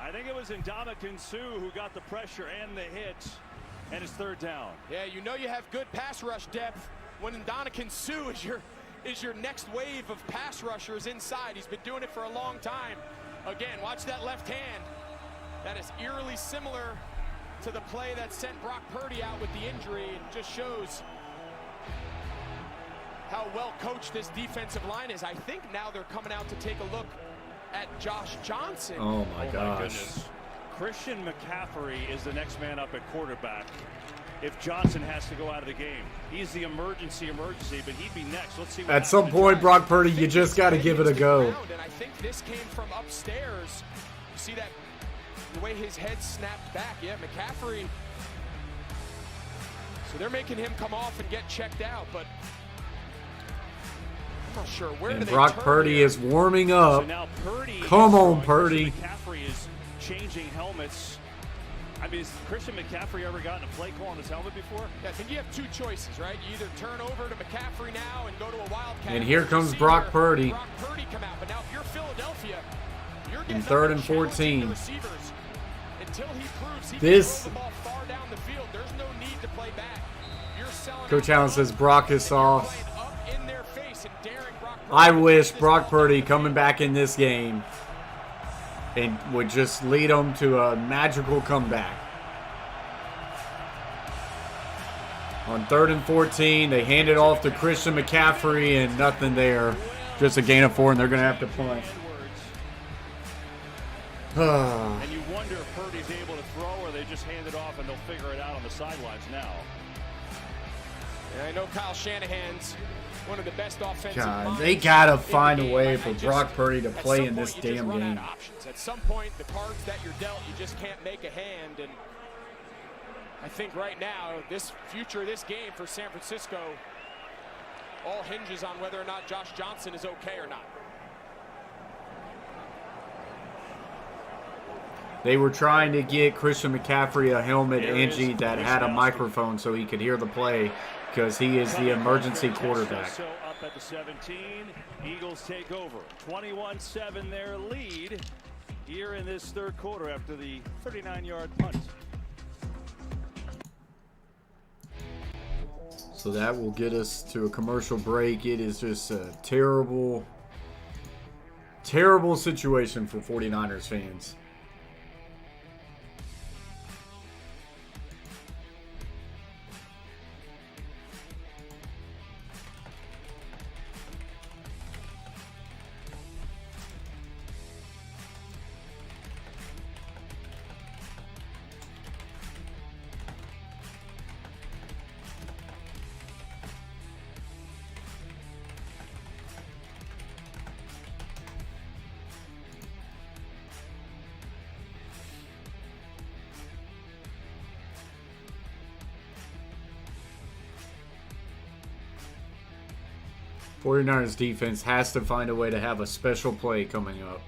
Speaker 3: I think it was Ndamukong Suh who got the pressure and the hit, and it's 3rd down.
Speaker 6: Yeah, you know you have good pass rush depth when Ndamukong Suh is your next wave of pass rushers inside. He's been doing it for a long time. Again, watch that left hand. That is eerily similar to the play that sent Brock Purdy out with the injury. It just shows how well coached this defensive line is. I think now they're coming out to take a look at Josh Johnson.
Speaker 1: Oh my gosh.
Speaker 3: Christian McCaffrey is the next man up at quarterback. if Johnson has to go out of the game. He's the emergency, but he'd be next. Let's see what
Speaker 1: At some point, Brock Purdy, you just got to give it a go.
Speaker 6: And I think this came from upstairs. You see that, the way his head snapped back. Yeah, McCaffrey. So they're making him come off and get checked out, but I'm not sure where.
Speaker 1: And Brock Purdy
Speaker 6: here?
Speaker 1: is warming up.
Speaker 3: So now Purdy
Speaker 1: Come on, Purdy.
Speaker 3: McCaffrey is changing helmets. I mean, has Christian McCaffrey ever gotten a play call on his helmet before?
Speaker 6: Yeah, I think you have two choices, right? You either turn over to McCaffrey now and go to a Wildcat.
Speaker 1: And here comes Brock Purdy.
Speaker 6: Brock Purdy come out, but now if you're Philadelphia, you're getting
Speaker 1: In 3rd and 14.
Speaker 6: Until he proves he
Speaker 1: This.
Speaker 6: can throw the ball far down the field, there's no need to play back. You're selling
Speaker 1: Coach
Speaker 6: out
Speaker 1: Allen says Brock is soft.
Speaker 6: playing up in their face and daring Brock Purdy
Speaker 1: I
Speaker 6: to
Speaker 1: wish
Speaker 6: take this
Speaker 1: Brock
Speaker 6: ball.
Speaker 1: Purdy coming back in this game and would just lead them to a magical comeback. On 3rd and 14, they hand it off to Christian McCaffrey and nothing there. Just a gain of 4, and they're going to have to punt.
Speaker 3: And you wonder if Purdy's able to throw, or they just hand it off and they'll figure it out on the sidelines now.
Speaker 6: And I know Kyle Shanahan's one of the best offensive
Speaker 1: God,
Speaker 6: minds
Speaker 1: they got to
Speaker 6: in the
Speaker 1: find a
Speaker 6: game.
Speaker 1: way
Speaker 6: I
Speaker 1: for
Speaker 6: just-
Speaker 1: Brock Purdy to
Speaker 6: at
Speaker 1: play
Speaker 6: some
Speaker 1: in this
Speaker 6: point, you just
Speaker 1: damn
Speaker 6: run out
Speaker 1: game.
Speaker 6: of options. At some point, the cards that you're dealt, you just can't make a hand. And I think right now, this future of this game for San Francisco all hinges on whether or not Josh Johnson is okay or not.
Speaker 1: They were trying to get Christian McCaffrey a helmet,
Speaker 3: There is
Speaker 1: Angie, that had a microphone so he could hear the play because he is the emergency quarterback.
Speaker 3: So up at the 17, Eagles take over. 21-7 their lead here in this 3rd quarter after the 39-yard punt.
Speaker 1: So that will get us to a commercial break. It is just a terrible, terrible situation for 49ers fans. '49ers defense has to find a way to have a special play coming up.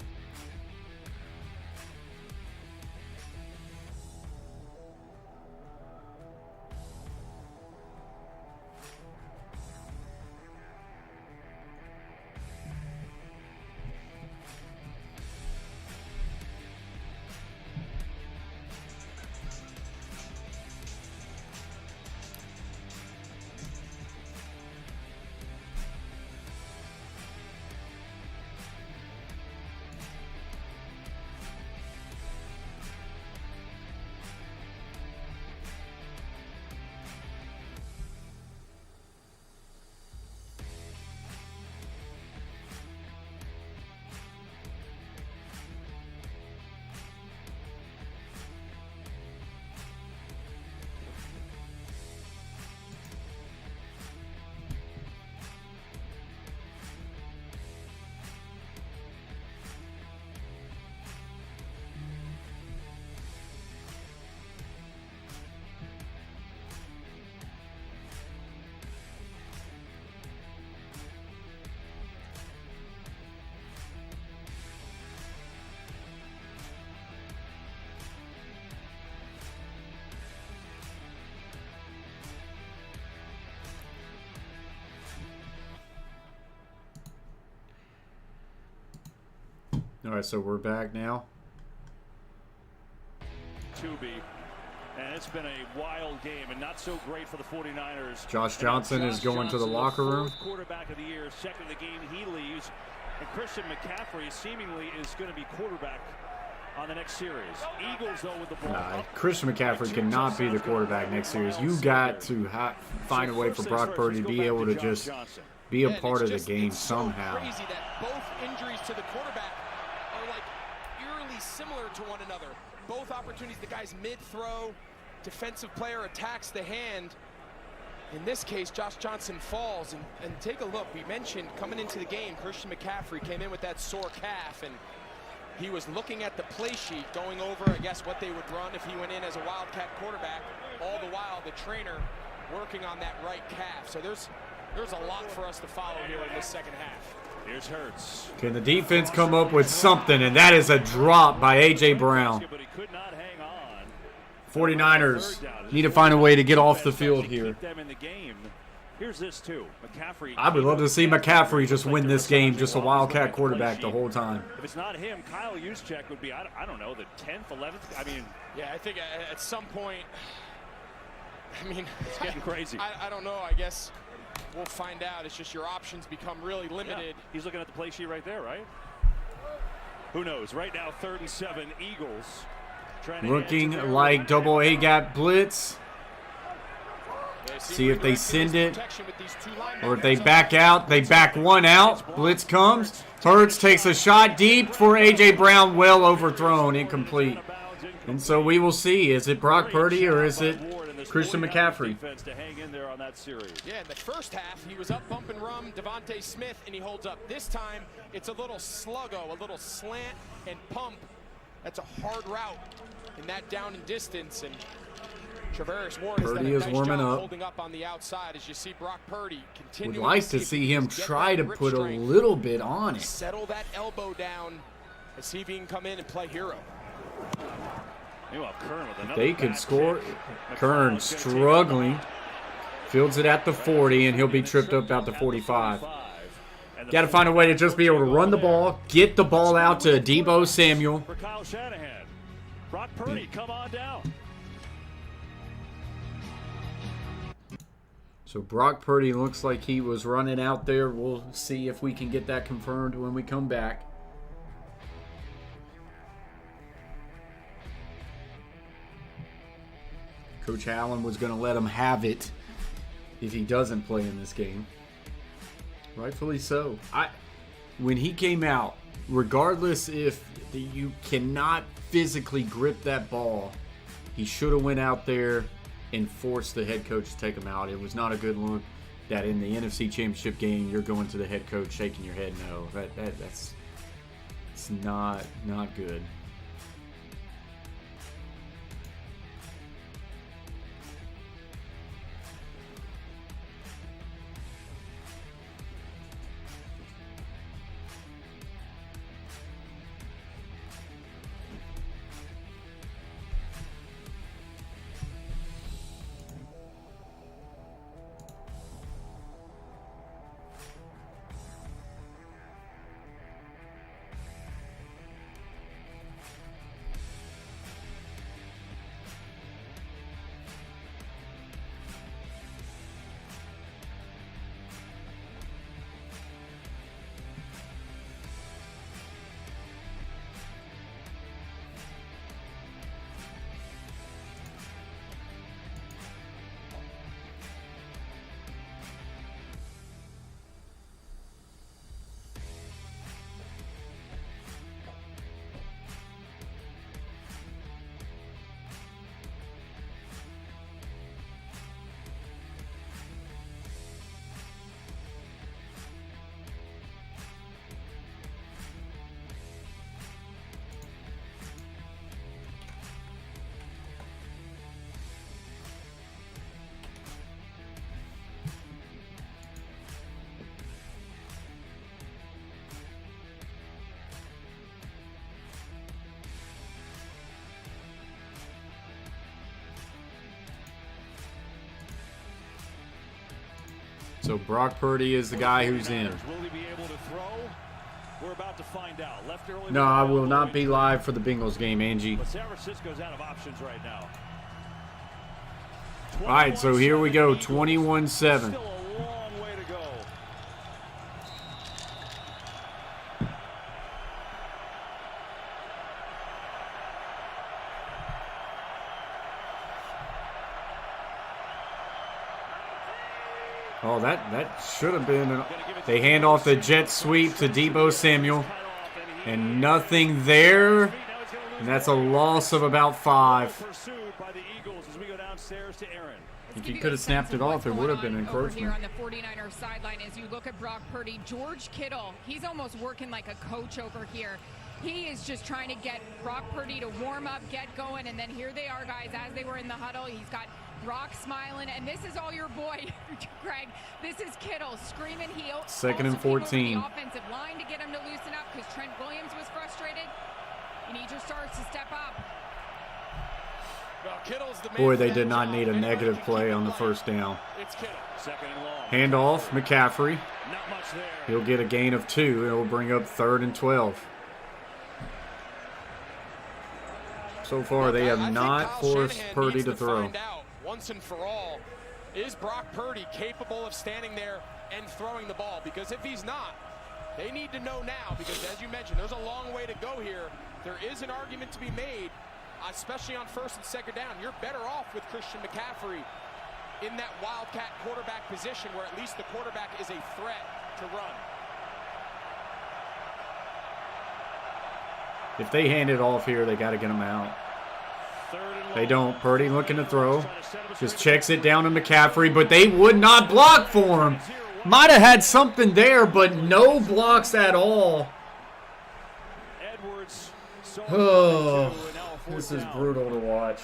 Speaker 1: All right, so we're back now.
Speaker 3: And it's been a wild game and not so great for the 49ers.
Speaker 1: Josh Johnson is going to the locker room.
Speaker 3: Quarterback of the year, second of the game, he leaves. And Christian McCaffrey seemingly is going to be quarterback on the next series. Eagles, though, with the ball.
Speaker 1: Christian McCaffrey cannot be the quarterback next series. You got to find a way for Brock Purdy to be able to just be a part of the game somehow.
Speaker 6: It's so crazy that both injuries to the quarterback are like eerily similar to one another. Both opportunities, the guy's mid-throw, defensive player attacks the hand. In this case, Josh Johnson falls, and take a look. We mentioned coming into the game, Christian McCaffrey came in with that sore calf, and he was looking at the play sheet, going over, I guess, what they would run if he went in as a Wildcat quarterback. All the while, the trainer working on that right calf. So there's a lot for us to follow here in this second half.
Speaker 3: Here's Hurts.
Speaker 1: Can the defense come up with something? And that is a drop by A.J. Brown.
Speaker 3: But he could not hang on.
Speaker 1: 49ers need to find a way to get off the field here.
Speaker 3: Keep them in the game. Here's this too. McCaffrey.
Speaker 1: I would love to see McCaffrey just win this game, just a Wildcat quarterback the whole time.
Speaker 3: If it's not him, Kyle Juszczyk would be, I don't know, the 10th, 11th. I mean,
Speaker 6: yeah, I think at some point, I mean,
Speaker 3: it's getting crazy.
Speaker 6: I don't know. I guess we'll find out. It's just your options become really limited.
Speaker 3: Yeah. He's looking at the play sheet right there, right? Who knows? Right now, 3rd and 7, Eagles.
Speaker 1: Looking like double A gap blitz. See if they send it, or if they back out. They back one out. Blitz comes. Hurts takes a shot deep for A.J. Brown, well overthrown, incomplete. And so we will see. Is it Brock Purdy or is it Christian McCaffrey?
Speaker 6: Yeah, in the first half, he was up bump and run, Devontae Smith, and he holds up. This time, it's a little sluggo, a little slant and pump. That's a hard route in that down and distance. And Travaris Ward has done a nice job holding up on the outside as you see Brock Purdy continue.
Speaker 1: Would like to see him try to put a little bit on it.
Speaker 6: Settle that elbow down and see if he can come in and play hero.
Speaker 1: They could score. Kern struggling. Fields it at the 40, and he'll be tripped up out the 45. Got to find a way to just be able to run the ball, get the ball out to Deebo Samuel.
Speaker 3: For Kyle Shanahan. Brock Purdy, come on down.
Speaker 1: So Brock Purdy looks like he was running out there. We'll see if we can get that confirmed when we come back. Coach Allen was going to let him have it if he doesn't play in this game. Rightfully so. When he came out, regardless if you cannot physically grip that ball, he should have went out there and forced the head coach to take him out. It was not a good look that in the NFC Championship game you're going to the head coach shaking your head no. That's not good. So Brock Purdy is the guy who's in.
Speaker 3: Will he be able to throw? We're about to find out. Left early.
Speaker 1: No, I will not be live for the Bengals game, Angie.
Speaker 3: But San Francisco's out of options right now.
Speaker 1: All right, so here we go, 21-7.
Speaker 3: Still a long way to go.
Speaker 1: Oh, that should have been. They hand off the jet sweep to Deebo Samuel. And nothing there. And that's a loss of about 5.
Speaker 3: Pursued by the Eagles as we go Crosshairs to Aaron.
Speaker 1: If he could have snapped it off, it would have been an
Speaker 4: over here
Speaker 1: encroachment.
Speaker 4: on the 49ers sideline, as you look at Brock Purdy, George Kittle, he's almost working like a coach over here. He is just trying to get Brock Purdy to warm up, get going, and then here they are, guys, as they were in the huddle. He's got Brock smiling, and this is all your boy, Greg. This is Kittle screaming heel.
Speaker 1: 2nd and 14.
Speaker 4: The offensive line to get him to loosen up because Trent Williams was frustrated. You need your stars to step up.
Speaker 6: Well, Kittle's the man
Speaker 1: Boy,
Speaker 6: for
Speaker 1: they
Speaker 6: that
Speaker 1: did not
Speaker 6: job.
Speaker 1: need a
Speaker 6: Anybody
Speaker 1: negative
Speaker 6: can
Speaker 1: play
Speaker 6: keep
Speaker 1: on
Speaker 6: it
Speaker 1: the
Speaker 6: alive.
Speaker 1: first down.
Speaker 6: It's Kittle.
Speaker 3: 2nd and long.
Speaker 1: Handoff, McCaffrey.
Speaker 3: Not much there.
Speaker 1: He'll get a gain of 2. It will bring up 3rd and 12. So far, they
Speaker 6: I
Speaker 1: have
Speaker 6: think
Speaker 1: not
Speaker 6: Kyle
Speaker 1: forced
Speaker 6: Shanahan
Speaker 1: Purdy
Speaker 6: needs
Speaker 1: to throw.
Speaker 6: Find out once and for all, is Brock Purdy capable of standing there and throwing the ball? Because if he's not, they need to know now, because as you mentioned, there's a long way to go here. There is an argument to be made, especially on 1st and 2nd down. You're better off with Christian McCaffrey in that wildcat quarterback position where at least the quarterback is a threat to run.
Speaker 1: If they hand it off here, they got to get him out.
Speaker 3: 3rd and long.
Speaker 1: They don't. Purdy looking to throw. Just checks it down to McCaffrey, but they would not block for him. Might have had something there, but no blocks at all.
Speaker 3: Edwards.
Speaker 1: Oh, this is brutal to watch.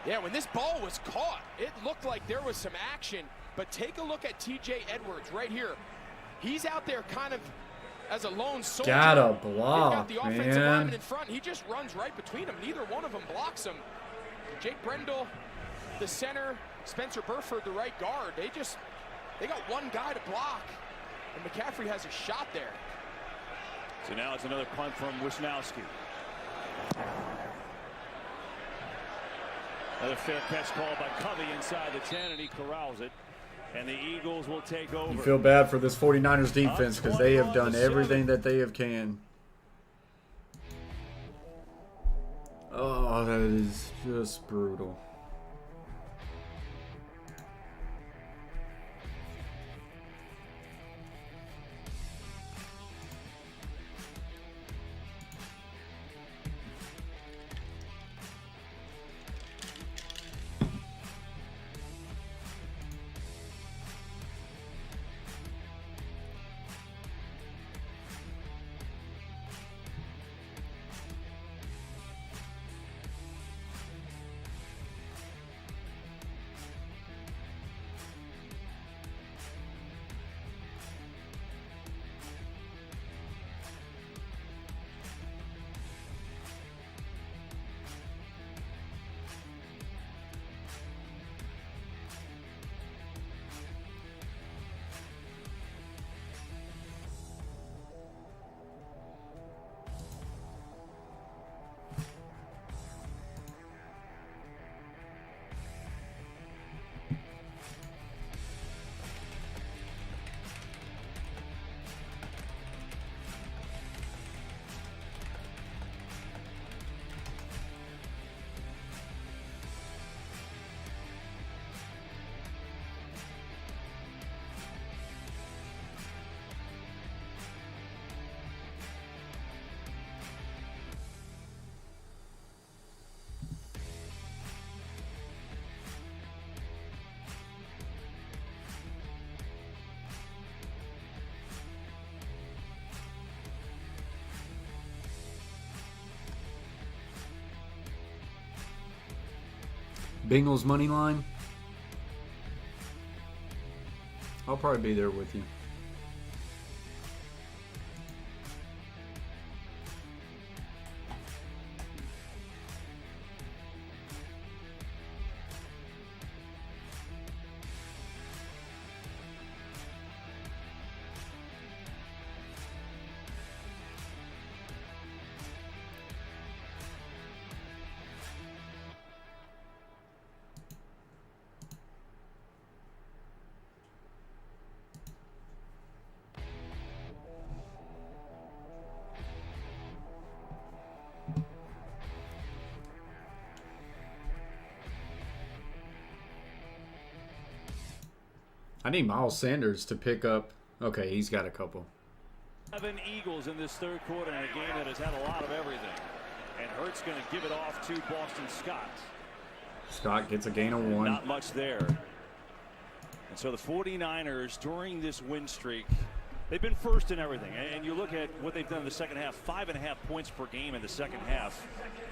Speaker 6: Yeah, when this ball was caught, it looked like there was some action. But take a look at T.J. Edwards right here. He's out there kind of as a lone soldier.
Speaker 1: Gotta
Speaker 6: He's
Speaker 1: block,
Speaker 6: got the offensive
Speaker 1: man.
Speaker 6: lineman in front. He just runs right between them. Neither one of them blocks him. Jake Brendel, the center, Spencer Burford, the right guard. They got one guy to block, and McCaffrey has a shot there.
Speaker 3: So now it's another punt from Wisnowski. Another fair catch called by Covey inside the 10, and he corrals it. And the Eagles will take over.
Speaker 1: You feel bad for this 49ers defense because they have done everything that they have can. Oh, that is just brutal. Bengals money line. I'll probably be there with you. I need Miles Sanders to pick up. Okay, he's got a couple.
Speaker 3: 7 Eagles in this third quarter in a game that has had a lot of everything. And Hurts going to give it off to Boston Scott.
Speaker 1: Scott gets a gain of 1.
Speaker 3: Not much there. And so the 49ers, during this win streak, they've been first in everything. And you look at what they've done in the second half, 5.5 points per game in the second half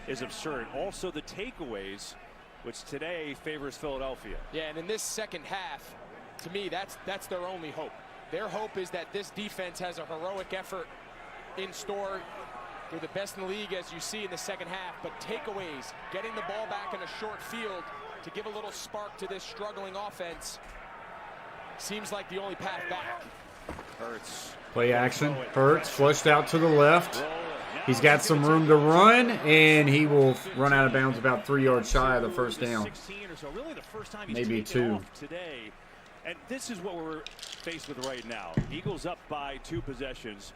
Speaker 3: is absurd. Also the takeaways, which today favors Philadelphia.
Speaker 6: Yeah, and in this second half, to me, that's their only hope. Their hope is that this defense has a heroic effort in store. They're the best in the league, as you see in the second half. But takeaways, getting the ball back in a short field to give a little spark to this struggling offense, seems like the only path back.
Speaker 3: Hurts.
Speaker 1: Play action. Hurts flushed out to the left. He's got some room to run, and he will run out of bounds about 3 yards shy of the first down. Maybe 2.
Speaker 3: Today. And this is what we're faced with right now. Eagles up by 2 possessions.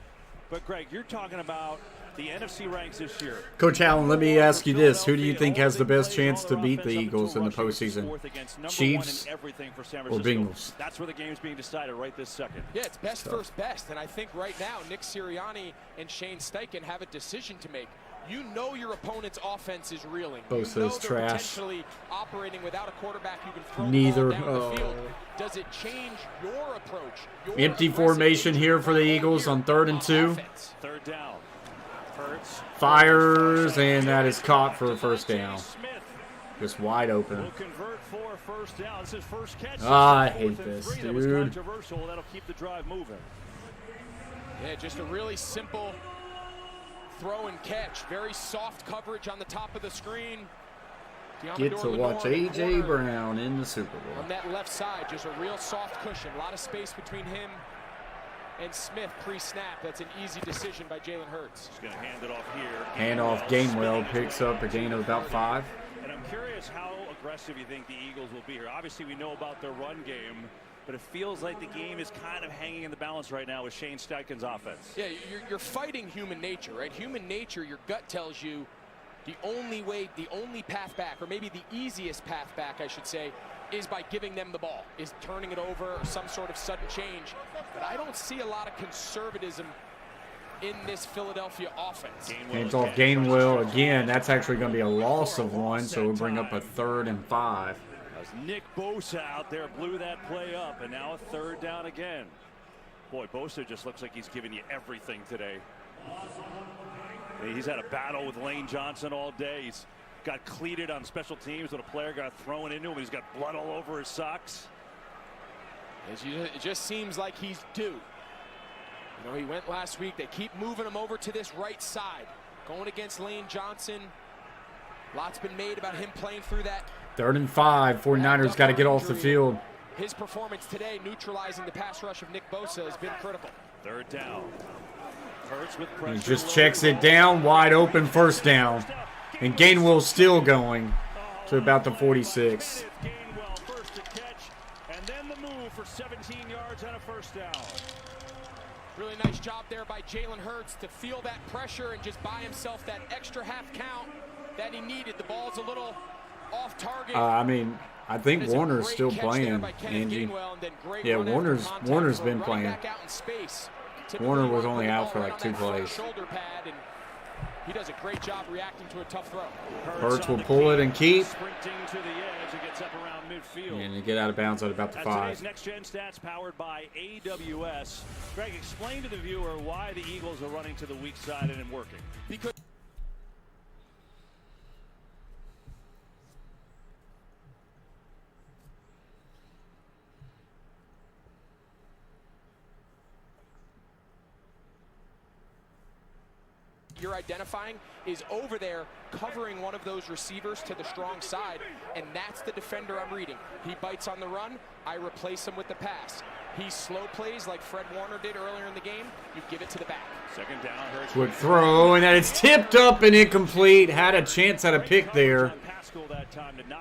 Speaker 3: But, Greg, you're talking about the NFC ranks this year.
Speaker 1: Coach Allen, let me ask you this. Who do you think has the best chance to beat the Eagles in the postseason? Chiefs or Bengals?
Speaker 3: That's where the game's being decided right this second.
Speaker 6: Yeah, it's best versus best. And I think right now, Nick Sirianni and Shane Steichen have a decision to make. You know your opponent's offense is reeling.
Speaker 1: Both
Speaker 6: you know
Speaker 1: those
Speaker 6: they're
Speaker 1: trash.
Speaker 6: Potentially operating without a quarterback who can throw
Speaker 1: Neither.
Speaker 6: the ball down the field. Does it change your approach? Your
Speaker 1: Empty formation here for the Eagles on 3rd and 2.
Speaker 3: Third down. Hurts.
Speaker 1: Fires, and that is caught for a first down. Just wide open.
Speaker 3: Will convert for a first down. This is first catch.
Speaker 1: I hate this,
Speaker 3: That was
Speaker 1: dude.
Speaker 3: controversial. That'll keep the drive moving.
Speaker 6: Yeah, just a really simple throw and catch. Very soft coverage on the top of the screen.
Speaker 1: Get to watch A.J. Brown in the Super Bowl.
Speaker 6: On that left side, just a real soft cushion. A lot of space between him and Smith pre-snap. That's an easy decision by Jalen Hurts.
Speaker 3: He's going to hand it off here.
Speaker 1: Hand off Gainwell, picks up a gain of about 5.
Speaker 3: And I'm curious how aggressive you think the Eagles will be here. Obviously, we know about their run game, but it feels like the game is kind of hanging in the balance right now with Shane Steichen's offense.
Speaker 6: Yeah, you're fighting human nature, right? Human nature, your gut tells you the only way, the only path back, or maybe the easiest path back, I should say, is by giving them the ball, is turning it over or some sort of sudden change. But I don't see a lot of conservatism in this Philadelphia offense.
Speaker 1: Hands off Gainwell again. That's actually going to be a loss of 1, so we'll bring up a 3rd and 5.
Speaker 3: As Nick Bosa out there blew that play up, and now a 3rd down again. Boy, Bosa just looks like he's giving you everything today. He's had a battle with Lane Johnson all day. He's got cleated on special teams when a player got thrown into him. He's got blood all over his socks.
Speaker 6: It just seems like he's due. You know, he went last week. They keep moving him over to this right side. Going against Lane Johnson. Lots been made about him playing through that.
Speaker 1: 3rd and 5. 49ers got to get off the field.
Speaker 6: His performance today neutralizing the pass rush of Nick Bosa has been critical.
Speaker 3: 3rd down. Hurts with pressure.
Speaker 1: He just checks it down, wide open, first down. And Gainwell's still going to about the 46.
Speaker 3: Gainwell first to catch, and then the move for 17 yards and a first down.
Speaker 6: Really nice job there by Jalen Hurts to feel that pressure and just buy himself that extra half count that he needed. The ball's a little off target.
Speaker 1: I mean, I think Warner's still playing, Angie. Yeah, Warner's been playing. Warner was only out for like 2 plays.
Speaker 6: Shoulder pad, and he does a great job reacting to a tough throw.
Speaker 1: Hurts will pull it and keep.
Speaker 3: Sprinting to the edge, it gets up around midfield.
Speaker 1: And they get out of bounds at about the 5.
Speaker 3: Today's Next Gen Stats powered by AWS. Greg, explain to the viewer why the Eagles are running to the weak side and working.
Speaker 6: Because you're identifying is over there covering one of those receivers to the strong side, and that's the defender I'm reading. He bites on the run, I replace him with the pass. He slow plays like Fred Warner did earlier in the game, you give it to the back.
Speaker 3: 2nd down, Hurts.
Speaker 1: Quick throw, and that is tipped up and incomplete. Had a chance at a pick there.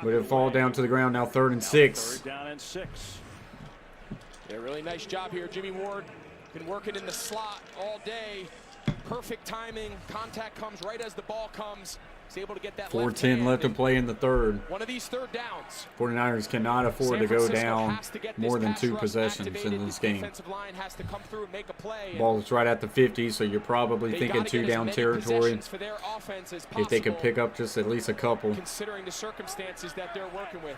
Speaker 1: But it fall down to the ground now, 3rd and 6.
Speaker 3: 3rd down and 6.
Speaker 6: Yeah, really nice job here. Jimmy Ward been working in the slot all day. Perfect timing. Contact comes right as the ball comes. He's able to get that
Speaker 1: 4:10 left to play in the third.
Speaker 6: One of these third downs.
Speaker 1: 49ers cannot afford to go down more than 2 possessions in this game. Ball is right at the 50, so you're probably thinking 2-down territory. If they could pick up just at least a couple.
Speaker 6: Considering the circumstances that they're working with.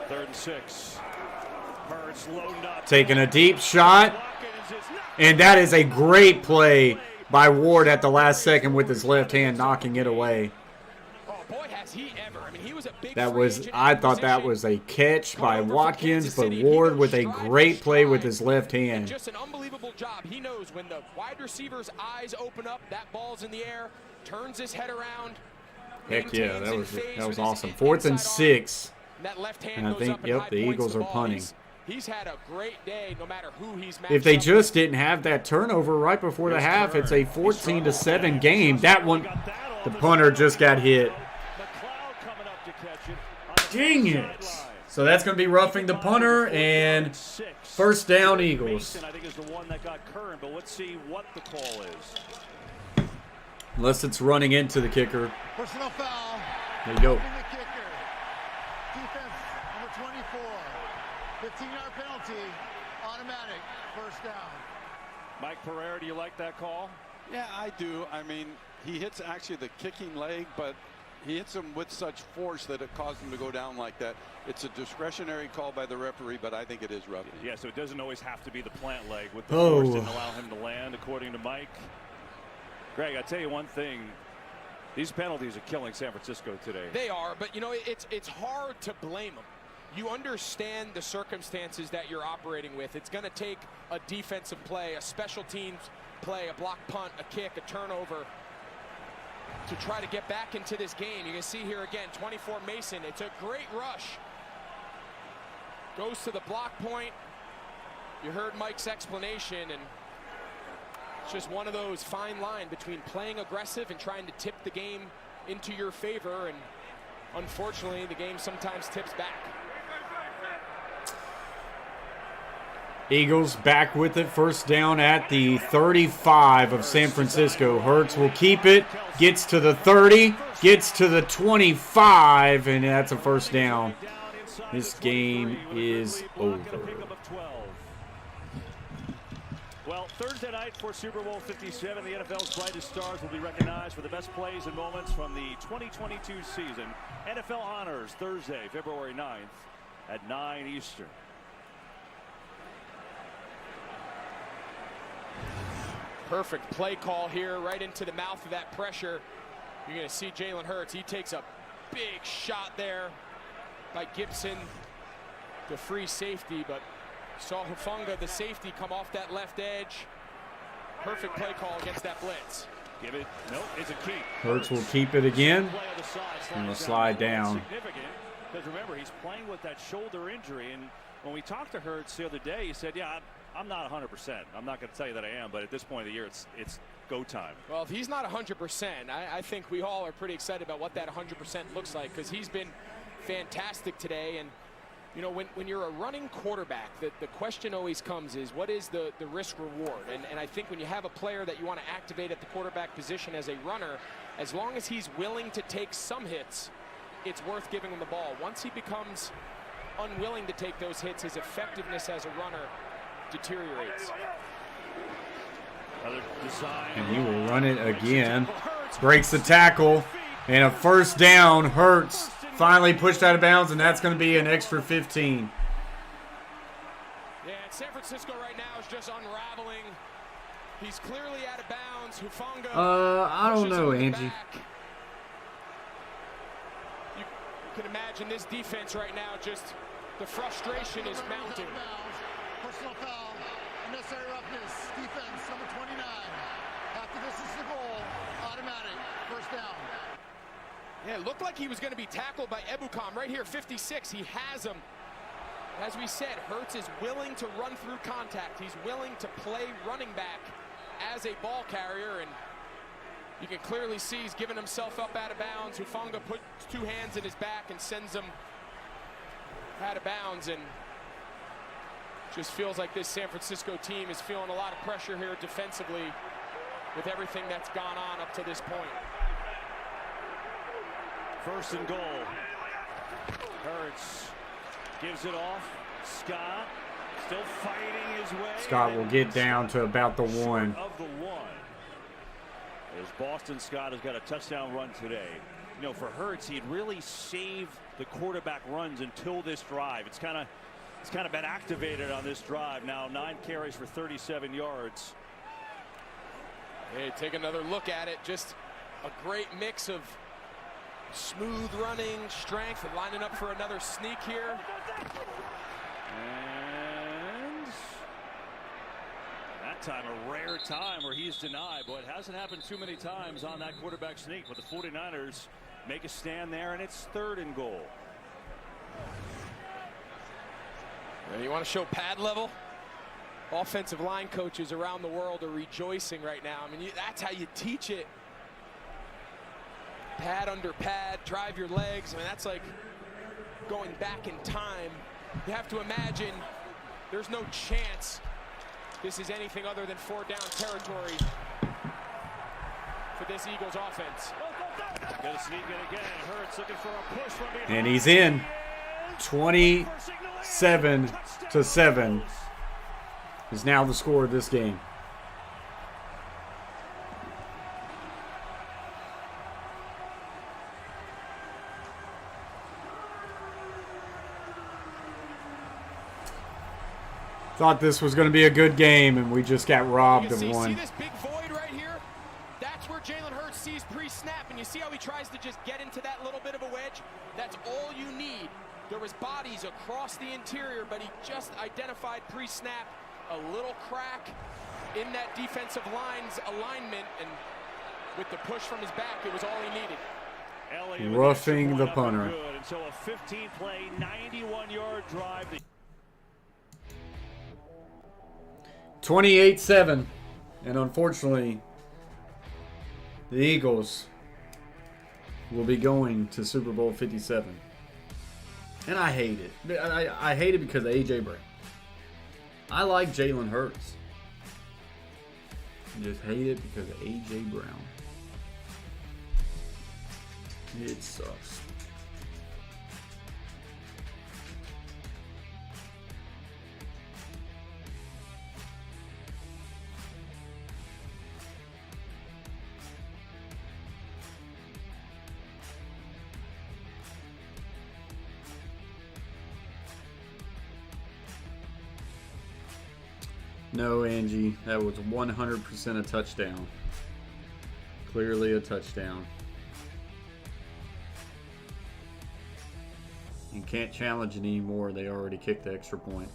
Speaker 3: 3rd and 6. Hurts loaded up.
Speaker 1: Taking a deep shot. And that is a great play by Ward at the last second with his left hand, knocking it away.
Speaker 6: Oh boy, has he ever. I mean, he was a big
Speaker 1: I thought that was a catch by Watkins, but Ward with a great play with his left hand.
Speaker 6: Just an unbelievable job. He knows when the wide receiver's eyes open up, that ball's in the air, turns his head around.
Speaker 1: Heck yeah, that was awesome. 4th and 6. And I think, yep, the Eagles are punting.
Speaker 6: He's had a great day no matter who he's matched
Speaker 1: If they
Speaker 6: up
Speaker 1: just didn't have that turnover right before the half, it's a 14-7 game. That one, the punter just got hit. Dang it. So that's going to be roughing the punter, and 1st down Eagles.
Speaker 3: I think is the one that got current, but let's see what the call is.
Speaker 1: Unless it's running into the kicker.
Speaker 8: Personal foul.
Speaker 1: There you go.
Speaker 8: The kicker. Defense number 24. 15-yard penalty. Automatic. 1st down.
Speaker 3: Mike Pereira, do you like that call?
Speaker 7: Yeah, I do. I mean, he hits actually the kicking leg, but he hits him with such force that it caused him to go down like that. It's a discretionary call by the referee, but I think it is roughing.
Speaker 3: Yeah, so it doesn't always have to be the plant leg. With the force didn't allow him to land, according to Mike. Greg, I tell you one thing. These penalties are killing San Francisco today.
Speaker 6: They are, but, you know, it's hard to blame them. You understand the circumstances that you're operating with. It's going to take a defensive play, a special teams play, a block punt, a kick, a turnover to try to get back into this game. You can see here again, 24 Mason. It's a great rush. Goes to the block point. You heard Mike's explanation, and it's just one of those fine line between playing aggressive and trying to tip the game into your favor, and unfortunately the game sometimes tips back.
Speaker 1: Eagles back with it. 1st down at the 35 of San Francisco. Hurts will keep it. Gets to the 30. Gets to the 25. And that's a 1st down. This game is over.
Speaker 3: Well, Thursday night for Super Bowl 57, the NFL's brightest stars will be recognized for the best plays and moments from the 2022 season. NFL Honors Thursday, February 9th at 9 Eastern.
Speaker 6: Perfect play call here, right into the mouth of that pressure. You're going to see Jalen Hurts. He takes a big shot there by Gibson, the free safety, but saw Hufanga, the safety, come off that left edge. Perfect play call against that blitz.
Speaker 3: Give it. Nope, it's a keep.
Speaker 1: Hurts will keep it again. And will slide down.
Speaker 3: Significant, because remember, he's playing with that shoulder injury. And when we talked to Hurts the other day, he said, yeah, I'm not 100%. I'm not going to tell you that I am, but at this point of the year, it's go time.
Speaker 6: Well, if he's not 100%, I think we all are pretty excited about what that 100% looks like, because he's been fantastic today. And, you know, when you're a running quarterback, the question always comes is, what is the risk reward? And I think when you have a player that you want to activate at the quarterback position as a runner, as long as he's willing to take some hits, it's worth giving him the ball. Once he becomes unwilling to take those hits, his effectiveness as a runner deteriorates.
Speaker 1: And he will run it again. Breaks the tackle. And a 1st down. Hurts finally pushed out of bounds, and that's going to be an extra 15.
Speaker 6: Yeah, and San Francisco right now is just unraveling. He's clearly out of bounds. Hufanga.
Speaker 1: I don't know, Angie.
Speaker 6: You can imagine this defense right now, just the frustration is mounting.
Speaker 8: Personal foul, unnecessary roughness, defense, number 29. After this is the goal, automatic, 1st down.
Speaker 6: Yeah, it looked like he was going to be tackled by Ebukam right here, 56. He has him. As we said, Hurts is willing to run through contact. He's willing to play running back as a ball carrier, and you can clearly see he's giving himself up out of bounds. Hufanga puts 2 hands in his back and sends him out of bounds, and just feels like this San Francisco team is feeling a lot of pressure here defensively. with everything that's gone on up to this point.
Speaker 3: First and goal. Hurts gives it off. Scott still fighting his way.
Speaker 1: Scott will get down to about the 1.
Speaker 3: Of the 1. As Boston Scott has got a touchdown run today. You know, for Hurts, he'd really saved the quarterback runs until this drive. It's kind of been activated on this drive. Now 9 carries for 37 yards.
Speaker 6: Hey, take another look at it. Just a great mix of smooth running, strength, and lining up for another sneak here.
Speaker 3: And that time, a rare time where he's denied, but it hasn't happened too many times on that quarterback sneak. But the 49ers make a stand there, and it's 3rd and goal.
Speaker 6: You want to show pad level? Offensive line coaches around the world are rejoicing right now. I mean, that's how you teach it. Pad under pad, drive your legs. I mean, that's like going back in time. You have to imagine there's no chance this is anything other than 4-down territory for this Eagles offense.
Speaker 3: Got to sneak it again. Hurts looking for a push from behind.
Speaker 1: And he's in. 27-7 is now the score of this game. Thought this was going to be a good game, and we just got robbed of one.
Speaker 6: See this big void right here? That's where Jalen Hurts sees pre-snap, and you see how he tries to just get into that little bit of a wedge? That's all you need. There was bodies across the interior, but he just identified pre-snap a little crack in that defensive line's alignment, and with the push from his back, it was all he needed.
Speaker 1: Roughing the punter.
Speaker 3: And so a 15-play, 91-yard drive.
Speaker 1: 28-7, and unfortunately, the Eagles will be going to Super Bowl 57. And I hate it. I hate it because of A.J. Brown. I like Jalen Hurts. I just hate it because of A.J. Brown. It sucks. No, Angie, that was 100% a touchdown. Clearly a touchdown. You can't challenge it anymore. They already kicked the extra point.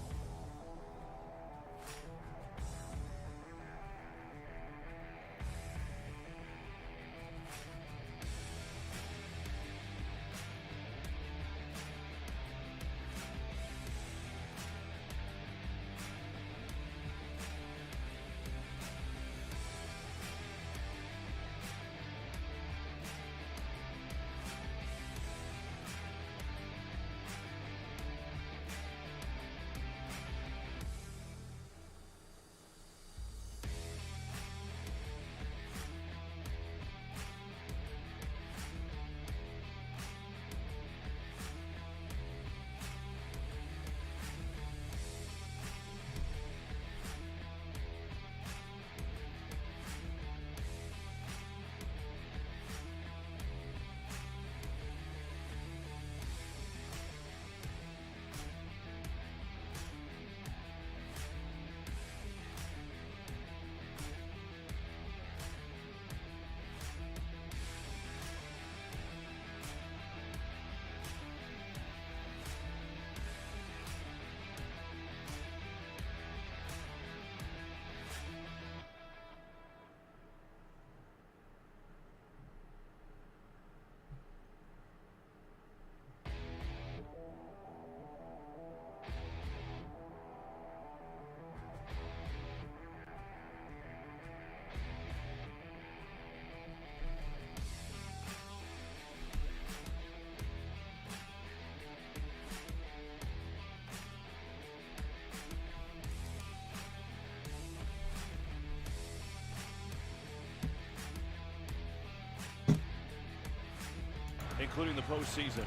Speaker 3: including the postseason.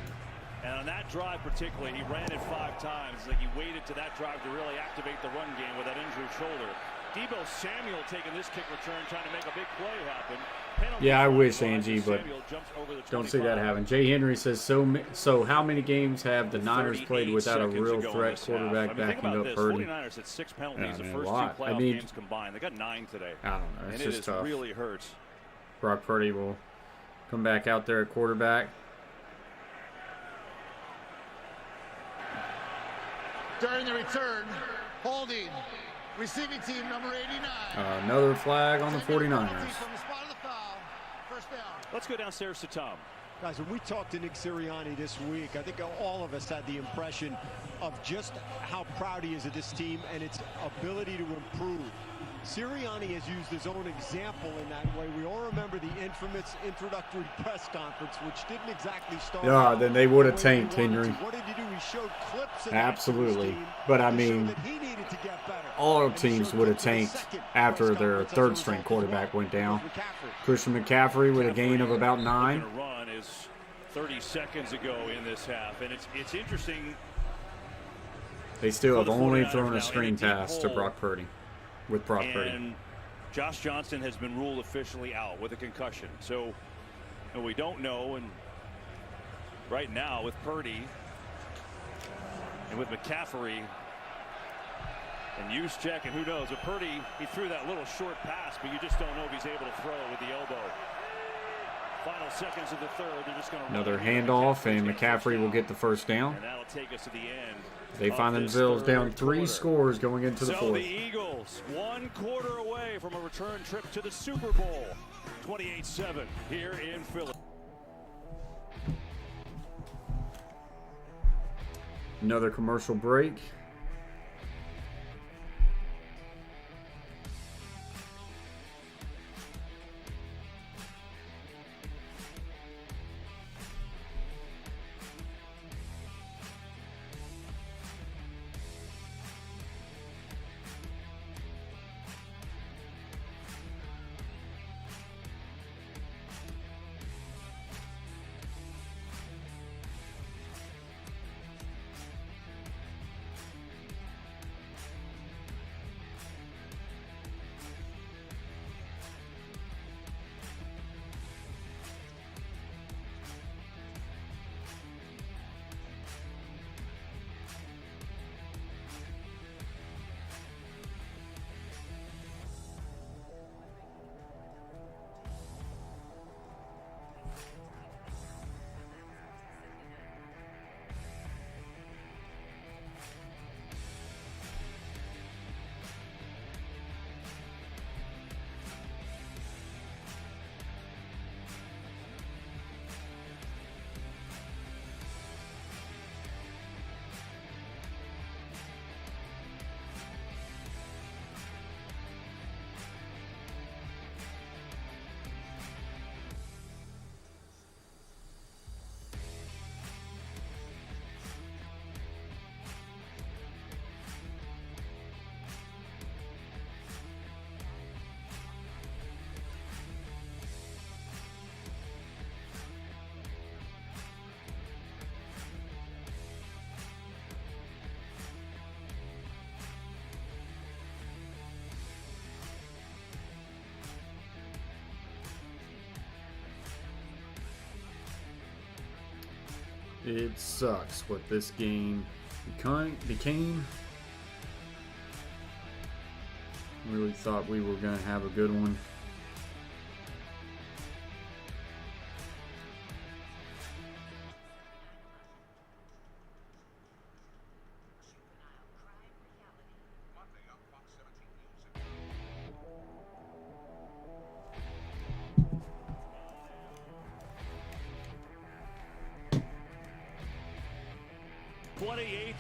Speaker 3: And on that drive particularly, he ran it 5 times. It's like he waited to that drive to really activate the run game with that injured shoulder. Debo Samuel taking this kick return, trying to make a big play happen. Penalty
Speaker 1: Yeah, I wish,
Speaker 3: flag,
Speaker 1: Angie, but don't see that
Speaker 3: 25.
Speaker 1: happen. Jay Henry says, so how many games have the Niners played without a real threat quarterback backing up Purdy?
Speaker 3: 49ers had 6 penalties
Speaker 1: Yeah, I
Speaker 3: the
Speaker 1: mean,
Speaker 3: first
Speaker 1: a
Speaker 3: 2
Speaker 1: lot.
Speaker 3: playoff
Speaker 1: I mean,
Speaker 3: games combined. They got 9 today.
Speaker 1: I don't know. It's
Speaker 3: And
Speaker 1: just tough.
Speaker 3: really hurts.
Speaker 1: Brock Purdy will come back out there at quarterback.
Speaker 8: During the return, holding, receiving team number 89.
Speaker 1: Another flag on the
Speaker 8: Taking a penalty
Speaker 1: 49ers.
Speaker 8: from the spot of the foul. First down.
Speaker 3: Let's go downstairs to Tom.
Speaker 5: Guys, when we talked to Nick Sirianni this week, I think all of us had the impression of just how proud he is of this team and its ability to improve. Sirianni has used his own example in that way. We all remember the infamous introductory press conference, which didn't exactly start.
Speaker 1: Yeah, then they would have
Speaker 5: the way
Speaker 1: tanked
Speaker 5: he wanted
Speaker 1: Henry.
Speaker 5: to. What did he do? He showed clips of
Speaker 1: Absolutely.
Speaker 5: that team
Speaker 1: But I
Speaker 5: to show
Speaker 1: mean,
Speaker 5: that he needed to get better.
Speaker 1: all
Speaker 5: And he
Speaker 1: teams
Speaker 5: showed
Speaker 1: would have
Speaker 5: clips of the
Speaker 1: tanked
Speaker 5: second
Speaker 1: after
Speaker 5: press
Speaker 1: their
Speaker 5: conference as a
Speaker 1: third-string
Speaker 5: result as
Speaker 1: quarterback
Speaker 5: well.
Speaker 1: went down.
Speaker 5: McCaffrey.
Speaker 1: Christian McCaffrey with a gain of about 9.
Speaker 3: Looking to run is 30 seconds ago in this half, and it's interesting.
Speaker 1: They still have
Speaker 3: For the
Speaker 1: only
Speaker 3: 49ers
Speaker 1: thrown
Speaker 3: now
Speaker 1: a
Speaker 3: in
Speaker 1: screen
Speaker 3: a deep
Speaker 1: pass to
Speaker 3: hole.
Speaker 1: Brock Purdy. With Brock Purdy.
Speaker 3: And Josh Johnson has been ruled officially out with a concussion. So and we don't know. And right now with Purdy and with McCaffrey and Juszczyk and who knows, with Purdy, he threw that little short pass, but you just don't know if he's able to throw with the elbow. Final seconds of the third, they're just going to
Speaker 1: Another handoff, and McCaffrey will get the first down.
Speaker 3: And that'll take us to the end.
Speaker 1: They find themselves down 3 scores going into the
Speaker 3: So
Speaker 1: fourth.
Speaker 3: the Eagles 1 quarter away from a return trip to the Super Bowl. 28-7 here in Philly.
Speaker 1: Another commercial break. It sucks what this game became. Really thought we were going to have a good one.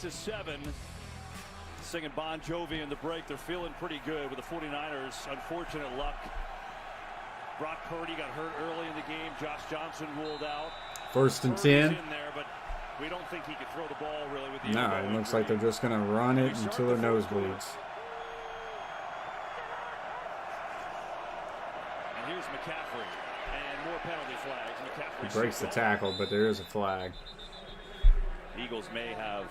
Speaker 3: To 7, singing Bon Jovi in the break. They're feeling pretty good with the 49ers. Unfortunate luck. Brock Purdy got hurt early in the game. Josh Johnson ruled out.
Speaker 1: First and
Speaker 3: Purdy's
Speaker 1: 10.
Speaker 3: in there, but we don't think he could throw the ball really with the
Speaker 1: No,
Speaker 3: elbow
Speaker 1: it looks like
Speaker 3: injury.
Speaker 1: they're just going to run it
Speaker 3: We start
Speaker 1: until
Speaker 3: the
Speaker 1: their
Speaker 3: fourth
Speaker 1: nosebleeds.
Speaker 3: And here's McCaffrey. And more penalty flags.
Speaker 1: He
Speaker 3: McCaffrey
Speaker 1: breaks the tackle, but there is a flag.
Speaker 3: Eagles may have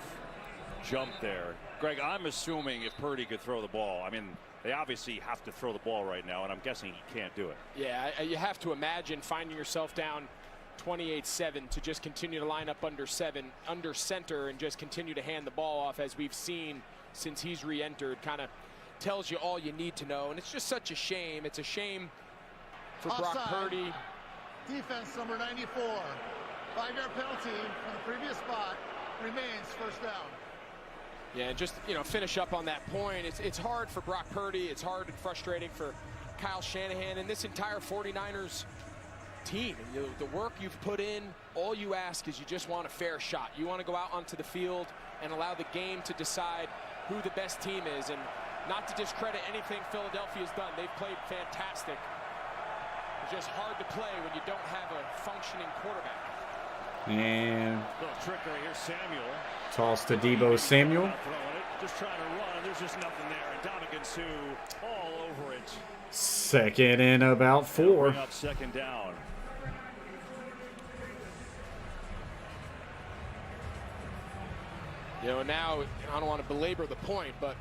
Speaker 3: jumped there. Greg, I'm assuming if Purdy could throw the ball, I mean, they obviously have to throw the ball right now, and I'm guessing he can't do it.
Speaker 6: Yeah, you have to imagine finding yourself down 28-7 to just continue to line up under center, and just continue to hand the ball off, as we've seen since he's re-entered. Kind of tells you all you need to know, and it's just such a shame. It's a shame for Brock Purdy.
Speaker 8: Defense number 94. 5-yard penalty from the previous spot. Remains first down.
Speaker 6: Yeah, and just, finish up on that point. It's hard for Brock Purdy. It's hard and frustrating for Kyle Shanahan and this entire 49ers team. The work you've put in, all you ask is you just want a fair shot. You want to go out onto the field and allow the game to decide who the best team is. And not to discredit anything Philadelphia's done. They've played fantastic. It's just hard to play when you don't have a functioning quarterback.
Speaker 1: And
Speaker 3: little trickery here, Samuel.
Speaker 1: Toss to Deebo Samuel.
Speaker 3: Just trying to run. There's just nothing there. And Dominican Sue all over it.
Speaker 1: Second and about 4.
Speaker 3: Up second down.
Speaker 6: Now I don't want to belabor the point, but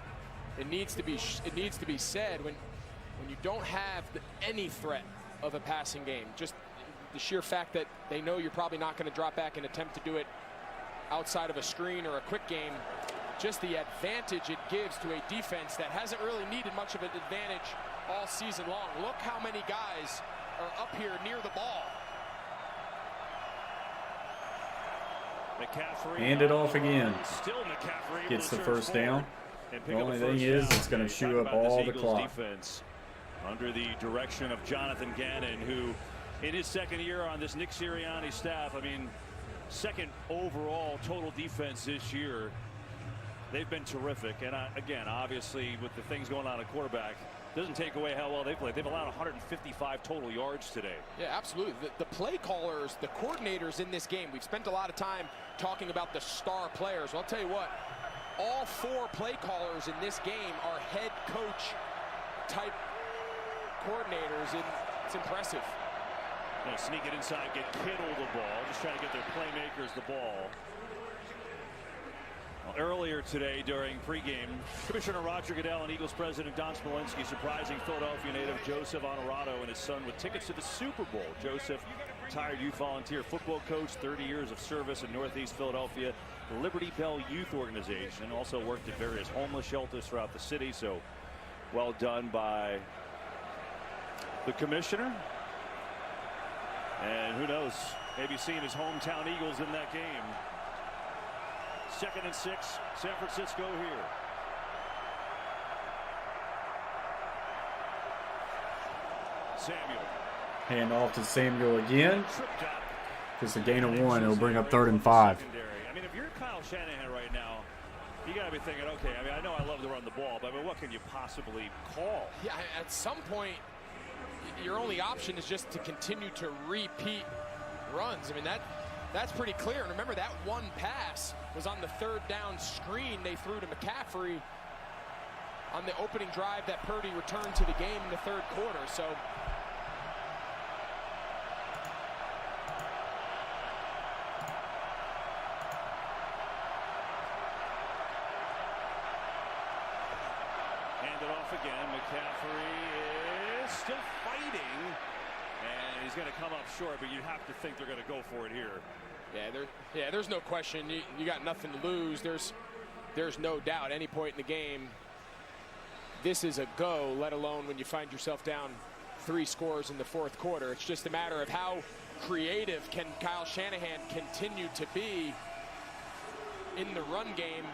Speaker 6: it needs to be said when you don't have any threat of a passing game. Just the sheer fact that they know you're probably not going to drop back and attempt to do it outside of a screen or a quick game, just the advantage it gives to a defense that hasn't really needed much of an advantage all season long. Look how many guys are up here near the ball.
Speaker 3: McCaffrey
Speaker 1: Hand it off again.
Speaker 3: Still McCaffrey
Speaker 1: gets the first down. The only thing is it's going to chew up all the clock.
Speaker 3: Defense under the direction of Jonathan Gannon, who in his second year on this Nick Sirianni staff, I mean, second overall total defense this year. They've been terrific. And again, obviously, with the things going on at quarterback, doesn't take away how well they played. They've allowed 155 total yards today.
Speaker 6: Yeah, absolutely. The play callers, the coordinators in this game, we've spent a lot of time talking about the star players. Well, I'll tell you what, all 4 play callers in this game are head coach type coordinators, and it's impressive.
Speaker 3: Going to sneak it inside, get Kittle the ball, just trying to get their playmakers the ball. Well, earlier today during pregame, Commissioner Roger Goodell and Eagles President Don Smolinski surprising Philadelphia native Joseph Honorado and his son with tickets to the Super Bowl. Joseph, retired youth volunteer football coach, 30 years of service in Northeast Philadelphia, the Liberty Bell Youth Organization, also worked at various homeless shelters throughout the city. So well done by the commissioner. And who knows, maybe seeing his hometown Eagles in that game. 2nd and 6, San Francisco here. Samuel.
Speaker 1: Hand off to Samuel again. Just a gain of 1. It'll bring up 3rd and 5.
Speaker 3: I mean, if you're Kyle Shanahan right now, you got to be thinking, okay, I mean, I know I love to run the ball, but I mean, what can you possibly call?
Speaker 6: Yeah, at some point, your only option is just to continue to repeat runs. I mean, that's pretty clear. And remember, that one pass was on the 3rd down screen they threw to McCaffrey on the opening drive that Purdy returned to the game in the 3rd quarter. So
Speaker 3: hand it off again. McCaffrey is still fighting. And he's going to come up short, but you have to think they're going to go for it here.
Speaker 6: Yeah, there's no question. You got nothing to lose. There's no doubt any point in the game, this is a go, let alone when you find yourself down 3 scores in the 4th quarter. It's just a matter of how creative can Kyle Shanahan continue to be in the run game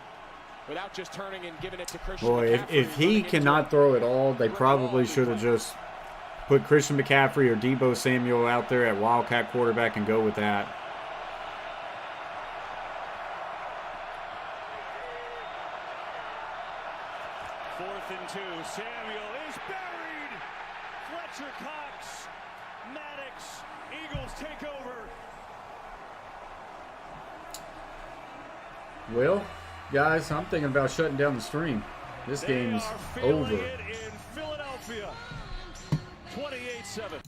Speaker 6: without just turning and giving it to Christian McCaffrey.
Speaker 1: If he cannot throw it all, they probably should have just put Christian McCaffrey or Deebo Samuel out there at Wildcat quarterback and go with that.
Speaker 3: Fourth and 2. Samuel is buried. Fletcher Cox, Maddox, Eagles take over.
Speaker 1: Well, guys, I'm thinking about shutting down the stream. This game's over.
Speaker 3: It in Philadelphia. 28-7.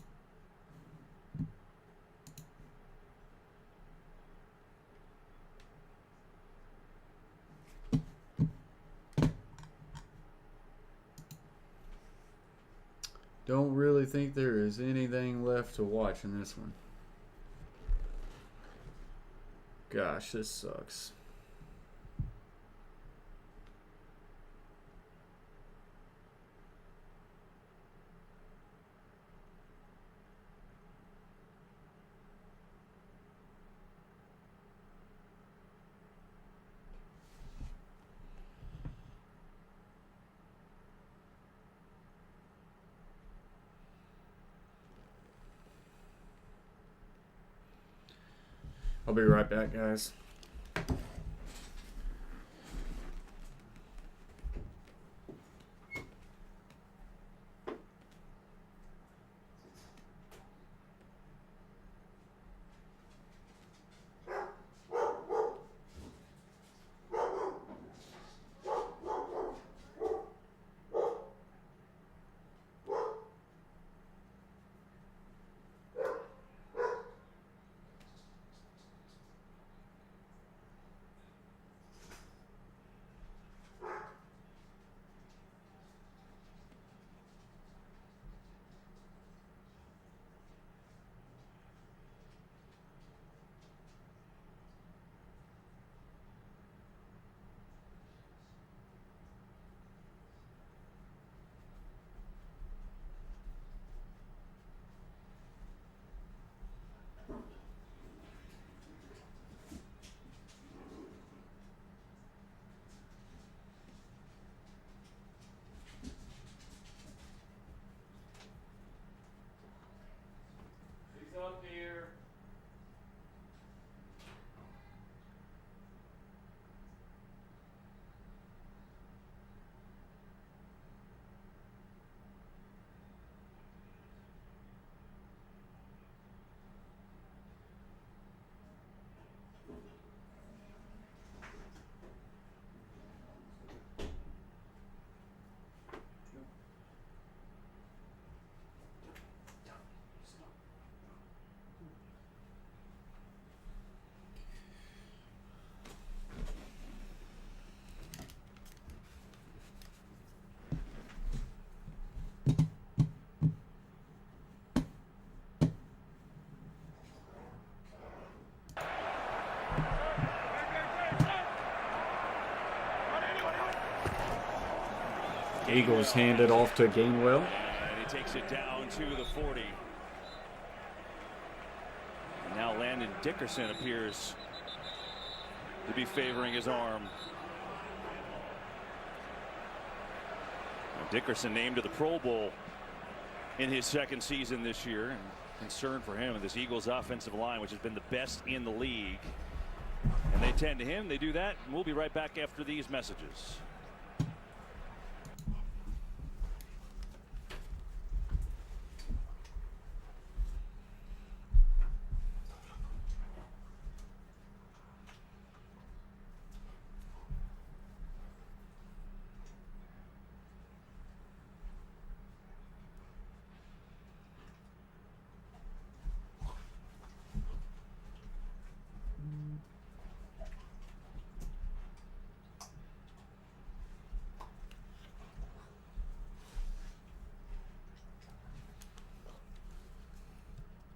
Speaker 1: Don't really think there is anything left to watch in this one. Gosh, this sucks. I'll be right back, guys. Up here. Eagles hand it off to Gainwell.
Speaker 3: And he takes it down to the 40. And now Landon Dickerson appears to be favoring his arm. And Dickerson named to the Pro Bowl in his second season this year. And concern for him and this Eagles offensive line, which has been the best in the league. And they tend to him. They do that. And we'll be right back after these messages.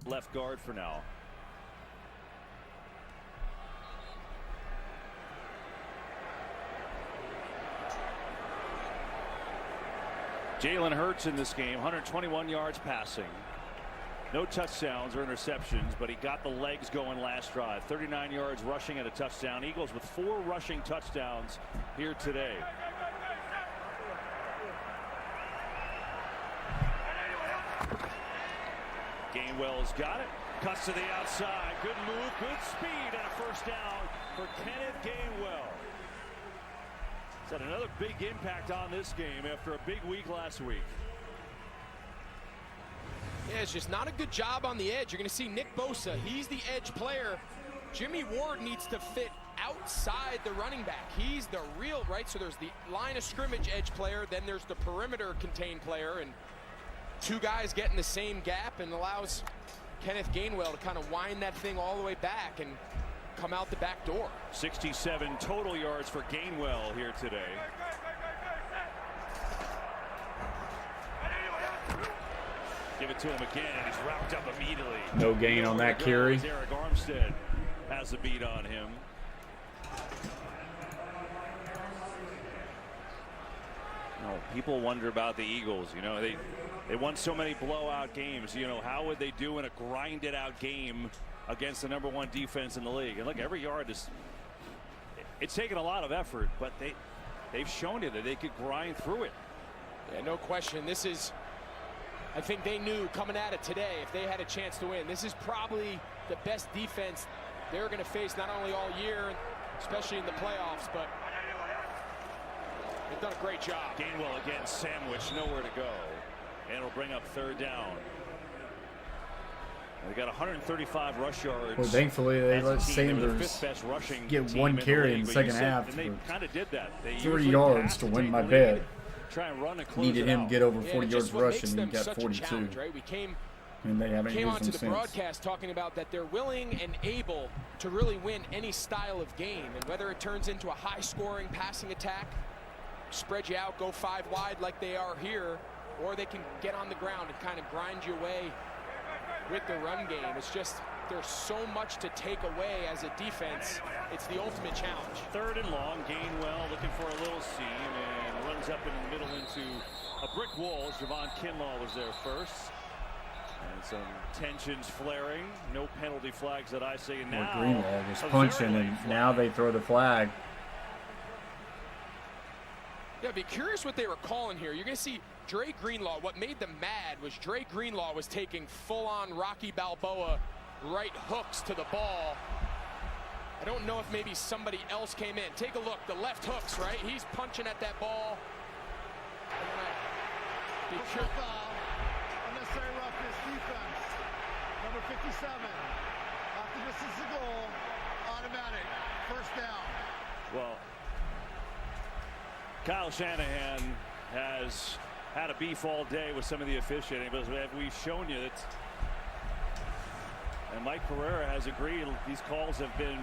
Speaker 3: Left guard for now. Jalen Hurts in this game, 121 yards passing. No touchdowns or interceptions, but he got the legs going last drive. 39 yards rushing and a touchdown. Eagles with 4 rushing touchdowns here today. Gainwell's got it. Cuts to the outside. Good move, good speed, and a first down for Kenneth Gainwell. He's had another big impact on this game after a big week last week.
Speaker 6: Yeah, it's just not a good job on the edge. You're going to see Nick Bosa. He's the edge player. Jimmy Ward needs to fit outside the running back. He's the real, right? So there's the line of scrimmage edge player. Then there's the perimeter contained player. And 2 guys get in the same gap and allows Kenneth Gainwell to kind of wind that thing all the way back and come out the back door.
Speaker 3: 67 total yards for Gainwell here today. Give it to him again, and he's wrapped up immediately.
Speaker 1: No gain on that carry.
Speaker 3: Eric Armstead has a beat on him. People wonder about the Eagles. You know, they won so many blowout games. You know, how would they do in a grinded out game against the #1 defense in the league? And look, every yard is, it's taken a lot of effort, but they've shown you that they could grind through it.
Speaker 6: Yeah, no question. This is, I think they knew coming at it today, if they had a chance to win, this is probably the best defense they're going to face, not only all year, especially in the playoffs, but they've done a great job.
Speaker 3: Gainwell again, sandwich, nowhere to go. And it'll bring up 3rd down. They got 135 rush yards.
Speaker 1: Well, thankfully they let Sanders get 1 carry in the second half.
Speaker 3: And they kind of did that. They
Speaker 1: 3 yards to win my bet.
Speaker 3: Try and run and close
Speaker 1: Needed him to get over 40 yards rushing, and he got
Speaker 6: such
Speaker 1: 42.
Speaker 6: Right? We came
Speaker 1: And they haven't
Speaker 6: came
Speaker 1: used
Speaker 6: onto
Speaker 1: them
Speaker 6: the
Speaker 1: since.
Speaker 6: broadcast talking about that they're willing and able to really win any style of game, and whether it turns into a high-scoring passing attack, spread you out, go 5 wide like they are here, or they can get on the ground and kind of grind your way with the run game. It's just there's so much to take away as a defense. It's the ultimate challenge.
Speaker 3: 3rd and long. Gainwell looking for a little seam and runs up in the middle into a brick wall. Javon Kinlaw was there first. And some tensions flaring. No penalty flags that I see. And now
Speaker 1: Greenlaw was punching, and now they throw the flag.
Speaker 6: Yeah, be curious what they were calling here. You're going to see Dre Greenlaw. What made them mad was Dre Greenlaw was taking full-on Rocky Balboa right hooks to the ball. I don't know if maybe somebody else came in. Take a look. The left hooks, right? He's punching at that ball. Be sure.
Speaker 8: Unnecessary roughness defense. Number 57. After this is the goal. Automatic. 1st down.
Speaker 3: Well, Kyle Shanahan has had a beef all day with some of the officiating, but we've shown you that, and Mike Pereira has agreed these calls have been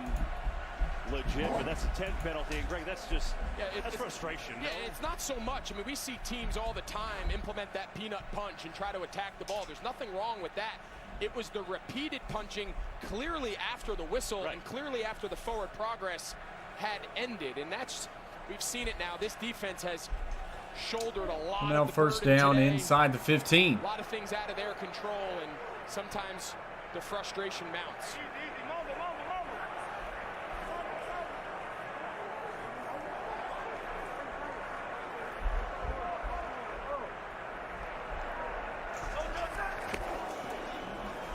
Speaker 3: legit, but that's a 10 penalty, and Greg, that's just, that's frustration.
Speaker 6: Yeah, it's not so much. I mean, we see teams all the time implement that peanut punch and try to attack the ball. There's nothing wrong with that. It was the repeated punching clearly after the whistle and clearly after the forward progress had ended, and that's, we've seen it now. This defense has shouldered a lot.
Speaker 1: Now
Speaker 6: of the
Speaker 1: 1st
Speaker 6: burden
Speaker 1: down
Speaker 6: today.
Speaker 1: inside the 15.
Speaker 6: A lot of things out of their control, and sometimes the frustration mounts.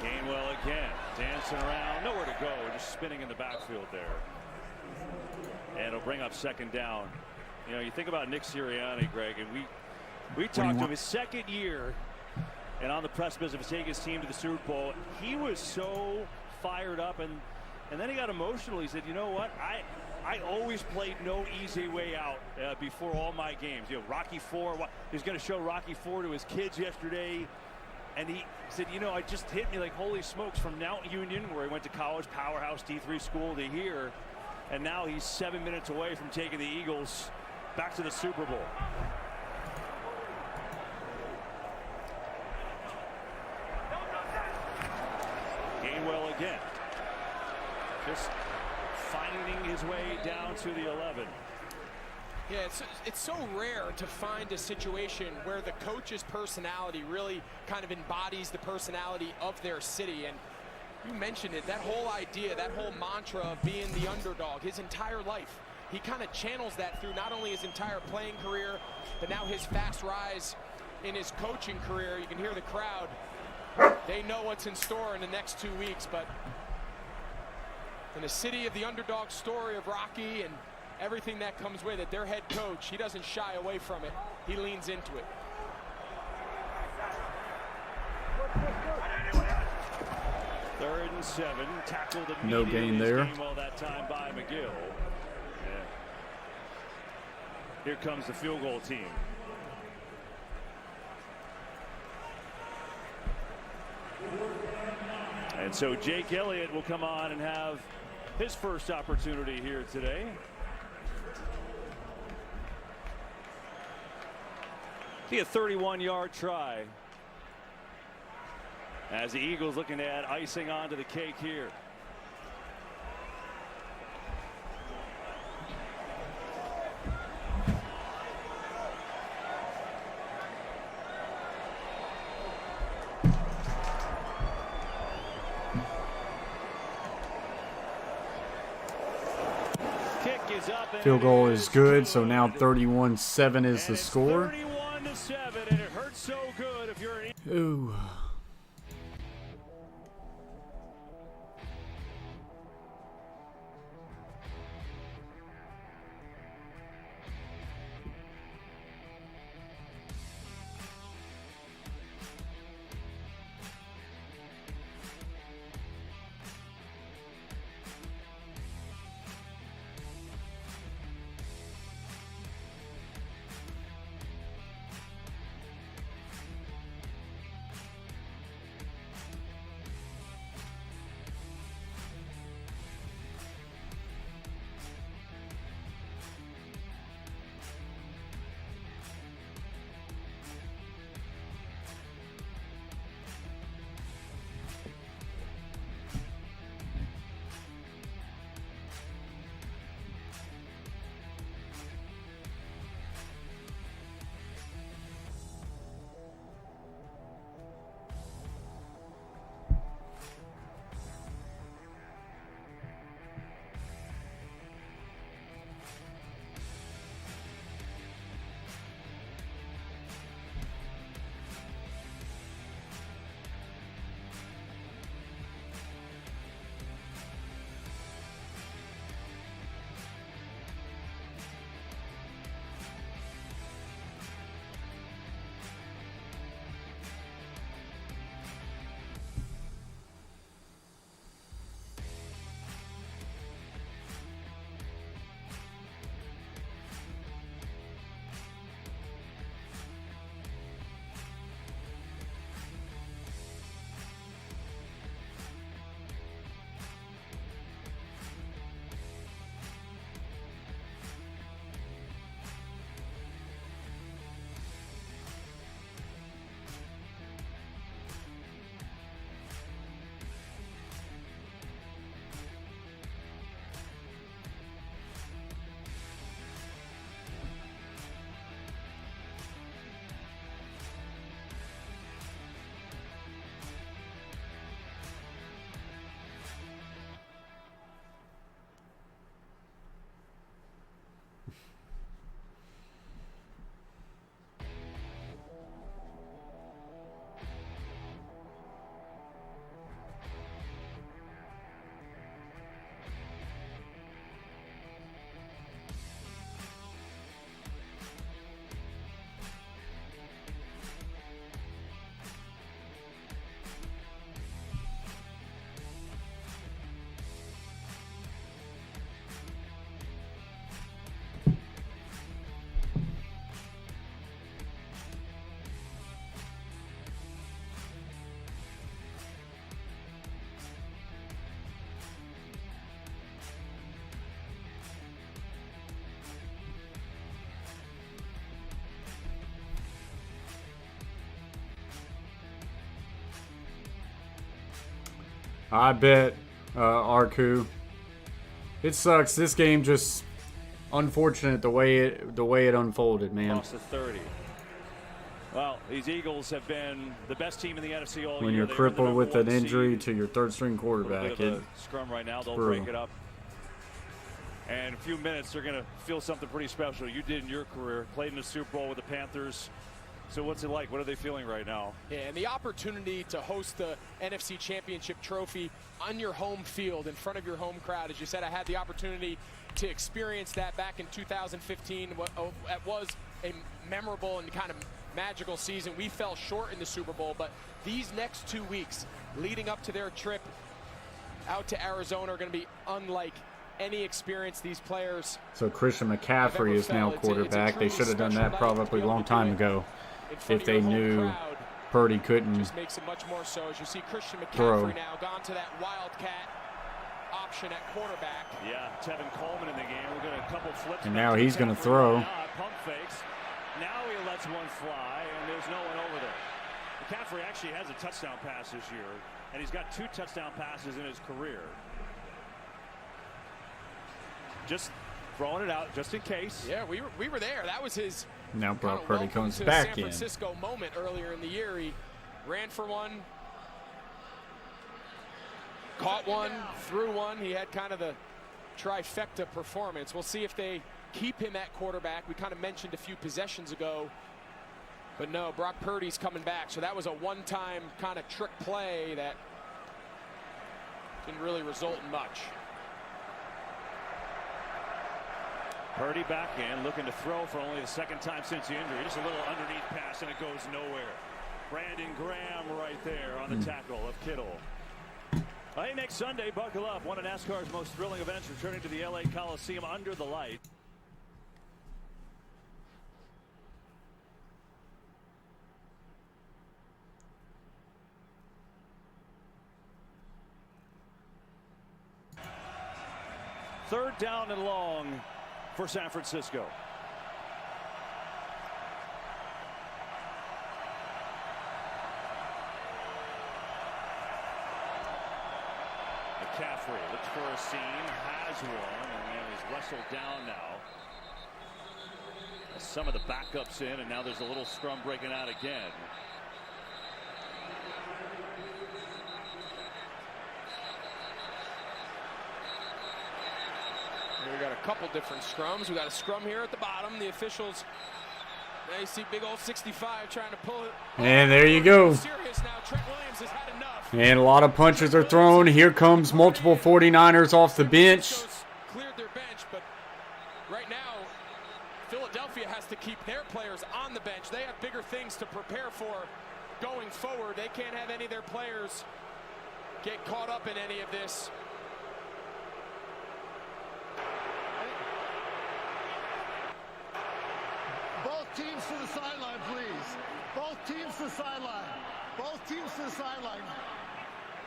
Speaker 3: Gainwell again, dancing around, nowhere to go, just spinning in the backfield there. And it'll bring up 2nd down. You know, you think about Nick Sirianni, Greg, and we talked to him his 2nd year and on the precipice of taking his team to the Super Bowl. He was so fired up, and then he got emotional. He said, you know what, I always played no easy way out before all my games. You know, Rocky IV, he was going to show Rocky IV to his kids yesterday, and he said, you know, it just hit me like holy smokes, from Mount Union, where he went to college, powerhouse D3 school, to here, and now he's 7 minutes away from taking the Eagles back to the Super Bowl. Gainwell again, just finding his way down to the 11.
Speaker 6: Yeah, it's so rare to find a situation where the coach's personality really kind of embodies the personality of their city. And you mentioned it, that whole idea, that whole mantra of being the underdog, his entire life. He kind of channels that through not only his entire playing career, but now his fast rise in his coaching career. You can hear the crowd. They know what's in store in the next 2 weeks, but in the city of the underdog story of Rocky and everything that comes with it, their head coach, he doesn't shy away from it. He leans into it.
Speaker 3: Third and 7, tackled immediately.
Speaker 1: No gain there.
Speaker 3: Gainwell that time by McGill. Yeah. Here comes the field goal team. And so Jake Elliott will come on and have his first opportunity here today. See a 31-yard try. As the Eagles looking to add icing onto the cake here.
Speaker 1: Field goal is good, so now 31-7 is the score.
Speaker 3: 31-7, and it hurts so good if you're an
Speaker 1: Ooh. I bet, Arku. It sucks. This game just unfortunate the way it unfolded, man.
Speaker 3: Lost to 30. Well, these Eagles have been the best team in the NFC all year.
Speaker 1: When you're crippled with an injury to your third-string quarterback,
Speaker 3: scrum right now, they'll
Speaker 1: brutal.
Speaker 3: break it up. And in a few minutes, they're going to feel something pretty special. You did in your career, played in the Super Bowl with the Panthers. So what's it like? What are they feeling right now?
Speaker 6: Yeah, and the opportunity to host the NFC Championship trophy on your home field in front of your home crowd. As you said, I had the opportunity to experience that back in 2015. That was a memorable and kind of magical season. We fell short in the Super Bowl, but these next 2 weeks leading up to their trip out to Arizona are going to be unlike any experience these players.
Speaker 1: So Christian McCaffrey is now quarterback. They should have done that probably a long time ago if they knew Purdy couldn't
Speaker 6: just makes it much more so as you see Christian McCaffrey
Speaker 1: throw.
Speaker 6: Now gone to that wildcat option at quarterback.
Speaker 3: Yeah, Tevin Coleman in the game. We're going to a couple flips.
Speaker 1: And now he's going to throw.
Speaker 3: Pump fakes. Now he lets one fly, and there's no one over there. McCaffrey actually has a touchdown pass this year, and he's got 2 touchdown passes in his career. Just throwing it out just in case.
Speaker 6: Yeah, we were there. That was his
Speaker 1: Now Brock Purdy
Speaker 6: welcome
Speaker 1: comes
Speaker 6: to
Speaker 1: back
Speaker 6: San
Speaker 1: in.
Speaker 6: Francisco moment earlier in the year. He ran for one, caught one, threw one. He had kind of the trifecta performance. We'll see if they keep him at quarterback. We kind of mentioned a few possessions ago, but no, Brock Purdy's coming back. So that was a one-time kind of trick play that didn't really result in much.
Speaker 3: Purdy back in, looking to throw for only the 2nd time since the injury. Just a little underneath pass, and it goes nowhere. Brandon Graham right there on the tackle of Kittle. Hey, next Sunday, buckle up. One of NASCAR's most thrilling events returning to the LA Coliseum under the light. Third down and long for San Francisco. McCaffrey looks for a seam, has one, and then he's wrestled down now. Some of the backups in, and now there's a little scrum breaking out again.
Speaker 6: We got a couple different scrums. We got a scrum here at the bottom. The officials, they see big old 65 trying to pull it.
Speaker 1: And there you go.
Speaker 6: Serious now. Trent Williams has had enough.
Speaker 1: And a lot of punches are thrown. Here comes multiple 49ers off the bench.
Speaker 6: Cleared their bench, but right now, Philadelphia has to keep their players on the bench. They have bigger things to prepare for going forward. They can't have any of their players get caught up in any of this.
Speaker 8: Both teams to the sideline, please. Both teams to the sideline. Both teams to the sideline.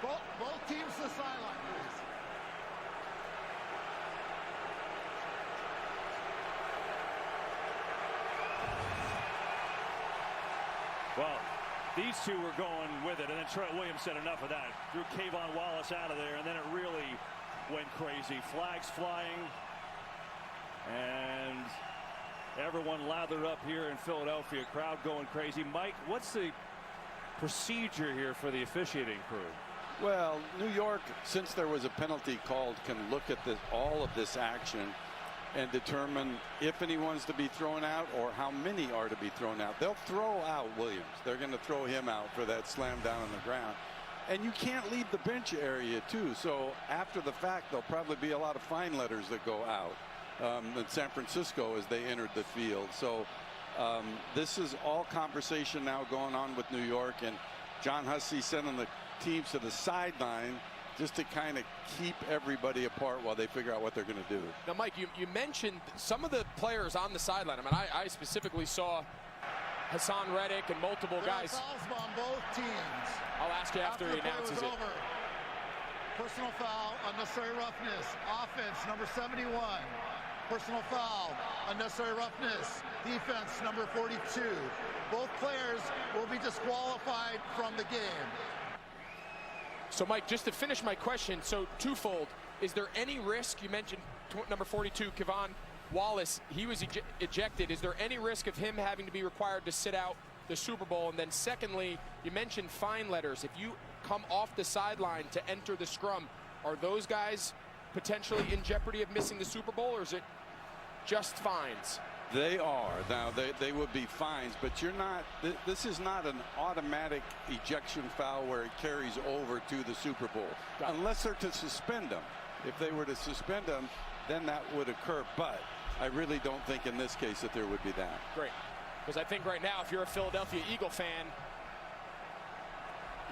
Speaker 8: Both teams to the sideline, please.
Speaker 3: Well, these two were going with it, and then Trent Williams said enough of that. Threw Kayvon Wallace out of there, and then it really went crazy. Flags flying, and everyone lathered up here in Philadelphia. Crowd going crazy. Mike, what's the procedure here for the officiating crew?
Speaker 7: Well, New York, since there was a penalty called, can look at all of this action and determine if anyone's to be thrown out or how many are to be thrown out. They'll throw out Williams. They're going to throw him out for that slam down on the ground. And you can't leave the bench area, too. So after the fact, there'll probably be a lot of fine letters that go out in San Francisco as they entered the field. So this is all conversation now going on with New York, and John Hussey sending the teams to the sideline just to kind of keep everybody apart while they figure out what they're going to do.
Speaker 6: Now, Mike, you mentioned some of the players on the sideline. I mean, I specifically saw Hassan Reddick and multiple guys.
Speaker 8: Fouls on both teams.
Speaker 6: I'll ask you after he announces it.
Speaker 8: Over. Personal foul, unnecessary roughness. Offense, number 71. Personal foul, unnecessary roughness. Defense, number 42. Both players will be disqualified from the game.
Speaker 6: So, Mike, just to finish my question, so twofold. Is there any risk? You mentioned number 42, Kayvon Wallace. He was ejected. Is there any risk of him having to be required to sit out the Super Bowl? And then secondly, you mentioned fine letters. If you come off the sideline to enter the scrum, are those guys potentially in jeopardy of missing the Super Bowl, or is it just fines?
Speaker 7: They are. Now, they would be fines, but you're not, this is not an automatic ejection foul where it carries over to the Super Bowl, unless they're to suspend them. If they were to suspend them, then that would occur, but I really don't think in this case that there would be that.
Speaker 6: Great, because I think right now, if you're a Philadelphia Eagle fan,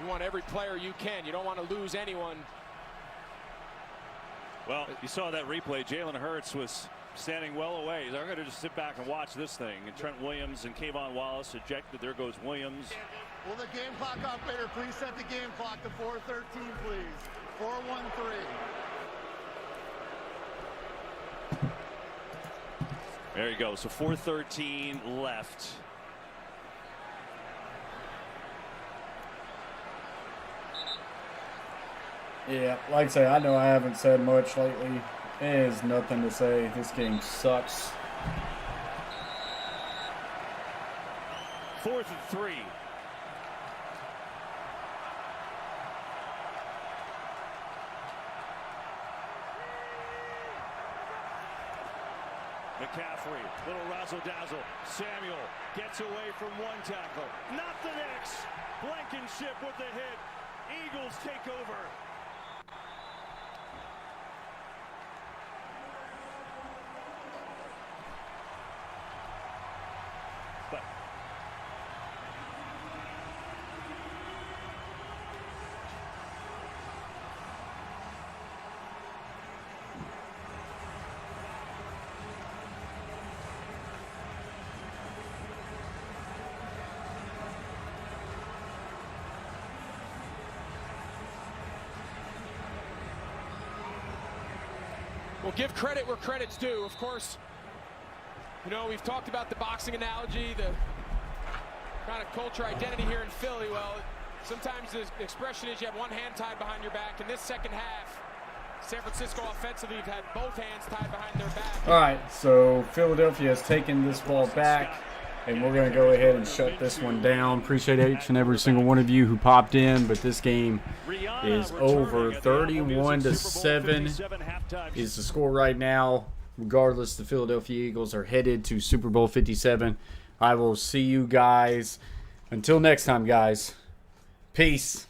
Speaker 6: you want every player you can. You don't want to lose anyone.
Speaker 3: Well, you saw that replay. Jalen Hurts was standing well away. They're going to just sit back and watch this thing. And Trent Williams and Kayvon Wallace ejected. There goes Williams.
Speaker 8: Will the game clock operator please set the game clock to 4:13, please? 4:13.
Speaker 3: There you go. So 4:13 left.
Speaker 1: Yeah, like I say, I know I haven't said much lately. There's nothing to say. This game sucks.
Speaker 3: 4th and 3. McCaffrey, little razzle-dazzle. Samuel gets away from one tackle. Not the next. Blankenship with the hit. Eagles take over. But
Speaker 6: Well, give credit where credit's due. Of course, you know, we've talked about the boxing analogy, the kind of culture identity here in Philly. Well, sometimes the expression is you have one hand tied behind your back. In this second half, San Francisco offensively have had both hands tied behind their back.
Speaker 1: All right, so Philadelphia has taken this ball back, and we're going to go ahead and shut this one down. Appreciate each and every single one of you who popped in, but this game is over. 31-7 is the score right now. Regardless, the Philadelphia Eagles are headed to Super Bowl 57. I will see you guys. Until next time, guys. Peace.